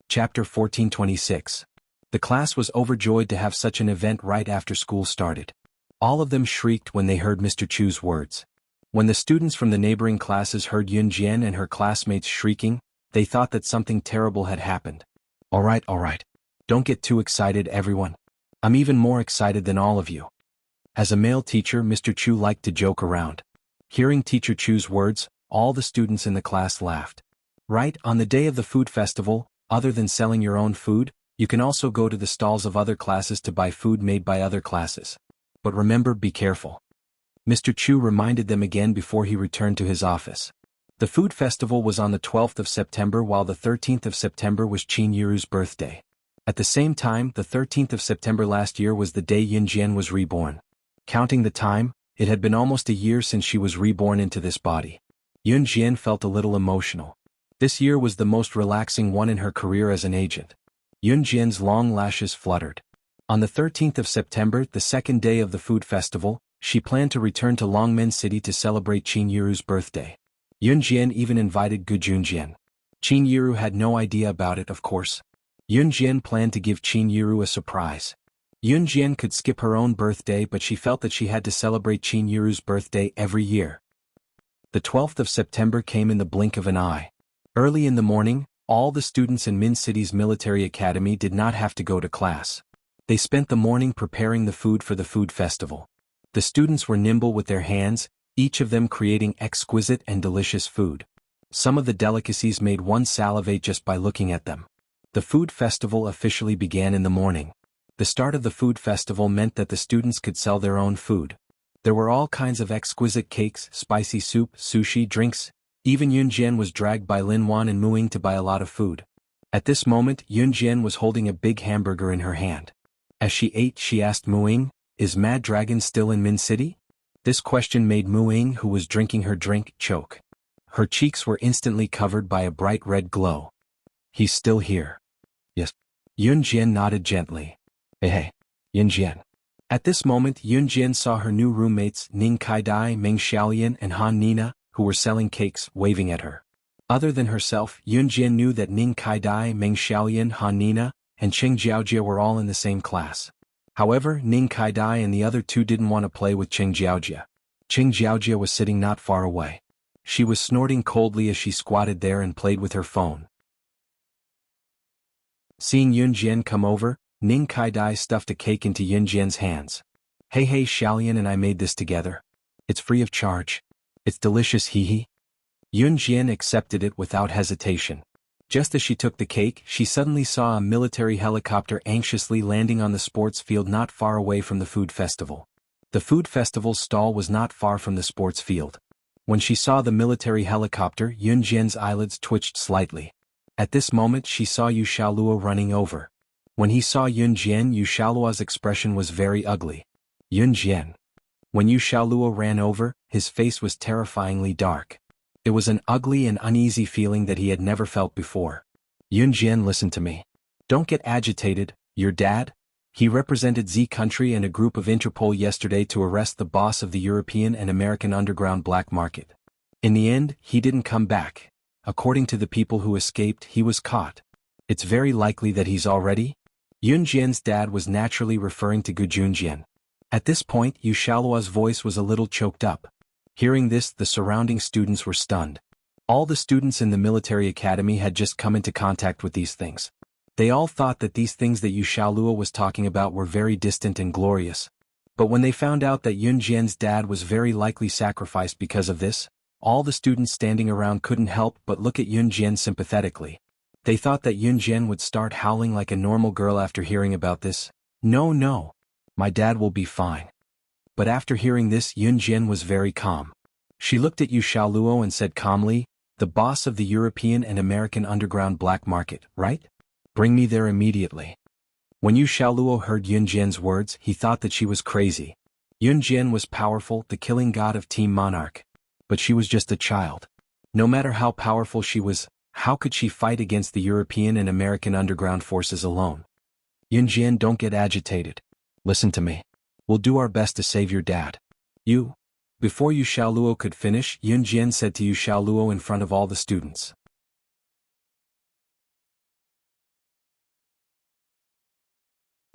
Chapter 1426. The class was overjoyed to have such an event right after school started. All of them shrieked when they heard Mr. Chu's words. When the students from the neighboring classes heard Yunjian and her classmates shrieking, they thought that something terrible had happened. All right. Don't get too excited, everyone. I'm even more excited than all of you. As a male teacher, Mr. Chu liked to joke around. Hearing Teacher Chu's words, all the students in the class laughed. Right, on the day of the food festival, other than selling your own food, you can also go to the stalls of other classes to buy food made by other classes. But remember, be careful. Mr. Chu reminded them again before he returned to his office. The food festival was on the 12th of September, while the 13th of September was Qin Yiru's birthday. At the same time, the 13th of September last year was the day Yunjian was reborn. Counting the time, it had been almost a year since she was reborn into this body. Yunjian felt a little emotional. This year was the most relaxing one in her career as an agent. Yunjian's long lashes fluttered. On the 13th of September, the second day of the food festival, she planned to return to Longmen City to celebrate Qin Yiru's birthday. Yunjian even invited Gu Junjian. Qin Yiru had no idea about it, of course. Yunjian planned to give Qin Yiru a surprise. Yunjian could skip her own birthday, but she felt that she had to celebrate Qin Yiru's birthday every year. The 12th of September came in the blink of an eye. Early in the morning, all the students in Min City's military academy did not have to go to class. They spent the morning preparing the food for the food festival. The students were nimble with their hands, each of them creating exquisite and delicious food. Some of the delicacies made one salivate just by looking at them. The food festival officially began in the morning. The start of the food festival meant that the students could sell their own food. There were all kinds of exquisite cakes, spicy soup, sushi, drinks. Even Yunjian was dragged by Lin Wan and Muing to buy a lot of food. At this moment, Yunjian was holding a big hamburger in her hand. As she ate, she asked Muing, "Is Mad Dragon still in Min City?" This question made Muing, who was drinking her drink, choke. Her cheeks were instantly covered by a bright red glow. "He's still here." "Yes." Yun Jian nodded gently. Hey, Yun Jian." At this moment Yun Jian saw her new roommates Ning Kaidai, Meng Xiaolian and Han Nina, who were selling cakes, waving at her. Other than herself, Yun Jian knew that Ning Kaidai, Meng Xiaolian, Han Nina, and Cheng Jiaojia were all in the same class. However, Ning Kaidai and the other two didn't want to play with Cheng Jiaojia. Cheng Jiaojia was sitting not far away. She was snorting coldly as she squatted there and played with her phone. Seeing Yun Jian come over, Ning Kaidai stuffed a cake into Yun Jian's hands. Hey Xiaolian and I made this together. It's free of charge. It's delicious, hee hee." Yun Jian accepted it without hesitation. Just as she took the cake, she suddenly saw a military helicopter anxiously landing on the sports field not far away from the food festival. The food festival's stall was not far from the sports field. When she saw the military helicopter, Yun Jian's eyelids twitched slightly. At this moment she saw Yu Xiaoluo running over. When he saw Yun Jian, Yu Xiaoluo's expression was very ugly. Yun Jian. When Yu Xiaoluo ran over, his face was terrifyingly dark. It was an ugly and uneasy feeling that he had never felt before. "Yun Jian, listen to me. Don't get agitated. Your dad? He represented Z country and a group of Interpol yesterday to arrest the boss of the European and American underground black market. In the end, he didn't come back. According to the people who escaped, he was caught. It's very likely that he's already—" Yun Jian's dad was naturally referring to Gu Junjian. At this point, Yu Xiaoluo's voice was a little choked up. Hearing this, the surrounding students were stunned. All the students in the military academy had just come into contact with these things. They all thought that these things that Yu Xiaoluo was talking about were very distant and glorious. But when they found out that Yun Jian's dad was very likely sacrificed because of this, all the students standing around couldn't help but look at Yun Jian sympathetically. They thought that Yun Jian would start howling like a normal girl after hearing about this. No, my dad will be fine." But after hearing this, Yun Jian was very calm. She looked at Yu Xiaoluo and said calmly, "The boss of the European and American underground black market, right? Bring me there immediately." When Yu Xiaoluo heard Yun Jian's words, he thought that she was crazy. Yun Jian was powerful, the killing god of Team Monarch. But she was just a child. No matter how powerful she was, how could she fight against the European and American underground forces alone? "Yun Jian, don't get agitated. Listen to me. We'll do our best to save your dad." Before Yu Xiaoluo could finish, Yun Jian said to Yu Xiaoluo in front of all the students.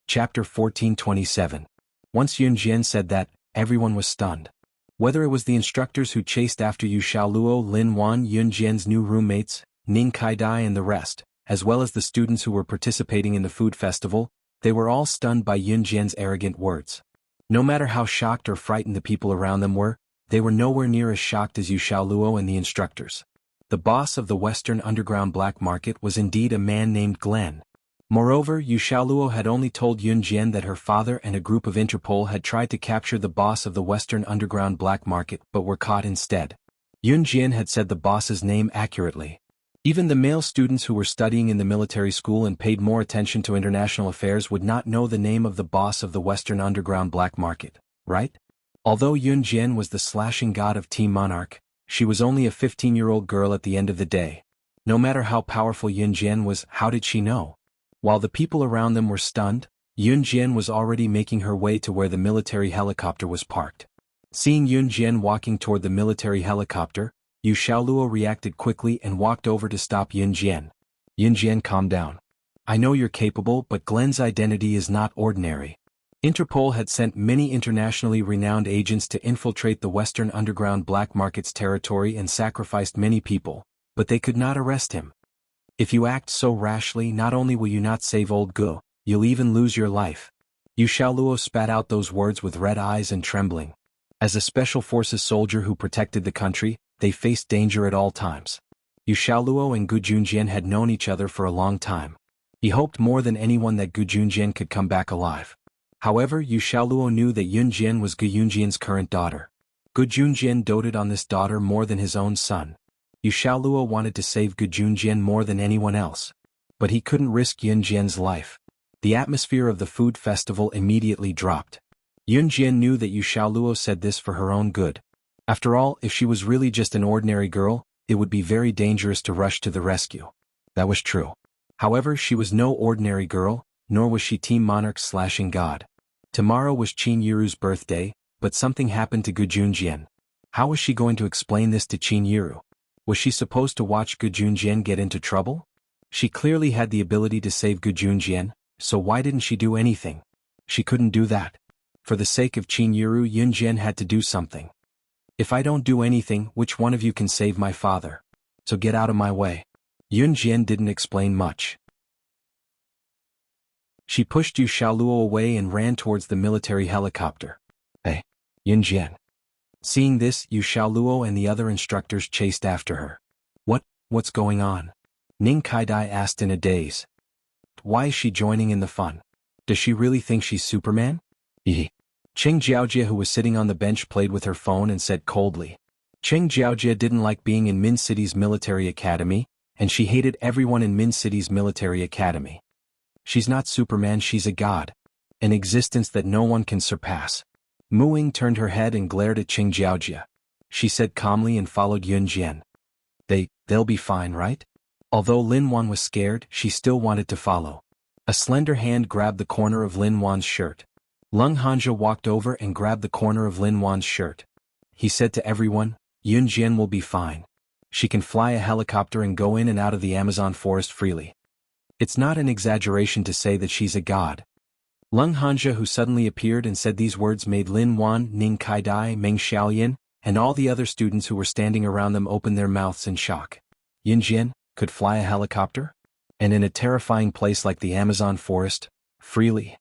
Chapter 1427. Once Yun Jian said that, everyone was stunned. Whether it was the instructors who chased after Yu Xiaoluo, Lin Wan, Yun Jian's new roommates, Ning Kaidai and the rest, as well as the students who were participating in the food festival, they were all stunned by Yun Jian's arrogant words. No matter how shocked or frightened the people around them were, they were nowhere near as shocked as Yu Xiaoluo and the instructors. The boss of the Western underground black market was indeed a man named Glenn. Moreover, Yu Xiaoluo had only told Yun Jian that her father and a group of Interpol had tried to capture the boss of the Western underground black market but were caught instead. Yun Jian had said the boss's name accurately. Even the male students who were studying in the military school and paid more attention to international affairs would not know the name of the boss of the Western underground black market, right? Although Yun Jian was the slashing god of Team Monarch, she was only a 15-year-old girl at the end of the day. No matter how powerful Yun Jian was, how did she know? While the people around them were stunned, Yun Jian was already making her way to where the military helicopter was parked. Seeing Yun Jian walking toward the military helicopter, Yu Xiaoluo reacted quickly and walked over to stop Yun Jian. "Yun Jian, calm down. I know you're capable, but Glenn's identity is not ordinary. Interpol had sent many internationally renowned agents to infiltrate the Western underground black market's territory and sacrificed many people, but they could not arrest him. If you act so rashly, not only will you not save old Gu, you'll even lose your life." Yu Xiaoluo spat out those words with red eyes and trembling. As a special forces soldier who protected the country, they faced danger at all times. Yu Xiaoluo and Gu Junjian had known each other for a long time. He hoped more than anyone that Gu Junjian could come back alive. However, Yu Xiaoluo knew that Yun Jian was Gu Junjian's current daughter. Gu Junjian doted on this daughter more than his own son. Yu Xiaoluo wanted to save Gu Junjian more than anyone else. But he couldn't risk Yun Jian's life. The atmosphere of the food festival immediately dropped. Yun Jian knew that Yu Xiaoluo said this for her own good. After all, if she was really just an ordinary girl, it would be very dangerous to rush to the rescue. That was true. However, she was no ordinary girl, nor was she Team Monarch slashing God. Tomorrow was Qin Yiru's birthday, but something happened to Gu Junjian. How was she going to explain this to Qin Yiru? Was she supposed to watch Gu Junjian get into trouble? She clearly had the ability to save Gu Junjian, so why didn't she do anything? She couldn't do that. For the sake of Qin Yiru, Yun Jian had to do something. If I don't do anything, which one of you can save my father? So get out of my way. Yun Jian didn't explain much. She pushed Yu Xiaoluo away and ran towards the military helicopter. Hey, Yun Jian. Seeing this, Yu Xiaoluo and the other instructors chased after her. What's going on? Ning Kaidai asked in a daze. Why is she joining in the fun? Does she really think she's Superman? Cheng Jiaojia, who was sitting on the bench, played with her phone and said coldly. Cheng Jiaojia didn't like being in Min City's military academy, and she hated everyone in Min City's military academy. She's not Superman, she's a god. An existence that no one can surpass. Mu Ying turned her head and glared at Cheng Jiaojia. She said calmly and followed Yun Jian. They'll be fine, right? Although Lin Wan was scared, she still wanted to follow. A slender hand grabbed the corner of Lin Wan's shirt. Lung Hanja walked over and grabbed the corner of Lin Wan's shirt. He said to everyone, Yun Jian will be fine. She can fly a helicopter and go in and out of the Amazon forest freely. It's not an exaggeration to say that she's a god. Lung Hanja, who suddenly appeared and said these words, made Lin Wan, Ning Kaidai, Meng Xiaoyan, and all the other students who were standing around them open their mouths in shock. Yun Jian could fly a helicopter? And in a terrifying place like the Amazon forest, freely.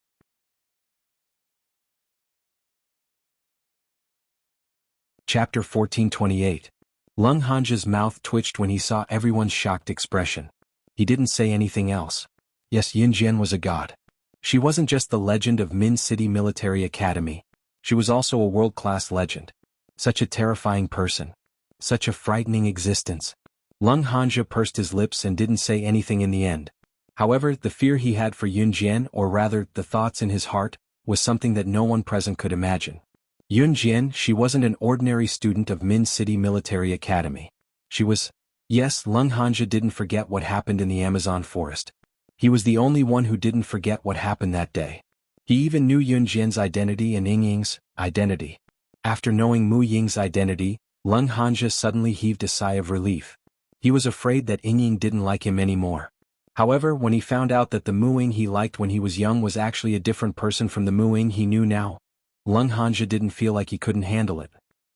Chapter 1428. Lung Hanja's mouth twitched when he saw everyone's shocked expression. He didn't say anything else. Yes, Yun Jian was a god. She wasn't just the legend of Min City Military Academy. She was also a world-class legend. Such a terrifying person. Such a frightening existence. Lung Hanja pursed his lips and didn't say anything in the end. However, the fear he had for Yun Jian, or rather, the thoughts in his heart, was something that no one present could imagine. Yun Jian, she wasn't an ordinary student of Min City Military Academy. She was... Yes, Lung Hanja didn't forget what happened in the Amazon forest. He was the only one who didn't forget what happened that day. He even knew Yun Jian's identity and Ying Ying's identity. After knowing Mu Ying's identity, Lung Hanja suddenly heaved a sigh of relief. He was afraid that Ying Ying didn't like him anymore. However, when he found out that the Mu Ying he liked when he was young was actually a different person from the Mu Ying he knew now, Lung Hanja didn't feel like he couldn't handle it.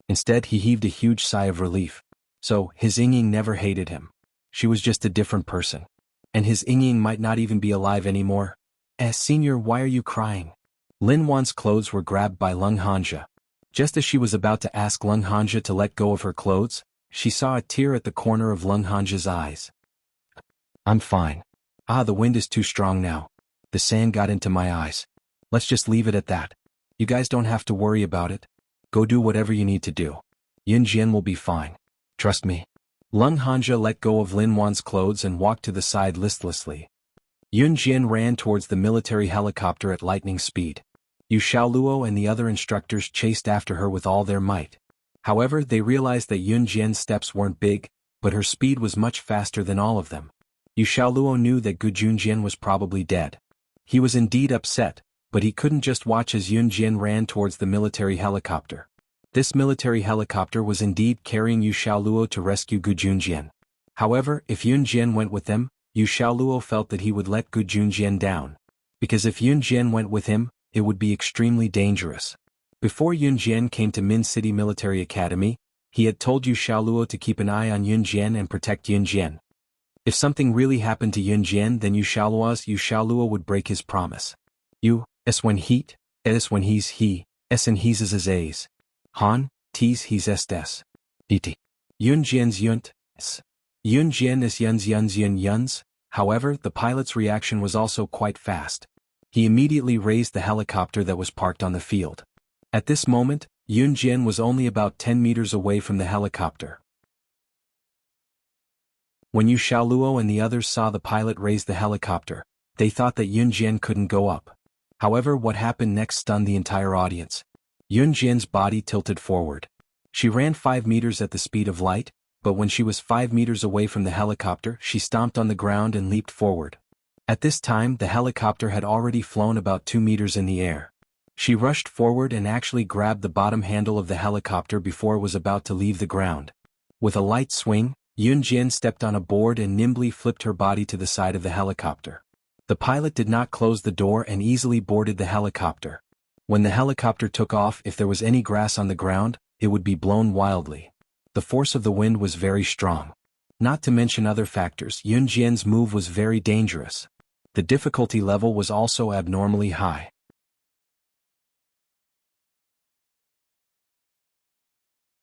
Instead, he heaved a huge sigh of relief. So, his Ying Ying never hated him. She was just a different person. And his Ying Ying might not even be alive anymore. Senior, why are you crying? Lin Wan's clothes were grabbed by Lung Hanja. Just as she was about to ask Lung Hanja to let go of her clothes, she saw a tear at the corner of Lung Hanja's eyes. I'm fine. The wind is too strong now. The sand got into my eyes. Let's just leave it at that. You guys don't have to worry about it. Go do whatever you need to do. Yun Jian will be fine. Trust me. Lung Hanja let go of Lin Wan's clothes and walked to the side listlessly. Yun Jian ran towards the military helicopter at lightning speed. Yu Xiaoluo and the other instructors chased after her with all their might. However, they realized that Yun Jian's steps weren't big, but her speed was much faster than all of them. Yu Xiaoluo knew that Gu Junjian was probably dead. He was indeed upset, but he couldn't just watch as Yun Jian ran towards the military helicopter. This military helicopter was indeed carrying Yu Xiaoluo to rescue Gu Junjian. However, if Yun Jian went with them, Yu Xiaoluo felt that he would let Gu Junjian down. Because if Yun Jian went with him, it would be extremely dangerous. Before Yun Jian came to Min City Military Academy, he had told Yu Xiaoluo to keep an eye on Yun Jian and protect Yun Jian. If something really happened to Yun Jian, then Yu Xiaoluo would break his promise. S when heat, es when he's he, s and he's as a's. Han, tis he's estes. Et. Yun Jian's yunt, s. Yun Jian is yuns. However, the pilot's reaction was also quite fast. He immediately raised the helicopter that was parked on the field. At this moment, Yun Jian was only about 10 meters away from the helicopter. When Yu Xiaoluo and the others saw the pilot raise the helicopter, They thought that Yun Jian couldn't go up. However, what happened next stunned the entire audience. Yun Jian's body tilted forward. She ran 5 meters at the speed of light, but when she was 5 meters away from the helicopter, she stomped on the ground and leaped forward. At this time, the helicopter had already flown about 2 meters in the air. She rushed forward and actually grabbed the bottom handle of the helicopter before it was about to leave the ground. With a light swing, Yun Jian stepped on a board and nimbly flipped her body to the side of the helicopter. The pilot did not close the door and easily boarded the helicopter. When the helicopter took off, if there was any grass on the ground, it would be blown wildly. The force of the wind was very strong. Not to mention other factors, Yun Jian's move was very dangerous. The difficulty level was also abnormally high.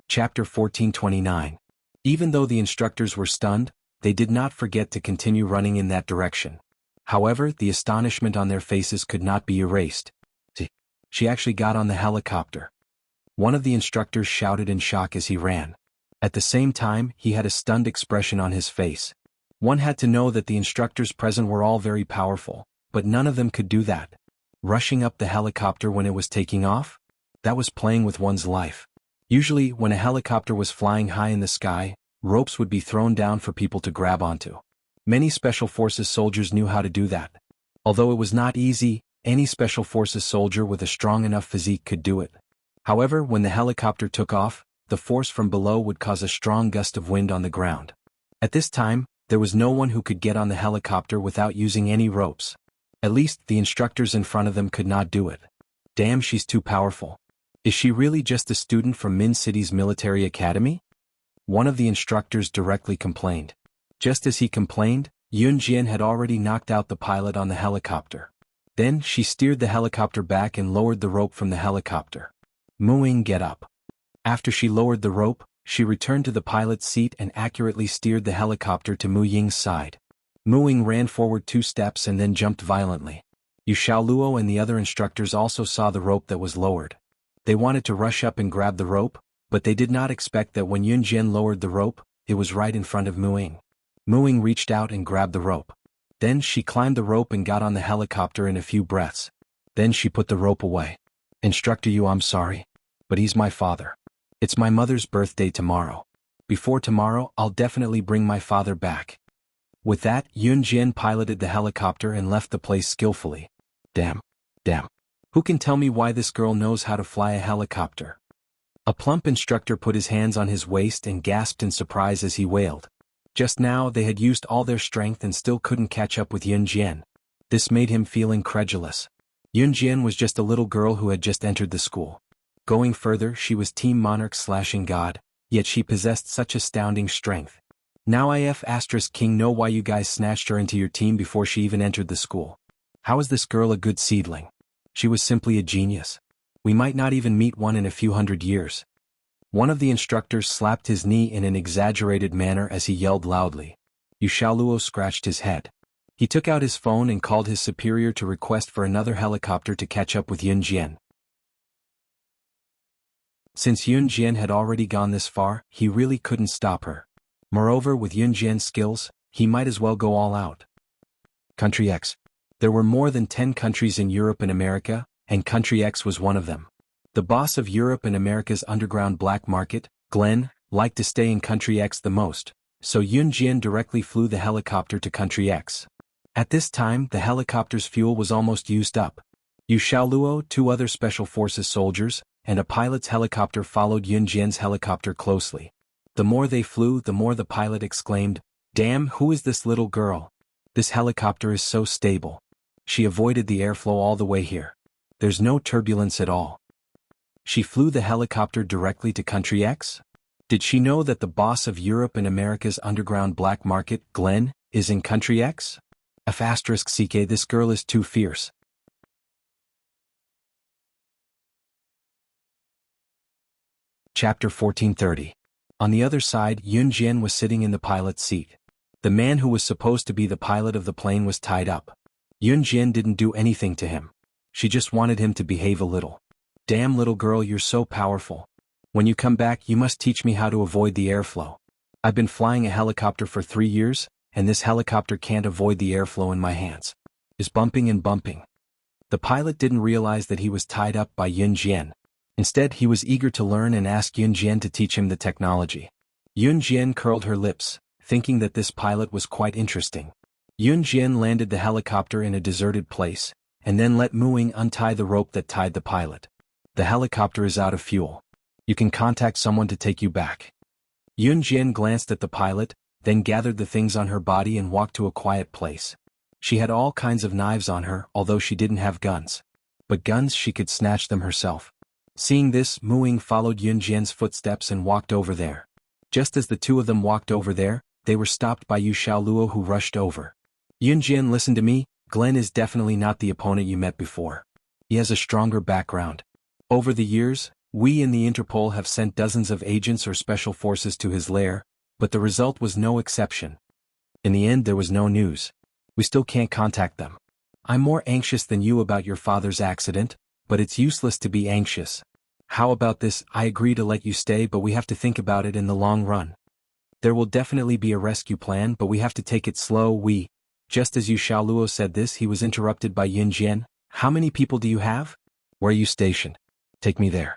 Chapter 1429. Even though the instructors were stunned, they did not forget to continue running in that direction. However, the astonishment on their faces could not be erased. She actually got on the helicopter. One of the instructors shouted in shock as he ran. At the same time, he had a stunned expression on his face. One had to know that the instructors present were all very powerful, but none of them could do that. Rushing up the helicopter when it was taking off? That was playing with one's life. Usually, when a helicopter was flying high in the sky, ropes would be thrown down for people to grab onto. Many Special Forces soldiers knew how to do that. Although it was not easy, any Special Forces soldier with a strong enough physique could do it. However, when the helicopter took off, the force from below would cause a strong gust of wind on the ground. At this time, there was no one who could get on the helicopter without using any ropes. At least, the instructors in front of them could not do it. Damn, she's too powerful. Is she really just a student from Min City's military academy? One of the instructors directly complained. Just as he complained, Yun Jian had already knocked out the pilot on the helicopter. Then, she steered the helicopter back and lowered the rope from the helicopter. Mooing, get up. After she lowered the rope, she returned to the pilot's seat and accurately steered the helicopter to Mu Ying's side. Mu Ying ran forward 2 steps and then jumped violently. Yu Xiaoluo and the other instructors also saw the rope that was lowered. They wanted to rush up and grab the rope, but they did not expect that when Yun Jian lowered the rope, it was right in front of Mu Ying. Mu Ying reached out and grabbed the rope. Then she climbed the rope and got on the helicopter in a few breaths. Then she put the rope away. Instructor Yu, I'm sorry, but he's my father. It's my mother's birthday tomorrow. Before tomorrow, I'll definitely bring my father back. With that, Yun Jian piloted the helicopter and left the place skillfully. Damn. Who can tell me why this girl knows how to fly a helicopter? A plump instructor put his hands on his waist and gasped in surprise as he wailed. Just now they had used all their strength and still couldn't catch up with Yun Jian. This made him feel incredulous. Yun Jian was just a little girl who had just entered the school. Going further, she was Team Monarch/God, yet she possessed such astounding strength. Now King know why you guys snatched her into your team before she even entered the school. How is this girl a good seedling? She was simply a genius. We might not even meet one in a few hundred years. One of the instructors slapped his knee in an exaggerated manner as he yelled loudly. Yu Xiaoluo scratched his head. He took out his phone and called his superior to request for another helicopter to catch up with Yun Jian. Since Yun Jian had already gone this far, he really couldn't stop her. Moreover, with Yun Jian's skills, he might as well go all out. Country X. There were more than 10 countries in Europe and America, and Country X was one of them. The boss of Europe and America's underground black market, Glenn, liked to stay in Country X the most, so Yun Jian directly flew the helicopter to Country X. At this time, the helicopter's fuel was almost used up. Yu Xiaoluo, 2 other Special Forces soldiers, and a pilot's helicopter followed Yun Jian's helicopter closely. The more they flew, the more the pilot exclaimed, "Damn, who is this little girl? This helicopter is so stable. She avoided the airflow all the way here. There's no turbulence at all." She flew the helicopter directly to Country X? Did she know that the boss of Europe and America's underground black market, Glenn, is in Country X? *CK, this girl is too fierce. Chapter 1430. On the other side, Yun Jian was sitting in the pilot's seat. The man who was supposed to be the pilot of the plane was tied up. Yun Jian didn't do anything to him. She just wanted him to behave a little. "Damn little girl, you're so powerful. When you come back, you must teach me how to avoid the airflow. I've been flying a helicopter for 3 years, and this helicopter can't avoid the airflow in my hands. is bumping and bumping. The pilot didn't realize that he was tied up by Yun Jian. Instead, he was eager to learn and asked Yun Jian to teach him the technology. Yun Jian curled her lips, thinking that this pilot was quite interesting. Yun Jian landed the helicopter in a deserted place, and then let Mu Ying untie the rope that tied the pilot. The helicopter is out of fuel. You can contact someone to take you back. Yun Jian glanced at the pilot, then gathered the things on her body and walked to a quiet place. She had all kinds of knives on her, although she didn't have guns. But guns, she could snatch them herself. Seeing this, Mu Ying followed Yun Jian's footsteps and walked over there. Just as the two of them walked over there, they were stopped by Yu Xiaoluo, who rushed over. Yun Jian, listen to me, Glenn is definitely not the opponent you met before. He has a stronger background. Over the years, we in the Interpol have sent dozens of agents or special forces to his lair, but the result was no exception. In the end, there was no news. We still can't contact them. I'm more anxious than you about your father's accident, but it's useless to be anxious. How about this? I agree to let you stay, but we have to think about it in the long run. There will definitely be a rescue plan, but we have to take it slow. Just as Yu Xiaoluo said this, he was interrupted by Yun Jian. How many people do you have? Where are you stationed? Take me there.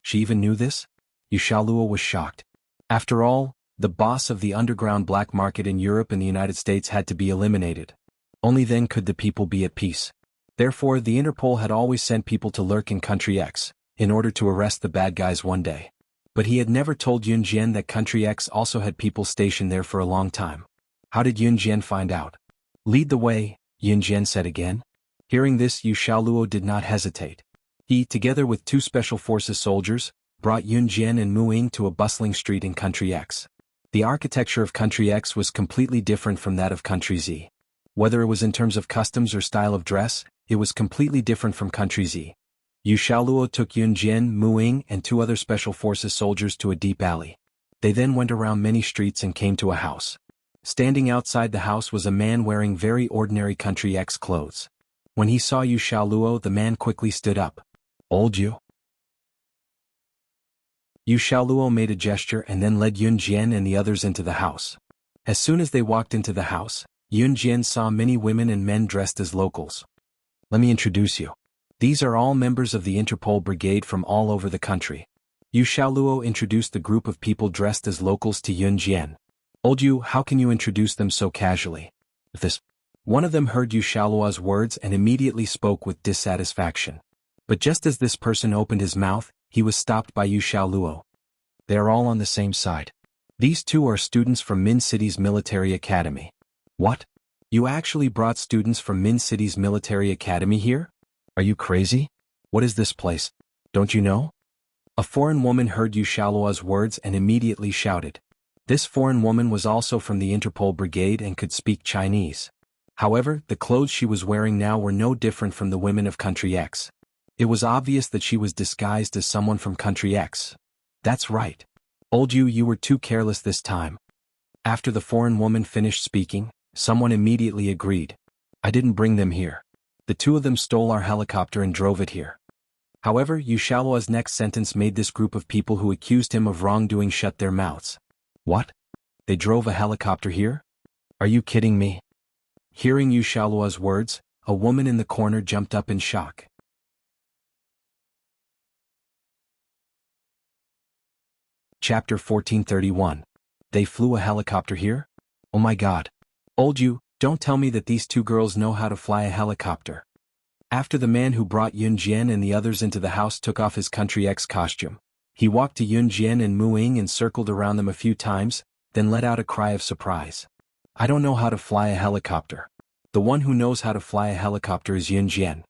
She even knew this? Yu Xiaoluo was shocked. After all, the boss of the underground black market in Europe and the United States had to be eliminated. Only then could the people be at peace. Therefore, the Interpol had always sent people to lurk in Country X, in order to arrest the bad guys one day. But he had never told Yun Jian that Country X also had people stationed there for a long time. How did Yun Jian find out? Lead the way, Yun Jian said again. Hearing this, Yu Xiaoluo did not hesitate. He, together with two Special Forces soldiers, brought Yun Jian and Mu Ying to a bustling street in Country X. The architecture of Country X was completely different from that of Country Z. Whether it was in terms of customs or style of dress, it was completely different from Country Z. Yu Xiaoluo took Yun Jian, Mu Ying, and two other Special Forces soldiers to a deep alley. They then went around many streets and came to a house. Standing outside the house was a man wearing very ordinary Country X clothes. When he saw Yu Xiaoluo, the man quickly stood up. Old Yu? Yu Xiaoluo made a gesture and then led Yun Jian and the others into the house. As soon as they walked into the house, Yun Jian saw many women and men dressed as locals. Let me introduce you. These are all members of the Interpol brigade from all over the country. Yu Xiaoluo introduced the group of people dressed as locals to Yun Jian. Old Yu, how can you introduce them so casually? One of them heard Yu Xiaoluo's words and immediately spoke with dissatisfaction. But just as this person opened his mouth, he was stopped by Yu Xiaoluo. They are all on the same side. These two are students from Min City's military academy. What? You actually brought students from Min City's military academy here? Are you crazy? What is this place? Don't you know? A foreign woman heard Yu Xiaoluo's words and immediately shouted. This foreign woman was also from the Interpol brigade and could speak Chinese. However, the clothes she was wearing now were no different from the women of Country X. It was obvious that she was disguised as someone from Country X. That's right. Old Yu, you were too careless this time. After the foreign woman finished speaking, someone immediately agreed. I didn't bring them here. The two of them stole our helicopter and drove it here. However, Yu Xiaoluo's next sentence made this group of people who accused him of wrongdoing shut their mouths. What? They drove a helicopter here? Are you kidding me? Hearing Yu Xiaoluo's words, a woman in the corner jumped up in shock. Chapter 1431. They flew a helicopter here? Oh my god. Old Yu, don't tell me that these two girls know how to fly a helicopter. After the man who brought Yun Jian and the others into the house took off his Country X costume, he walked to Yun Jian and Mu Ying and circled around them a few times, then let out a cry of surprise. I don't know how to fly a helicopter. The one who knows how to fly a helicopter is Yun Jian.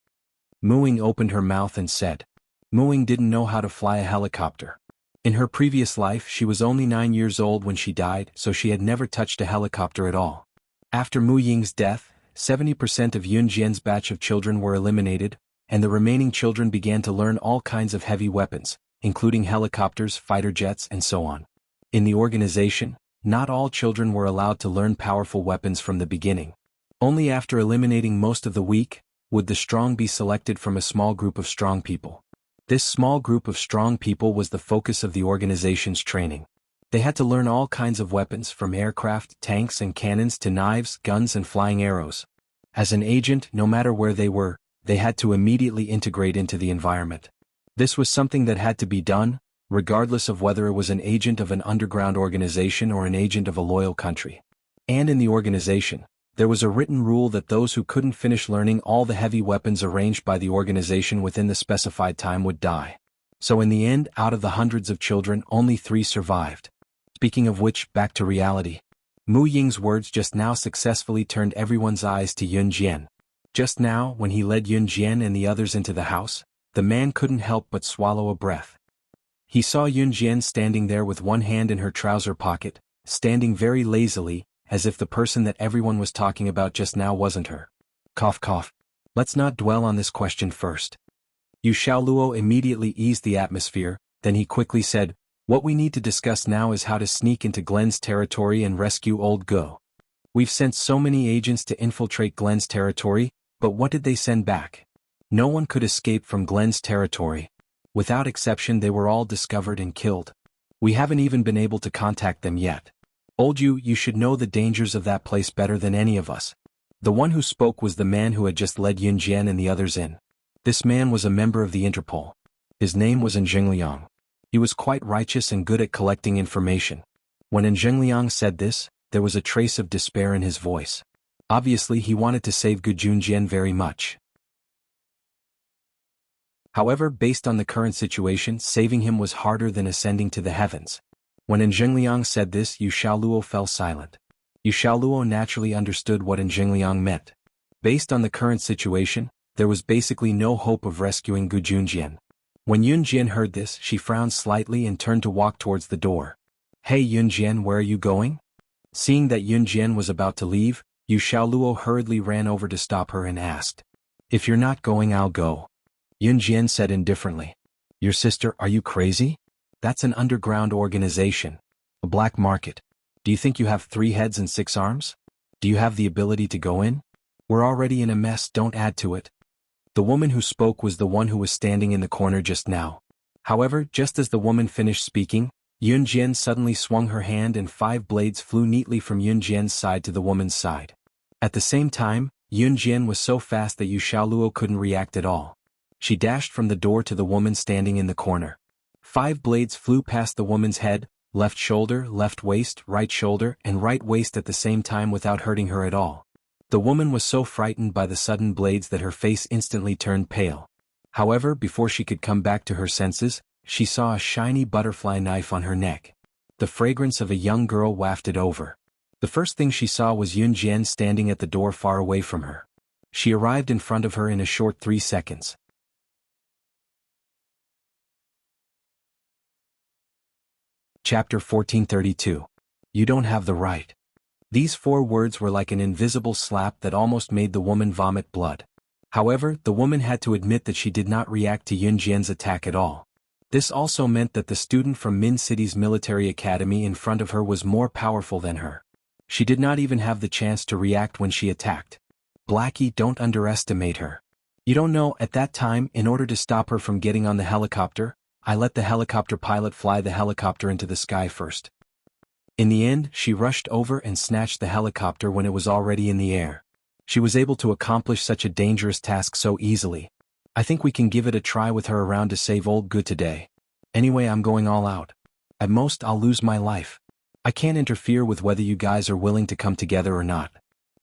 Mu Ying opened her mouth and said. Mu Ying didn't know how to fly a helicopter. In her previous life, she was only 9 years old when she died, so she had never touched a helicopter at all. After Mu Ying's death, 70% of Yun Jian's batch of children were eliminated, and the remaining children began to learn all kinds of heavy weapons, including helicopters, fighter jets, and so on. In the organization, not all children were allowed to learn powerful weapons from the beginning. Only after eliminating most of the weak, would the strong be selected from a small group of strong people. This small group of strong people was the focus of the organization's training. They had to learn all kinds of weapons from aircraft, tanks and cannons to knives, guns and flying arrows. As an agent, no matter where they were, they had to immediately integrate into the environment. This was something that had to be done, regardless of whether it was an agent of an underground organization or an agent of a loyal country. And in the organization, there was a written rule that those who couldn't finish learning all the heavy weapons arranged by the organization within the specified time would die. So in the end, out of the hundreds of children, only 3 survived. Speaking of which, back to reality. Mu Ying's words just now successfully turned everyone's eyes to Yun Jian. Just now, when he led Yun Jian and the others into the house, the man couldn't help but swallow a breath. He saw Yun Jian standing there with one hand in her trouser pocket, standing very lazily, as if the person that everyone was talking about just now wasn't her. Cough cough. Let's not dwell on this question first. Yu Xiaoluo immediately eased the atmosphere, then he quickly said, "What we need to discuss now is how to sneak into Glen's territory and rescue old Go. We've sent so many agents to infiltrate Glen's territory, but what did they send back? No one could escape from Glen's territory. Without exception, they were all discovered and killed. We haven't even been able to contact them yet. Old you should know the dangers of that place better than any of us." The one who spoke was the man who had just led Yun Jian and the others in. This man was a member of the Interpol. His name was Zhengliang. He was quite righteous and good at collecting information. When Zhengliang said this, there was a trace of despair in his voice. Obviously he wanted to save Gu Junjian very much. However, based on the current situation, saving him was harder than ascending to the heavens. When Zhengliang said this, Yu Xiaoluo fell silent. Yu Xiaoluo naturally understood what Zhengliang meant. Based on the current situation, there was basically no hope of rescuing Gu Junjian. When Yun Jian heard this, she frowned slightly and turned to walk towards the door. "Hey Yun Jian, where are you going?" Seeing that Yun Jian was about to leave, Yu Xiaoluo hurriedly ran over to stop her and asked, "If you're not going, I'll go." Yun Jian said indifferently, "Your sister, are you crazy? That's an underground organization. A black market. Do you think you have 3 heads and 6 arms? Do you have the ability to go in? We're already in a mess, don't add to it." The woman who spoke was the one who was standing in the corner just now. However, just as the woman finished speaking, Yun Jian suddenly swung her hand and 5 blades flew neatly from Yun Jian's side to the woman's side. At the same time, Yun Jian was so fast that Yu Xiaoluo couldn't react at all. She dashed from the door to the woman standing in the corner. 5 blades flew past the woman's head, left shoulder, left waist, right shoulder, and right waist at the same time without hurting her at all. The woman was so frightened by the sudden blades that her face instantly turned pale. However, before she could come back to her senses, she saw a shiny butterfly knife on her neck. The fragrance of a young girl wafted over. The first thing she saw was Yun Jian standing at the door far away from her. She arrived in front of her in a short 3 seconds. Chapter 1432. You don't have the right. These 4 words were like an invisible slap that almost made the woman vomit blood. However, the woman had to admit that she did not react to Yun Jian's attack at all. This also meant that the student from Min City's military academy in front of her was more powerful than her. She did not even have the chance to react when she attacked. Blackie, don't underestimate her. You don't know, at that time, in order to stop her from getting on the helicopter, I let the helicopter pilot fly the helicopter into the sky first. In the end, she rushed over and snatched the helicopter when it was already in the air. She was able to accomplish such a dangerous task so easily. I think we can give it a try with her around to save old Good today. Anyway, I'm going all out. At most, I'll lose my life. I can't interfere with whether you guys are willing to come together or not.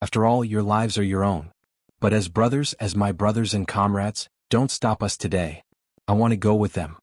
After all, your lives are your own. But as brothers, as my brothers and comrades, don't stop us today. I want to go with them."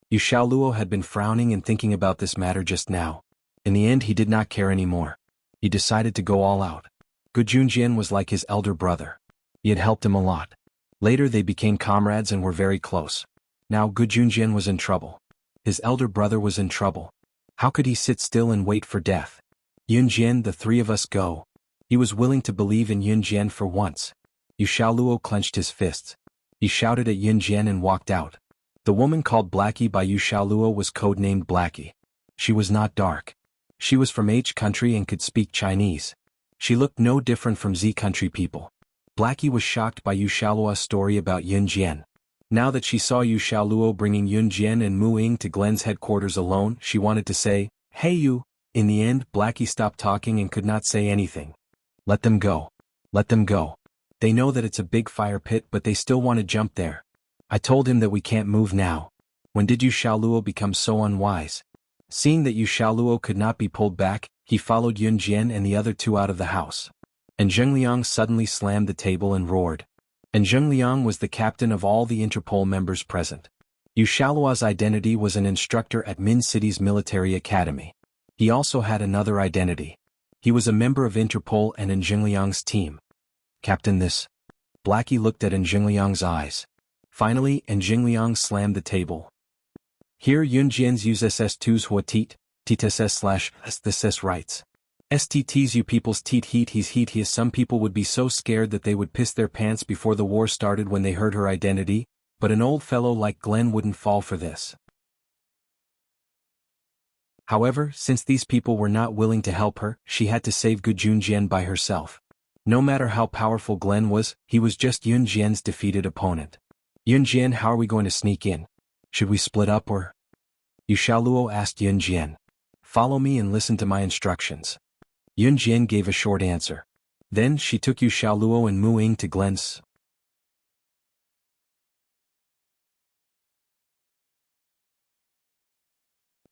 Yu Xiaoluo had been frowning and thinking about this matter just now. In the end, he did not care anymore. He decided to go all out. Gu Junjian was like his elder brother. He had helped him a lot. Later they became comrades and were very close. Now Gu Junjian was in trouble. His elder brother was in trouble. How could he sit still and wait for death? "Yun Jian, the 3 of us go." He was willing to believe in Yun Jian for once. Yu Xiaoluo clenched his fists. He shouted at Yun Jian and walked out. The woman called Blackie by Yu Xiaoluo was codenamed Blackie. She was not dark. She was from H country and could speak Chinese. She looked no different from Z country people. Blackie was shocked by Yu Xiaoluo's story about Yun Jian. Now that she saw Yu Xiaoluo bringing Yun Jian and Mu Ying to Glen's headquarters alone, she wanted to say, "Hey you." In the end, Blackie stopped talking and could not say anything. "Let them go. Let them go." They know that it's a big fire pit but they still want to jump there. I told him that we can't move now. When did Yu Xiaoluo become so unwise? Seeing that Yu Xiaoluo could not be pulled back, he followed Yun Jian and the other two out of the house. And Zheng Liang suddenly slammed the table and roared. And Zheng Liang was the captain of all the Interpol members present. Yu Xiaoluo's identity was an instructor at Min City's military academy. He also had another identity. He was a member of Interpol and in Zheng Liang's team. Captain this. Blackie looked at Zheng Liang's eyes. Finally, Zheng Liang slammed the table. Here Yun Jian's USS2's Huatit, TTSS/STSS writes. STTs you people's teat heat he is some people would be so scared that they would piss their pants before the war started when they heard her identity, but an old fellow like Glenn wouldn't fall for this. However, since these people were not willing to help her, she had to save Gu Junjian by herself. No matter how powerful Glenn was, he was just Yun Jian's defeated opponent. Yun Jian, how are we going to sneak in? Should we split up or? Yu Xiaoluo asked Yun Jian. Follow me and listen to my instructions. Yun Jian gave a short answer. Then she took Yu Xiaoluo and Mu Ying to Glenn's.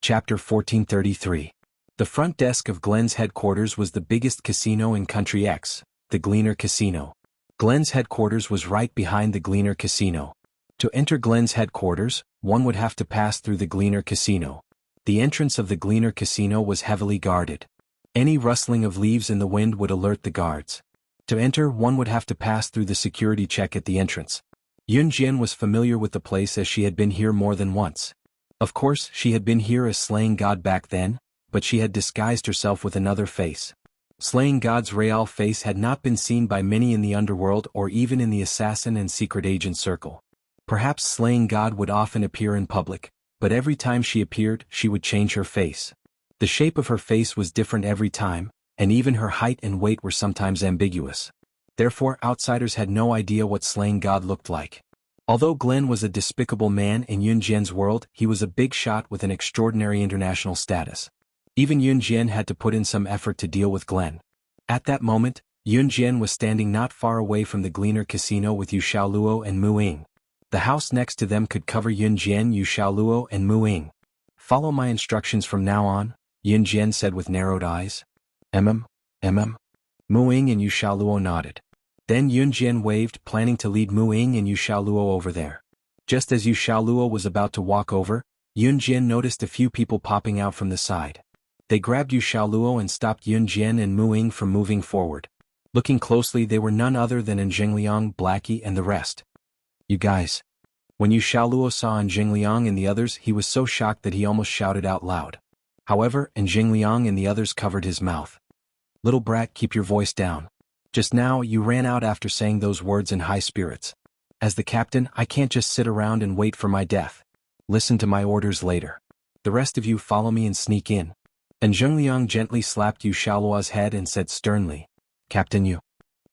Chapter 1433. The front desk of Glenn's headquarters was the biggest casino in Country X, the Gleaner Casino. Glenn's headquarters was right behind the Gleaner Casino. To enter Glenn's headquarters, one would have to pass through the Gleaner Casino. The entrance of the Gleaner Casino was heavily guarded. Any rustling of leaves in the wind would alert the guards. To enter, one would have to pass through the security check at the entrance. Yun Jian was familiar with the place as she had been here more than once. Of course, she had been here as Slaying God back then, but she had disguised herself with another face. Slaying God's real face had not been seen by many in the underworld or even in the assassin and secret agent circle. Perhaps Slaying God would often appear in public, but every time she appeared, she would change her face. The shape of her face was different every time, and even her height and weight were sometimes ambiguous. Therefore, outsiders had no idea what Slaying God looked like. Although Glenn was a despicable man in Yun Jian's world, he was a big shot with an extraordinary international status. Even Yun Jian had to put in some effort to deal with Glenn. At that moment, Yun Jian was standing not far away from the Gleaner Casino with Yu Xiaoluo and Mu Ying. The house next to them could cover Yun Jian, Yu Xiaoluo, and Mu Ying. Follow my instructions from now on, Yun Jian said with narrowed eyes. Mu Ying and Yu Xiaoluo nodded. Then Yun Jian waved, planning to lead Mu Ying and Yu Xiaoluo over there. Just as Yu Xiaoluo was about to walk over, Yun Jian noticed a few people popping out from the side. They grabbed Yu Xiaoluo and stopped Yun Jian and Mu Ying from moving forward. Looking closely, they were none other than Zheng Liang, Blackie, and the rest. You guys. When Yu Xiaoluo saw Zheng Liang and the others, he was so shocked that he almost shouted out loud. However, Zheng Liang and the others covered his mouth. Little brat, keep your voice down. Just now, you ran out after saying those words in high spirits. As the captain, I can't just sit around and wait for my death. Listen to my orders later. The rest of you follow me and sneak in. And Zheng Liang gently slapped Yu Xiaoluo's head and said sternly, Captain Yu.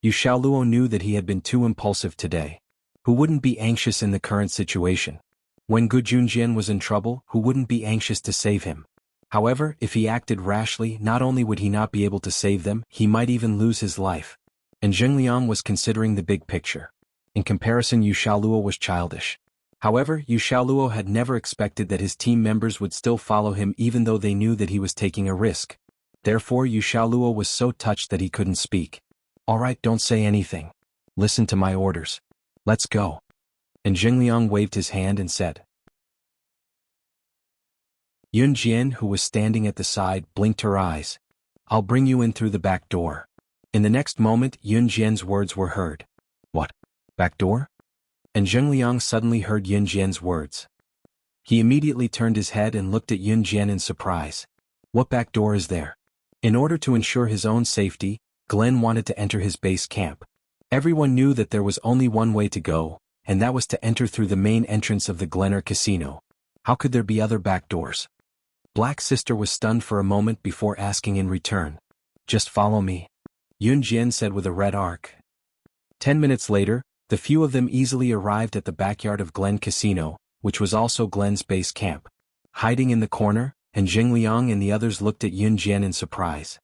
Yu Xiaoluo knew that he had been too impulsive today. Who wouldn't be anxious in the current situation? When Gu Junjian was in trouble, who wouldn't be anxious to save him? However, if he acted rashly, not only would he not be able to save them, he might even lose his life. And Zheng Liang was considering the big picture. In comparison, Yu Xiaoluo was childish. However, Yu Xiaoluo had never expected that his team members would still follow him even though they knew that he was taking a risk. Therefore, Yu Xiaoluo was so touched that he couldn't speak. All right, don't say anything. Listen to my orders. Let's go. And Zheng Liang waved his hand and said. Yun Jian, who was standing at the side, blinked her eyes. I'll bring you in through the back door. In the next moment, Yun Jian's words were heard. What? Back door? And Zheng Liang suddenly heard Yun Jian's words. He immediately turned his head and looked at Yun Jian in surprise. What back door is there? In order to ensure his own safety, Glenn wanted to enter his base camp. Everyone knew that there was only one way to go, and that was to enter through the main entrance of the Gleaner Casino. How could there be other back doors? Black Sister was stunned for a moment before asking in return. Just follow me. Yun Jian said with a red arc. 10 minutes later, the few of them easily arrived at the backyard of Glen Casino, which was also Glen's base camp. Hiding in the corner, and Zheng Liang and the others looked at Yun Jian in surprise.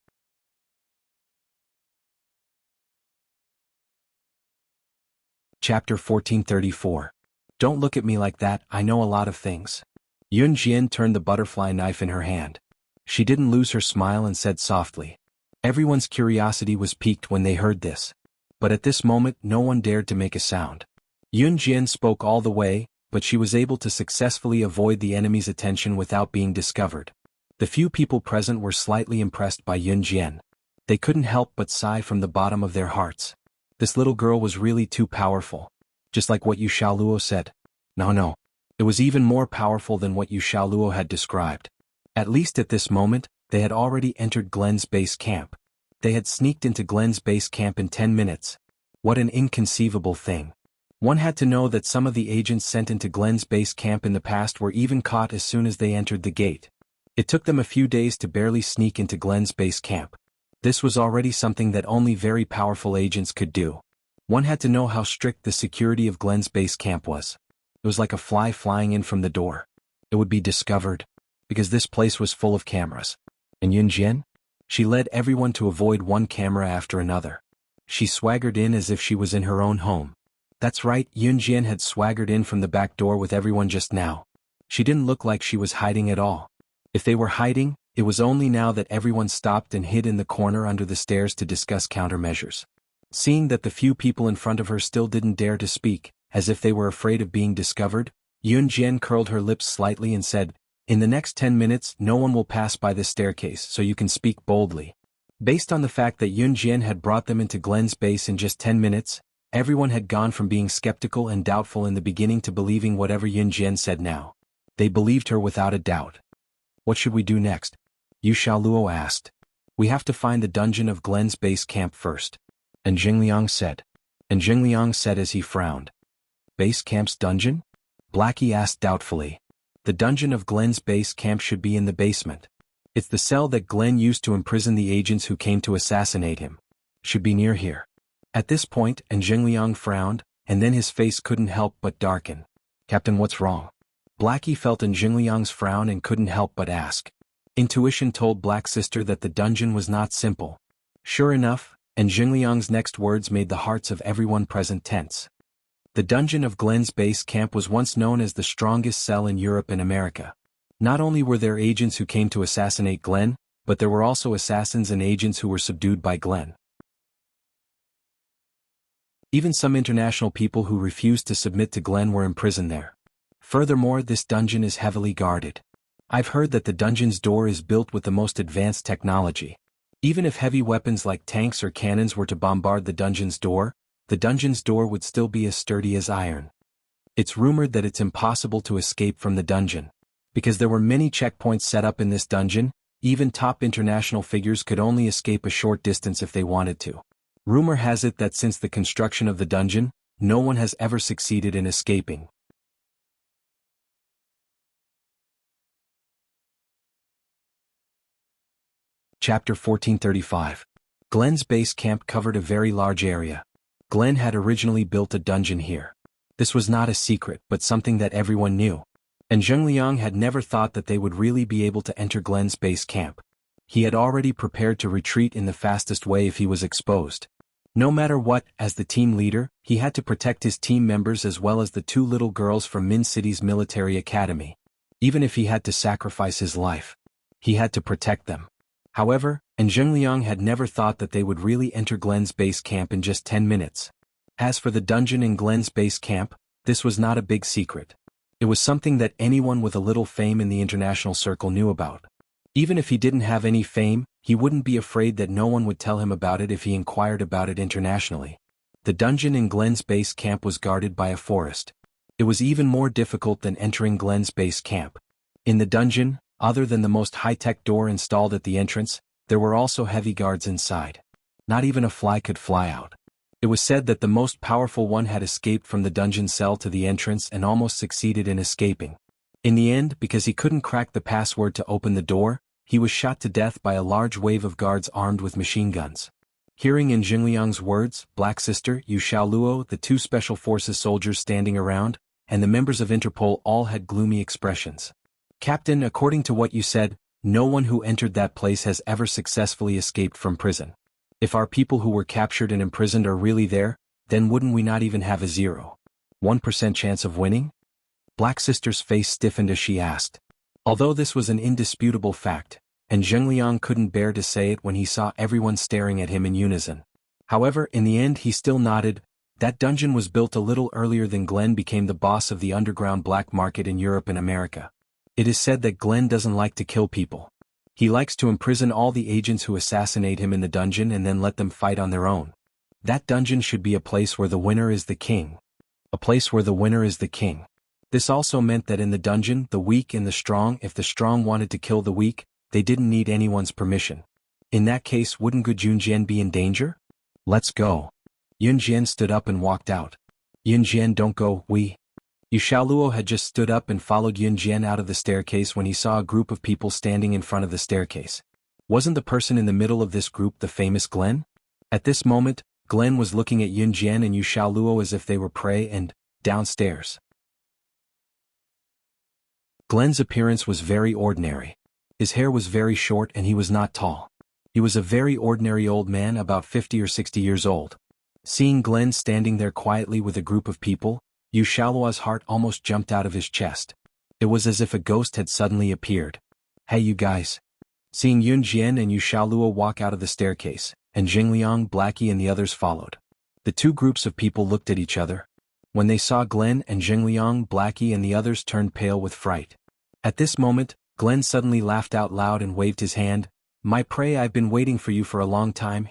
Chapter 1434. Don't look at me like that, I know a lot of things. Yun Jian turned the butterfly knife in her hand. She didn't lose her smile and said softly. Everyone's curiosity was piqued when they heard this. But at this moment no one dared to make a sound. Yun Jian spoke all the way, but she was able to successfully avoid the enemy's attention without being discovered. The few people present were slightly impressed by Yun Jian. They couldn't help but sigh from the bottom of their hearts. This little girl was really too powerful. Just like what Yu Xiaoluo said. No. It was even more powerful than what Yu Xiaoluo had described. At least at this moment, they had already entered Glen's base camp. They had sneaked into Glen's base camp in 10 minutes. What an inconceivable thing. One had to know that some of the agents sent into Glen's base camp in the past were even caught as soon as they entered the gate. It took them a few days to barely sneak into Glen's base camp. This was already something that only very powerful agents could do. One had to know how strict the security of Glen's base camp was. It was like a fly flying in from the door. It would be discovered, because this place was full of cameras. And Yun Jian? She led everyone to avoid one camera after another. She swaggered in as if she was in her own home. That's right, Yun Jian had swaggered in from the back door with everyone just now. She didn't look like she was hiding at all. If they were hiding, it was only now that everyone stopped and hid in the corner under the stairs to discuss countermeasures. Seeing that the few people in front of her still didn't dare to speak, as if they were afraid of being discovered, Yun Jian curled her lips slightly and said, "In the next 10 minutes no one will pass by this staircase so you can speak boldly." Based on the fact that Yun Jian had brought them into Glen's base in just 10 minutes, everyone had gone from being skeptical and doubtful in the beginning to believing whatever Yun Jian said now. They believed her without a doubt. "What should we do next?" Yu Xiaoluo asked. "We have to find the dungeon of Glen's base camp first." And Jingliang said. And Jingliang said as he frowned. "Base camp's dungeon?" Blackie asked doubtfully. "The dungeon of Glen's base camp should be in the basement. It's the cell that Glen used to imprison the agents who came to assassinate him. Should be near here." At this point, and Jingliang frowned, and then his face couldn't help but darken. "Captain, what's wrong?" Blackie felt in Jingliang's frown and couldn't help but ask. Intuition told Black Sister that the dungeon was not simple. Sure enough, and Jingliang's next words made the hearts of everyone present tense. The dungeon of Glen's base camp was once known as the strongest cell in Europe and America. Not only were there agents who came to assassinate Glen, but there were also assassins and agents who were subdued by Glen. Even some international people who refused to submit to Glen were imprisoned there. Furthermore, this dungeon is heavily guarded. I've heard that the dungeon's door is built with the most advanced technology. Even if heavy weapons like tanks or cannons were to bombard the dungeon's door would still be as sturdy as iron. It's rumored that it's impossible to escape from the dungeon. Because there were many checkpoints set up in this dungeon, even top international figures could only escape a short distance if they wanted to. Rumor has it that since the construction of the dungeon, no one has ever succeeded in escaping. Chapter 1435. Glen's base camp covered a very large area. Glen had originally built a dungeon here. This was not a secret but something that everyone knew. And Zhengliang had never thought that they would really be able to enter Glen's base camp. He had already prepared to retreat in the fastest way if he was exposed. No matter what, as the team leader, he had to protect his team members as well as the two little girls from Min City's military academy. Even if he had to sacrifice his life, he had to protect them. However, and Zhengliang had never thought that they would really enter Glen's base camp in just 10 minutes. As for the dungeon in Glen's base camp, this was not a big secret. It was something that anyone with a little fame in the international circle knew about. Even if he didn't have any fame, he wouldn't be afraid that no one would tell him about it if he inquired about it internationally. The dungeon in Glen's base camp was guarded by a forest. It was even more difficult than entering Glen's base camp. In the dungeon, other than the most high-tech door installed at the entrance, there were also heavy guards inside. Not even a fly could fly out. It was said that the most powerful one had escaped from the dungeon cell to the entrance and almost succeeded in escaping. In the end, because he couldn't crack the password to open the door, he was shot to death by a large wave of guards armed with machine guns. Hearing in Jingliang's words, Black Sister, Yu Xiaoluo, the two special forces soldiers standing around, and the members of Interpol all had gloomy expressions. "Captain, according to what you said, no one who entered that place has ever successfully escaped from prison. If our people who were captured and imprisoned are really there, Then wouldn't we not even have a 0.1% chance of winning? Black Sister's face stiffened as she asked. Although this was an indisputable fact, and Zhengliang couldn't bear to say it when he saw everyone staring at him in unison. However, in the end he still nodded. That dungeon was built a little earlier than Glenn became the boss of the underground black market in Europe and America. It is said that Glenn doesn't like to kill people. He likes to imprison all the agents who assassinate him in the dungeon and then let them fight on their own. That dungeon should be a place where the winner is the king. A place where the winner is the king. This also meant that in the dungeon, the weak and the strong, if the strong wanted to kill the weak, they didn't need anyone's permission. In that case, wouldn't Gu Junjian be in danger? Let's go. Yun Jian stood up and walked out. Yun Jian, don't go, we. Yu Shaoluo had just stood up and followed Yun Jian out of the staircase when he saw a group of people standing in front of the staircase. Wasn't the person in the middle of this group the famous Glenn? At this moment, Glenn was looking at Yun Jian and Yu Shaoluo as if they were prey and, downstairs. Glenn's appearance was very ordinary. His hair was very short and he was not tall. He was a very ordinary old man about 50 or 60 years old. Seeing Glenn standing there quietly with a group of people, Yu Shaoluo's heart almost jumped out of his chest. It was as if a ghost had suddenly appeared. Hey you guys. Seeing Yun Jian and Yu Shaoluo walk out of the staircase, and Jingliang, Blackie and the others followed. The two groups of people looked at each other. When they saw Glenn and Jingliang, Blackie and the others turned pale with fright. At this moment, Glenn suddenly laughed out loud and waved his hand. My prey, I've been waiting for you for a long time.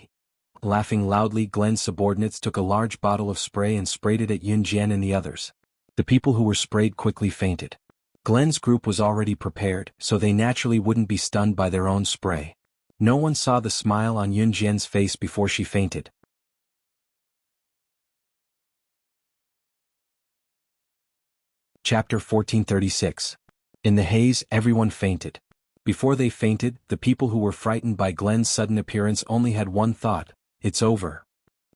Laughing loudly, Glenn's subordinates took a large bottle of spray and sprayed it at Yun Jian and the others. The people who were sprayed quickly fainted. Glenn's group was already prepared, so they naturally wouldn't be stunned by their own spray. No one saw the smile on Yun Jian's face before she fainted. Chapter 1436. In the haze, everyone fainted. Before they fainted, the people who were frightened by Glenn's sudden appearance only had one thought: it's over.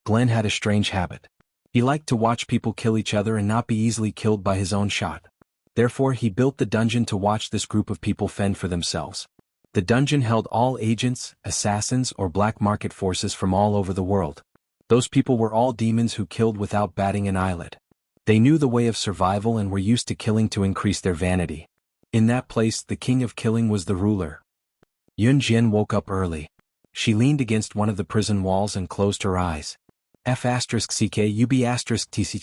Glenn had a strange habit. He liked to watch people kill each other and not be easily killed by his own shot. Therefore he built the dungeon to watch this group of people fend for themselves. The dungeon held all agents, assassins or black market forces from all over the world. Those people were all demons who killed without batting an eyelid. They knew the way of survival and were used to killing to increase their vanity. In that place, the king of killing was the ruler. Yun Jian woke up early. She leaned against one of the prison walls and closed her eyes. F***CK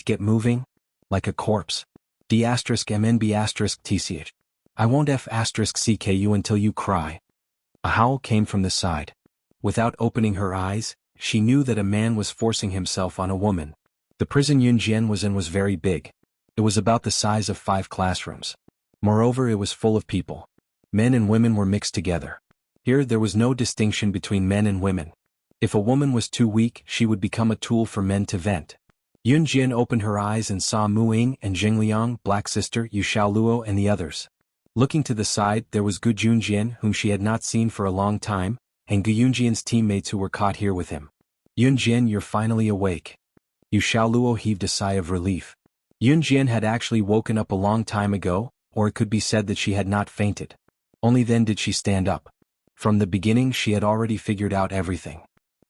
get moving? Like a corpse. D*MNB*TCH. I won't F***CK you until you cry. A howl came from the side. Without opening her eyes, she knew that a man was forcing himself on a woman. The prison Yun Jian was in was very big. It was about the size of 5 classrooms. Moreover, it was full of people. Men and women were mixed together. Here there was no distinction between men and women. If a woman was too weak, she would become a tool for men to vent. Yun Jian opened her eyes and saw Mu Ying and Jingliang, Black Sister, Yu Shaoluo and the others. Looking to the side, there was Gu Junjian, whom she had not seen for a long time, and Gu Yunjian's teammates who were caught here with him. Yun Jian, you're finally awake. Yu Shaoluo heaved a sigh of relief. Yun Jian had actually woken up a long time ago, or it could be said that she had not fainted. Only then did she stand up. From the beginning she had already figured out everything.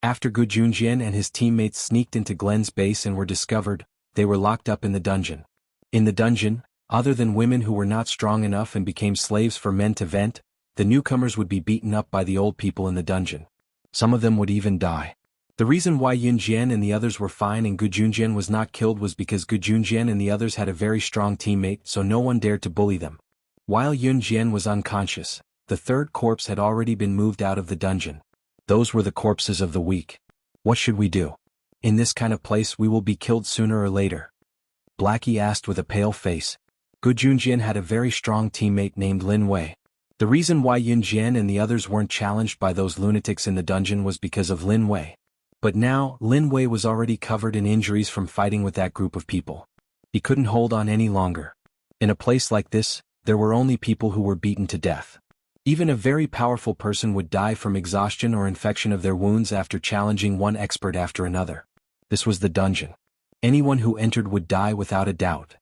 After Gu Junjian and his teammates sneaked into Glenn's base and were discovered, they were locked up in the dungeon. In the dungeon, other than women who were not strong enough and became slaves for men to vent, the newcomers would be beaten up by the old people in the dungeon. Some of them would even die. The reason why Yun Jian and the others were fine and Gu Junjian was not killed was because Gu Junjian and the others had a very strong teammate, so no one dared to bully them. While Yun Jian was unconscious, the third corpse had already been moved out of the dungeon. Those were the corpses of the weak. What should we do? In this kind of place we will be killed sooner or later. Blackie asked with a pale face. Gu Junjian had a very strong teammate named Lin Wei. The reason why Yun Jian and the others weren't challenged by those lunatics in the dungeon was because of Lin Wei. But now, Lin Wei was already covered in injuries from fighting with that group of people. He couldn't hold on any longer. In a place like this, there were only people who were beaten to death. Even a very powerful person would die from exhaustion or infection of their wounds after challenging one expert after another. This was the dungeon. Anyone who entered would die without a doubt.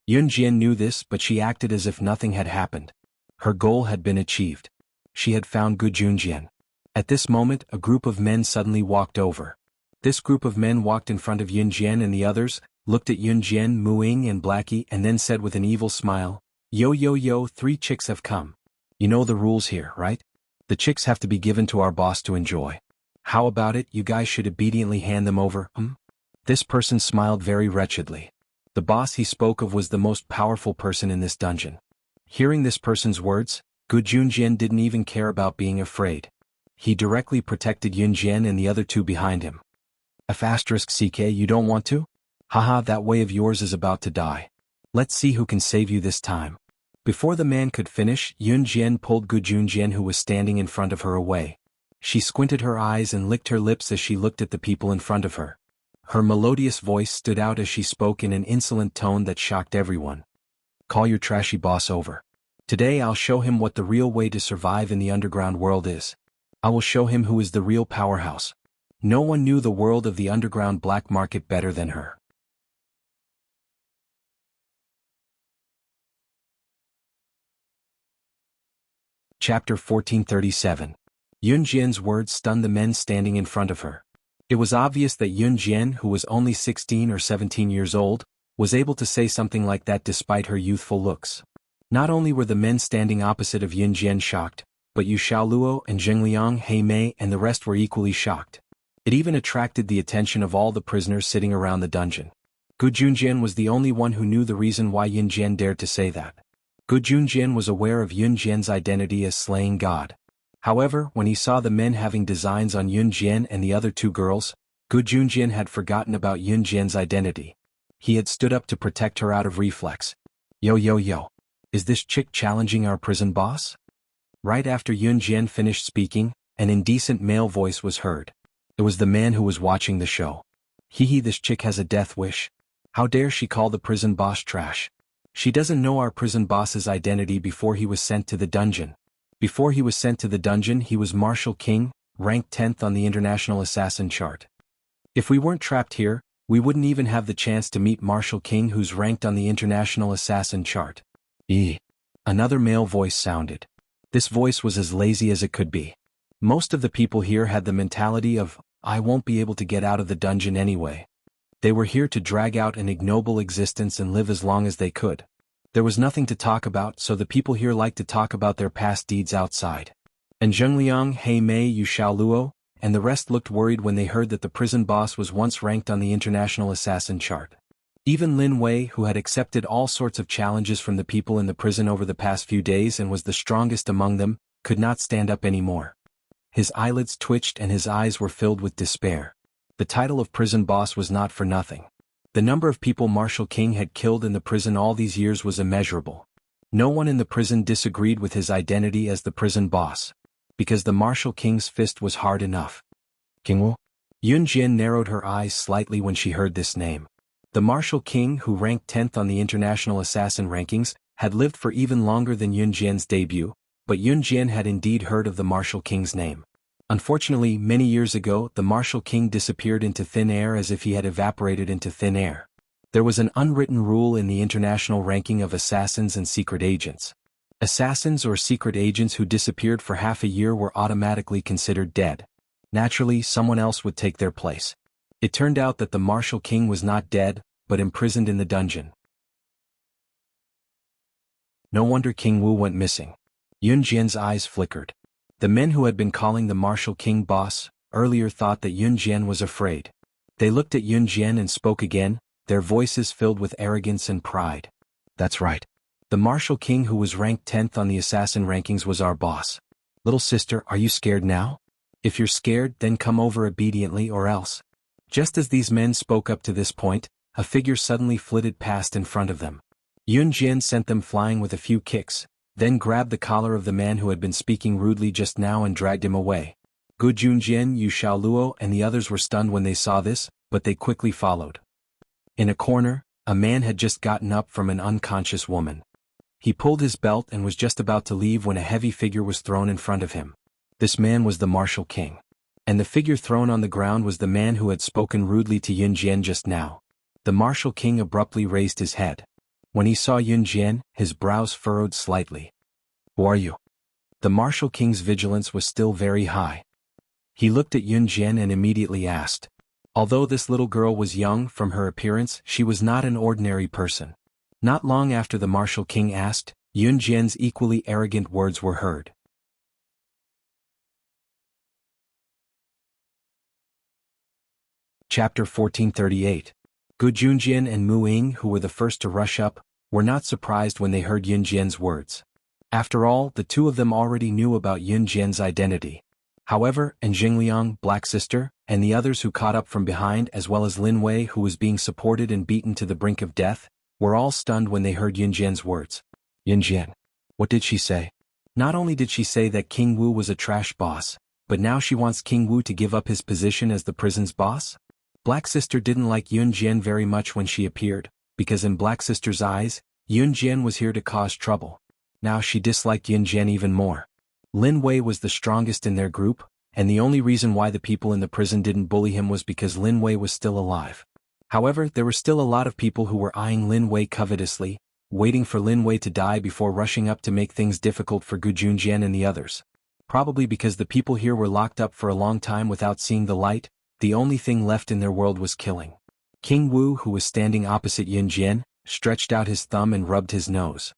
Yun Jian knew this, but she acted as if nothing had happened. Her goal had been achieved. She had found Gu Junjian. At this moment, a group of men suddenly walked over. This group of men walked in front of Yun Jian and the others, looked at Yun Jian, Mu Ying and Blackie and then said with an evil smile, "Yo yo yo, 3 chicks have come. You know the rules here, right? The chicks have to be given to our boss to enjoy. How about it, you guys should obediently hand them over, This person smiled very wretchedly. The boss he spoke of was the most powerful person in this dungeon. Hearing this person's words, Gu Junjian didn't even care about being afraid. He directly protected Yun Jian and the other 2 behind him. *CK, you don't want to? Haha, that way of yours is about to die. Let's see who can save you this time. Before the man could finish, Yun Jian pulled Gu Junjian, who was standing in front of her, away. She squinted her eyes and licked her lips as she looked at the people in front of her. Her melodious voice stood out as she spoke in an insolent tone that shocked everyone. Call your trashy boss over. Today I'll show him what the real way to survive in the underground world is. I will show him who is the real powerhouse. No one knew the world of the underground black market better than her. Chapter 1437. Yun Jian's words stunned the men standing in front of her. It was obvious that Yun Jian, who was only 16 or 17 years old, was able to say something like that despite her youthful looks. Not only were the men standing opposite of Yun Jian shocked, but Yu Xiaoluo and Zhengliang, He Mei and the rest were equally shocked. It even attracted the attention of all the prisoners sitting around the dungeon. Gu Junjian was the only one who knew the reason why Yun Jian dared to say that. Gu Junjian was aware of Yun Jian's identity as slaying God. However, when he saw the men having designs on Yun Jian and the other 2 girls, Gu Junjian had forgotten about Yun Jian's identity. He had stood up to protect her out of reflex. Yo yo yo. Is this chick challenging our prison boss? Right after Yun Jian finished speaking, an indecent male voice was heard. It was the man who was watching the show. Hee, this chick has a death wish. How dare she call the prison boss trash? She doesn't know our prison boss's identity before he was sent to the dungeon. Before he was sent to the dungeon, he was Marshal King, ranked 10th on the International Assassin chart. If we weren't trapped here, we wouldn't even have the chance to meet Marshal King, who's ranked on the International Assassin chart. Another male voice sounded. This voice was as lazy as it could be. Most of the people here had the mentality of, I won't be able to get out of the dungeon anyway. They were here to drag out an ignoble existence and live as long as they could. There was nothing to talk about, so the people here liked to talk about their past deeds outside. And Zhengliang, He Mei, Yu Xiaoluo, and the rest looked worried when they heard that the prison boss was once ranked on the International Assassin chart. Even Lin Wei, who had accepted all sorts of challenges from the people in the prison over the past few days and was the strongest among them, could not stand up anymore. His eyelids twitched and his eyes were filled with despair. The title of prison boss was not for nothing. The number of people Marshal King had killed in the prison all these years was immeasurable. No one in the prison disagreed with his identity as the prison boss, because the Marshal King's fist was hard enough. Kingwu? Yun Jian narrowed her eyes slightly when she heard this name. The Marshal King, who ranked 10th on the International Assassin rankings, had lived for even longer than Yun Jian's debut, but Yun Jian had indeed heard of the Marshal King's name. Unfortunately, many years ago, the Marshal King disappeared into thin air as if he had evaporated into thin air. There was an unwritten rule in the international ranking of assassins and secret agents. Assassins or secret agents who disappeared for half a year were automatically considered dead. Naturally, someone else would take their place. It turned out that the Marshal King was not dead, but imprisoned in the dungeon. No wonder King Wu went missing. Yun Jian's eyes flickered. The men who had been calling the Marshal King boss earlier thought that Yun Jian was afraid. They looked at Yun Jian and spoke again, their voices filled with arrogance and pride. That's right. The Marshal King who was ranked 10th on the assassin rankings was our boss. Little sister, are you scared now? If you're scared, then come over obediently or else. Just as these men spoke up to this point, a figure suddenly flitted past in front of them. Yun Jian sent them flying with a few kicks, then grabbed the collar of the man who had been speaking rudely just now and dragged him away. Gu Junjian, Yu Xiaoluo and the others were stunned when they saw this, but they quickly followed. In a corner, a man had just gotten up from an unconscious woman. He pulled his belt and was just about to leave when a heavy figure was thrown in front of him. This man was the Marshal King. And the figure thrown on the ground was the man who had spoken rudely to Yun Jian just now. The Marshal King abruptly raised his head. When he saw Yun Jian, his brows furrowed slightly. Who are you? The Marshal King's vigilance was still very high. He looked at Yun Jian and immediately asked, Although this little girl was young from her appearance, she was not an ordinary person. Not long after the martial king asked, Yun Jian's equally arrogant words were heard. Chapter 1438. Gu Junjian and Mu Ying, who were the first to rush up, were not surprised when they heard Yun Jian's words. After all, the two of them already knew about Yun Jian's identity. However, and Jingliang, Black Sister, and the others who caught up from behind, as well as Lin Wei, who was being supported and beaten to the brink of death, were all stunned when they heard Yun Jian's words. Yun Jian. What did she say? Not only did she say that King Wu was a trash boss, but now she wants King Wu to give up his position as the prison's boss? Black Sister didn't like Yun Jian very much when she appeared, because in Black Sister's eyes, Yun Jian was here to cause trouble. Now she disliked Yun Jian even more. Lin Wei was the strongest in their group, and the only reason why the people in the prison didn't bully him was because Lin Wei was still alive. However, there were still a lot of people who were eyeing Lin Wei covetously, waiting for Lin Wei to die before rushing up to make things difficult for Gu Junjian and the others. Probably because the people here were locked up for a long time without seeing the light, the only thing left in their world was killing. King Wu, who was standing opposite Yun Jian, stretched out his thumb and rubbed his nose.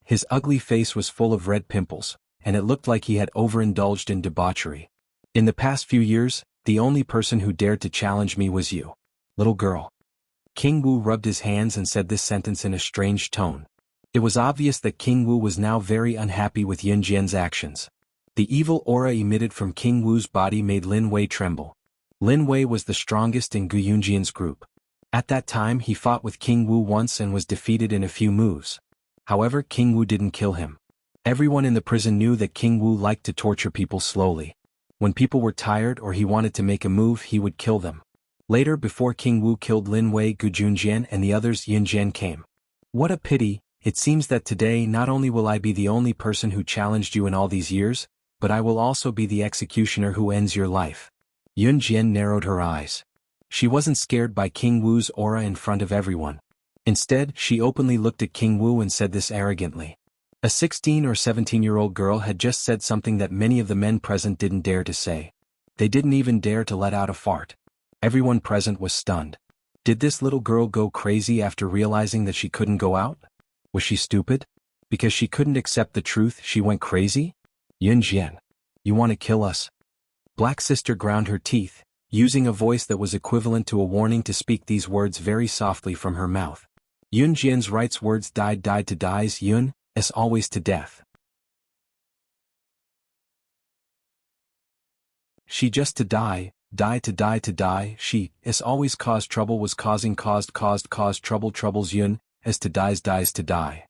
His ugly face was full of red pimples, and it looked like he had overindulged in debauchery. In the past few years, the only person who dared to challenge me was you. Little girl. King Wu rubbed his hands and said this sentence in a strange tone. It was obvious that King Wu was now very unhappy with Yun Jian's actions. The evil aura emitted from King Wu's body made Lin Wei tremble. Lin Wei was the strongest in Gu Yunjian's group. At that time he fought with King Wu once and was defeated in a few moves. However, King Wu didn't kill him. Everyone in the prison knew that King Wu liked to torture people slowly. When people were tired or he wanted to make a move, he would kill them. Later, before King Wu killed Lin Wei, Gu Junjian and the others, Yun Jian came. What a pity, it seems that today not only will I be the only person who challenged you in all these years, but I will also be the executioner who ends your life. Yun Jian narrowed her eyes. She wasn't scared by King Wu's aura in front of everyone. Instead, she openly looked at King Wu and said this arrogantly. A 16 or 17-year-old girl had just said something that many of the men present didn't dare to say. They didn't even dare to let out a fart. Everyone present was stunned. Did this little girl go crazy after realizing that she couldn't go out? Was she stupid? Because she couldn't accept the truth, she went crazy? Yun Jian. You want to kill us? Black Sister ground her teeth, using a voice that was equivalent to a warning to speak these words very softly from her mouth. Yun Jian's right's words died to dies Yun, as always to death. She just to die to die, she, as always caused trouble was caused troubles Yun, as to dies to die.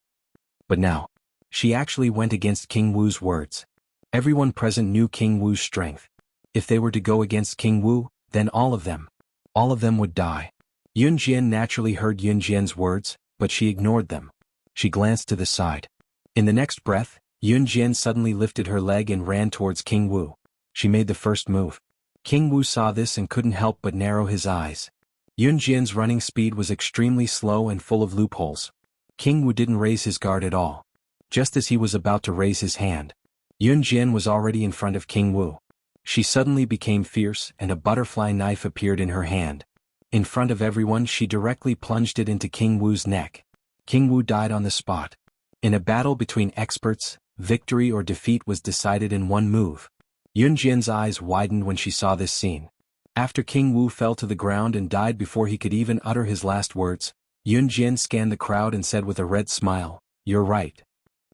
But now, she actually went against King Wu's words. Everyone present knew King Wu's strength. If they were to go against King Wu, then all of them would die. Yun Jian naturally heard Yun Jian's words, but she ignored them. She glanced to the side. In the next breath, Yun Jian suddenly lifted her leg and ran towards King Wu. She made the first move. King Wu saw this and couldn't help but narrow his eyes. Yun Jian's running speed was extremely slow and full of loopholes. King Wu didn't raise his guard at all. Just as he was about to raise his hand, Yun Jian was already in front of King Wu. She suddenly became fierce and a butterfly knife appeared in her hand. In front of everyone she directly plunged it into King Wu's neck. King Wu died on the spot. In a battle between experts, victory or defeat was decided in one move. Yun Jian's eyes widened when she saw this scene. After King Wu fell to the ground and died before he could even utter his last words, Yun Jian scanned the crowd and said with a red smile, "You're right.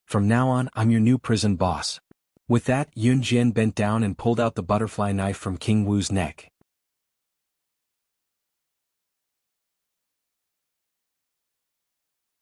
From now on I'm your new prison boss." With that, Yun Jian bent down and pulled out the butterfly knife from King Wu's neck.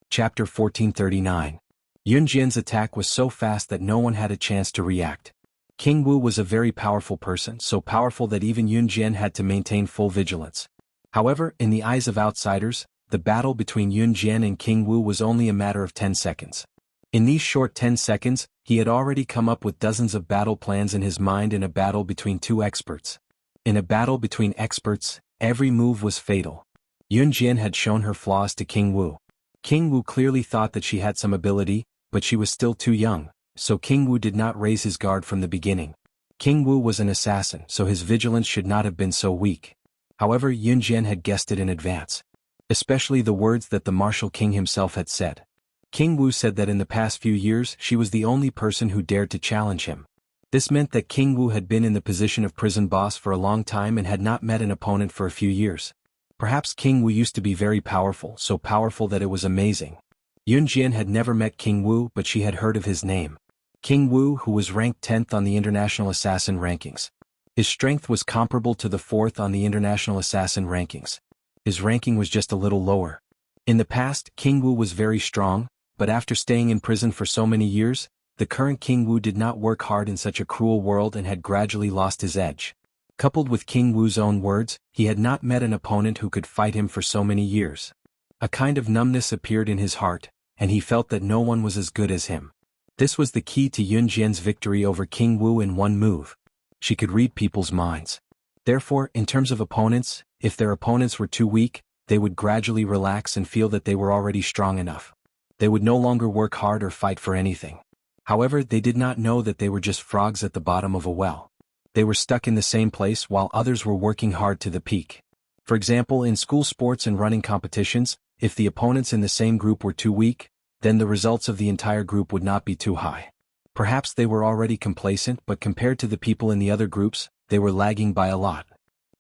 Chapter 1439. Yun Jian's attack was so fast that no one had a chance to react. King Wu was a very powerful person, so powerful that even Yun Jian had to maintain full vigilance. However, in the eyes of outsiders, the battle between Yun Jian and King Wu was only a matter of 10 seconds. In these short 10 seconds, he had already come up with dozens of battle plans in his mind in a battle between two experts. In a battle between experts, every move was fatal. Yun Jian had shown her flaws to King Wu. King Wu clearly thought that she had some ability, but she was still too young, so King Wu did not raise his guard from the beginning. King Wu was an assassin, so his vigilance should not have been so weak. However, Yun Jian had guessed it in advance. Especially the words that the martial king himself had said. King Wu said that in the past few years she was the only person who dared to challenge him. This meant that King Wu had been in the position of prison boss for a long time and had not met an opponent for a few years. Perhaps King Wu used to be very powerful, so powerful that it was amazing. Yun Jian had never met King Wu, but she had heard of his name. King Wu, who was ranked 10th on the International Assassin rankings. His strength was comparable to the 4th on the International Assassin rankings. His ranking was just a little lower. In the past, King Wu was very strong, but after staying in prison for so many years, the current King Wu did not work hard in such a cruel world and had gradually lost his edge. Coupled with King Wu's own words, he had not met an opponent who could fight him for so many years. A kind of numbness appeared in his heart, and he felt that no one was as good as him. This was the key to Yun Jian's victory over King Wu in one move. She could read people's minds. Therefore, in terms of opponents, if their opponents were too weak, they would gradually relax and feel that they were already strong enough. They would no longer work hard or fight for anything. However, they did not know that they were just frogs at the bottom of a well. They were stuck in the same place while others were working hard to the peak. For example, in school sports and running competitions, if the opponents in the same group were too weak, then the results of the entire group would not be too high. Perhaps they were already complacent, but compared to the people in the other groups, they were lagging by a lot.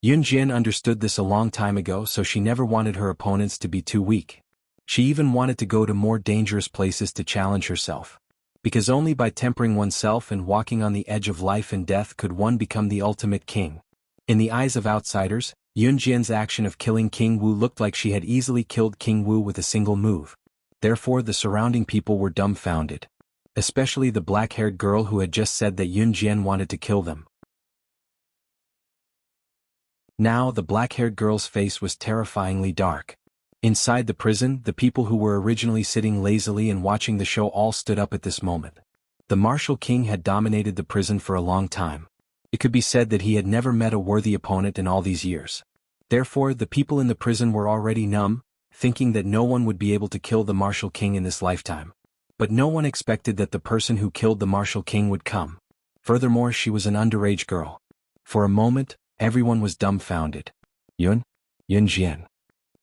Yun Jian understood this a long time ago, so she never wanted her opponents to be too weak. She even wanted to go to more dangerous places to challenge herself. Because only by tempering oneself and walking on the edge of life and death could one become the ultimate king. In the eyes of outsiders, Yun Jian's action of killing King Wu looked like she had easily killed King Wu with a single move. Therefore, the surrounding people were dumbfounded. Especially the black-haired girl who had just said that Yun Jian wanted to kill them. Now the black-haired girl's face was terrifyingly dark. Inside the prison, the people who were originally sitting lazily and watching the show all stood up at this moment. The martial king had dominated the prison for a long time. It could be said that he had never met a worthy opponent in all these years. Therefore, the people in the prison were already numb, thinking that no one would be able to kill the martial king in this lifetime. But no one expected that the person who killed the martial king would come. Furthermore, she was an underage girl. For a moment, everyone was dumbfounded. Yun Jian.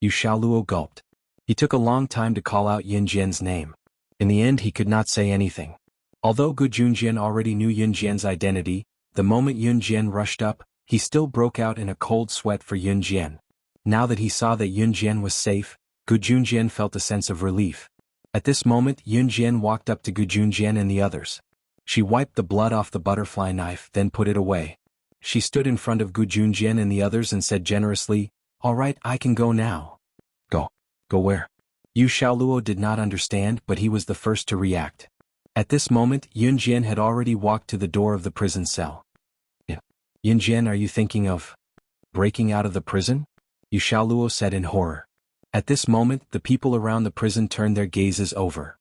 Yu Xiaoluo gulped. He took a long time to call out Yun Jian's name. In the end, he could not say anything. Although Gu Junjian already knew Yun Jian's identity, the moment Yun Jian rushed up, he still broke out in a cold sweat for Yun Jian. Now that he saw that Yun Jian was safe, Gu Junjian felt a sense of relief. At this moment, Yun Jian walked up to Gu Junjian and the others. She wiped the blood off the butterfly knife, then put it away. She stood in front of Gu Junjian and the others and said generously, "All right, I can go now." Go where? Yu Xiaoluo did not understand, but he was the first to react. At this moment, Yun Jian had already walked to the door of the prison cell. Yun Jian, are you thinking of breaking out of the prison? Yu Xiaoluo said in horror. At this moment, the people around the prison turned their gazes over.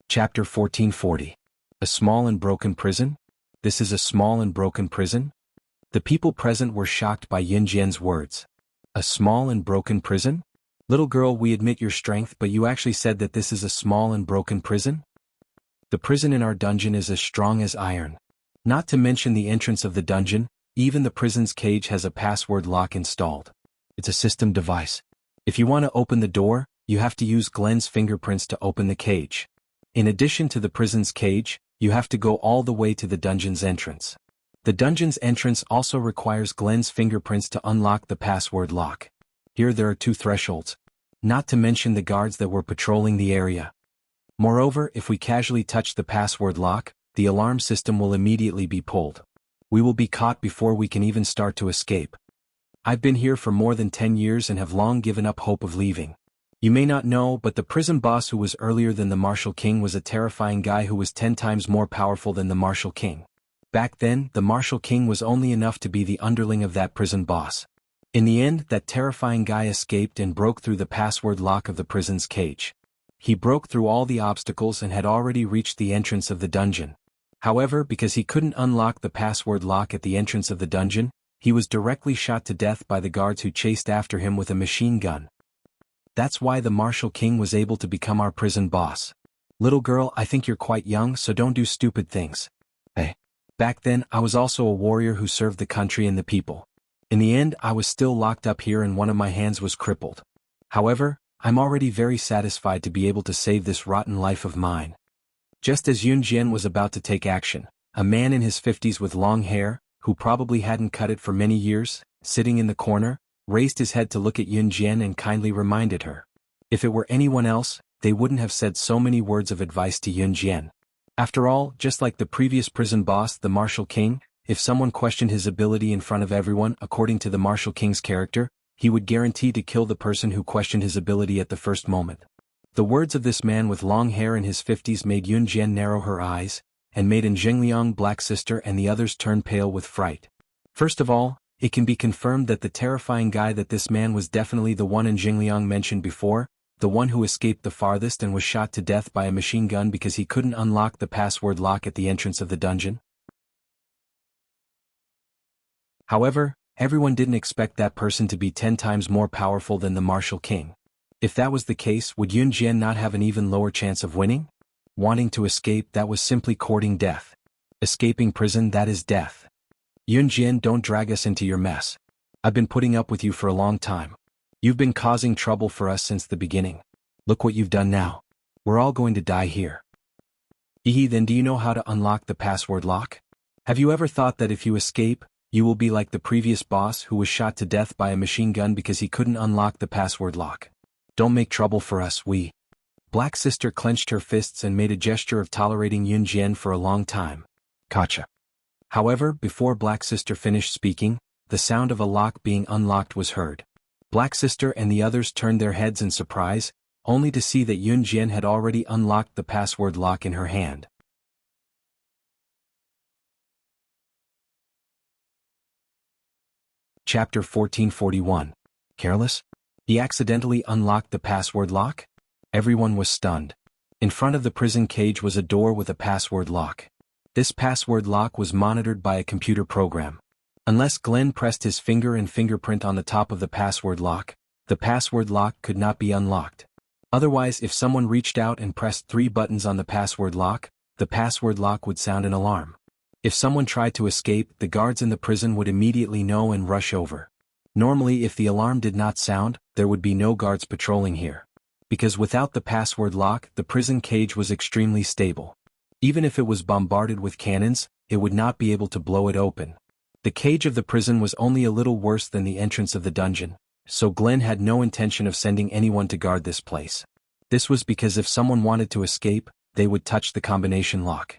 Chapter 1440. A small and broken prison? This is a small and broken prison? The people present were shocked by Yun Jian's words. A small and broken prison? Little girl, we admit your strength, but you actually said that this is a small and broken prison? The prison in our dungeon is as strong as iron. Not to mention the entrance of the dungeon, even the prison's cage has a password lock installed. It's a system device. If you want to open the door, you have to use Glenn's fingerprints to open the cage. In addition to the prison's cage, you have to go all the way to the dungeon's entrance. The dungeon's entrance also requires Glenn's fingerprints to unlock the password lock. Here there are 2 thresholds. Not to mention the guards that were patrolling the area. Moreover, if we casually touch the password lock, the alarm system will immediately be pulled. We will be caught before we can even start to escape. I've been here for more than 10 years and have long given up hope of leaving. You may not know, but the prison boss who was earlier than the martial king was a terrifying guy who was 10 times more powerful than the martial king. Back then, the martial king was only enough to be the underling of that prison boss. In the end, that terrifying guy escaped and broke through the password lock of the prison's cage. He broke through all the obstacles and had already reached the entrance of the dungeon. However, because he couldn't unlock the password lock at the entrance of the dungeon, he was directly shot to death by the guards who chased after him with a machine gun. That's why the martial king was able to become our prison boss. Little girl, I think you're quite young, so don't do stupid things. Hey. Back then I was also a warrior who served the country and the people. In the end I was still locked up here and one of my hands was crippled. However, I'm already very satisfied to be able to save this rotten life of mine. Just as Yun Jian was about to take action, a man in his 50s with long hair, who probably hadn't cut it for many years, sitting in the corner, raised his head to look at Yun Jian and kindly reminded her. If it were anyone else, they wouldn't have said so many words of advice to Yun Jian. After all, just like the previous prison boss, the Martial King, if someone questioned his ability in front of everyone according to the Martial King's character, he would guarantee to kill the person who questioned his ability at the first moment. The words of this man with long hair in his 50s made Yun Jian narrow her eyes, and made An Jingliang, Black Sister and the others turn pale with fright. First of all, it can be confirmed that the terrifying guy that this man was definitely the one An Jingliang mentioned before, the one who escaped the farthest and was shot to death by a machine gun because he couldn't unlock the password lock at the entrance of the dungeon. However, everyone didn't expect that person to be 10 times more powerful than the Martial King. If that was the case, would Yun Jian not have an even lower chance of winning? Wanting to escape, that was simply courting death. Escaping prison, that is death. Yun Jian, don't drag us into your mess. I've been putting up with you for a long time. You've been causing trouble for us since the beginning. Look what you've done now. We're all going to die here. Then do you know how to unlock the password lock? Have you ever thought that if you escape, you will be like the previous boss who was shot to death by a machine gun because he couldn't unlock the password lock? Don't make trouble for us, we. Black Sister clenched her fists and made a gesture of tolerating Yun Jian for a long time. Gotcha. However, before Black Sister finished speaking, the sound of a lock being unlocked was heard. Black Sister and the others turned their heads in surprise, only to see that Yun Jian had already unlocked the password lock in her hand. Chapter 1441. Careless? He accidentally unlocked the password lock? Everyone was stunned. In front of the prison cage was a door with a password lock. This password lock was monitored by a computer program. Unless Glenn pressed his finger and fingerprint on the top of the password lock could not be unlocked. Otherwise, if someone reached out and pressed 3 buttons on the password lock would sound an alarm. If someone tried to escape, the guards in the prison would immediately know and rush over. Normally, if the alarm did not sound, there would be no guards patrolling here. Because without the password lock, the prison cage was extremely stable. Even if it was bombarded with cannons, it would not be able to blow it open. The cage of the prison was only a little worse than the entrance of the dungeon, so Glenn had no intention of sending anyone to guard this place. This was because if someone wanted to escape, they would touch the combination lock.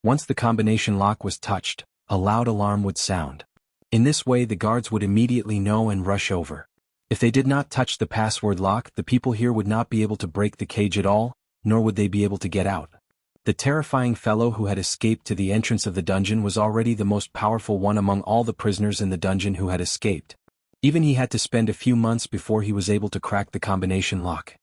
Once the combination lock was touched, a loud alarm would sound. In this way, the guards would immediately know and rush over. If they did not touch the password lock, the people here would not be able to break the cage at all, nor would they be able to get out. The terrifying fellow who had escaped to the entrance of the dungeon was already the most powerful one among all the prisoners in the dungeon who had escaped. Even he had to spend a few months before he was able to crack the combination lock.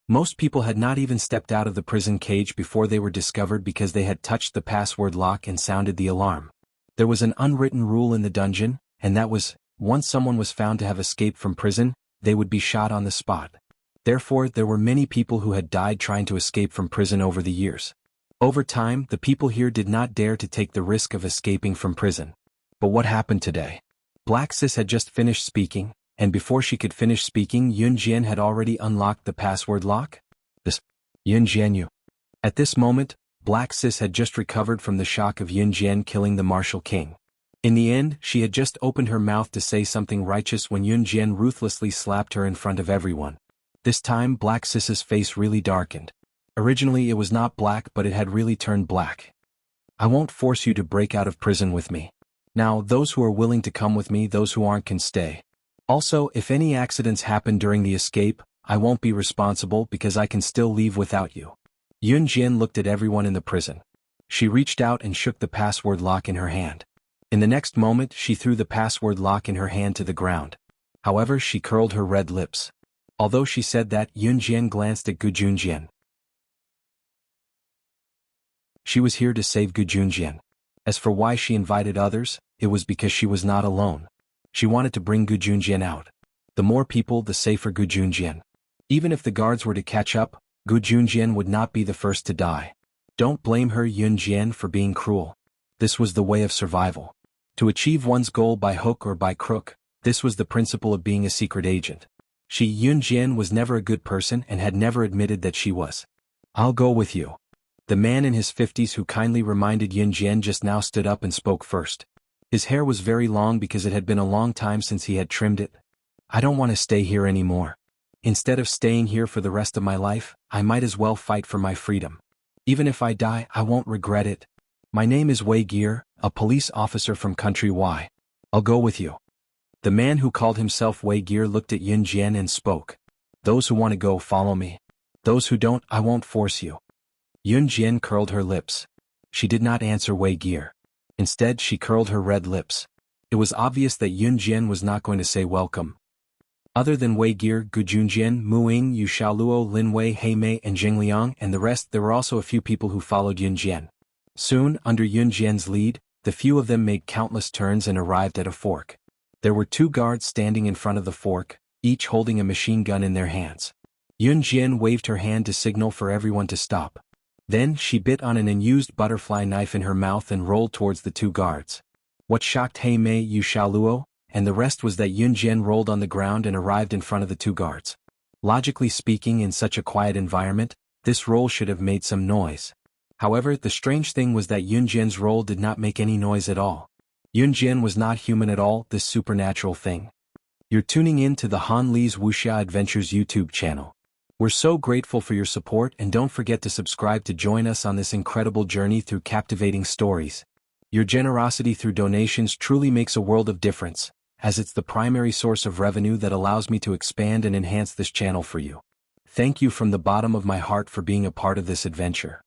Most people had not even stepped out of the prison cage before they were discovered because they had touched the password lock and sounded the alarm. There was an unwritten rule in the dungeon, and that was, once someone was found to have escaped from prison, they would be shot on the spot. Therefore, there were many people who had died trying to escape from prison over the years. Over time, the people here did not dare to take the risk of escaping from prison. But what happened today? Black Sis had just finished speaking, and before she could finish speaking, Yun Jian had already unlocked the password lock? Yun Jian, you. At this moment, Black Sis had just recovered from the shock of Yun Jian killing the Martial King. In the end, she had just opened her mouth to say something righteous when Yun Jian ruthlessly slapped her in front of everyone. This time, Black Sis's face really darkened. Originally it was not black, but it had really turned black. I won't force you to break out of prison with me. Now, those who are willing to come with me, those who aren't can stay. Also, if any accidents happen during the escape, I won't be responsible because I can still leave without you. Yun Jian looked at everyone in the prison. She reached out and shook the password lock in her hand. In the next moment, she threw the password lock in her hand to the ground. However, she curled her red lips. Although she said that, Yun Jian glanced at Gu Junjian. She was here to save Gu Junjian. As for why she invited others, it was because she was not alone. She wanted to bring Gu Junjian out. The more people, the safer Gu Junjian. Even if the guards were to catch up, Gu Junjian would not be the first to die. Don't blame her, Yun Jian, for being cruel. This was the way of survival. To achieve one's goal by hook or by crook, this was the principle of being a secret agent. Yunjian was never a good person and had never admitted that she was. I'll go with you. The man in his 50s who kindly reminded Yunjian just now stood up and spoke first. His hair was very long because it had been a long time since he had trimmed it. I don't want to stay here anymore. Instead of staying here for the rest of my life, I might as well fight for my freedom. Even if I die, I won't regret it. My name is Wei Gear, a police officer from country Y. I'll go with you. The man who called himself Wei Gear looked at Yunjian and spoke. Those who want to go, follow me. Those who don't, I won't force you. Yunjian curled her lips. She did not answer Wei Gear. Instead, she curled her red lips. It was obvious that Yunjian was not going to say welcome. Other than Wei Gear, Gu Junjian, Mu Ying, Yu Xiaoluo, Lin Wei, He Mei, and Jing Liang, and the rest, there were also a few people who followed Yunjian. Soon, under Yunjian's lead, the few of them made countless turns and arrived at a fork. There were 2 guards standing in front of the fork, each holding a machine gun in their hands. Yunjian waved her hand to signal for everyone to stop. Then she bit on an unused butterfly knife in her mouth and rolled towards the 2 guards. What shocked He Mei, Yu Xiaoluo, and the rest was that Yunjian rolled on the ground and arrived in front of the 2 guards. Logically speaking, in such a quiet environment, this roll should have made some noise. However, the strange thing was that Yunjian's roll did not make any noise at all. Yunjian was not human at all, this supernatural thing. You're tuning in to the Han Li's Wuxia Adventures YouTube channel. We're so grateful for your support, and don't forget to subscribe to join us on this incredible journey through captivating stories. Your generosity through donations truly makes a world of difference, as it's the primary source of revenue that allows me to expand and enhance this channel for you. Thank you from the bottom of my heart for being a part of this adventure.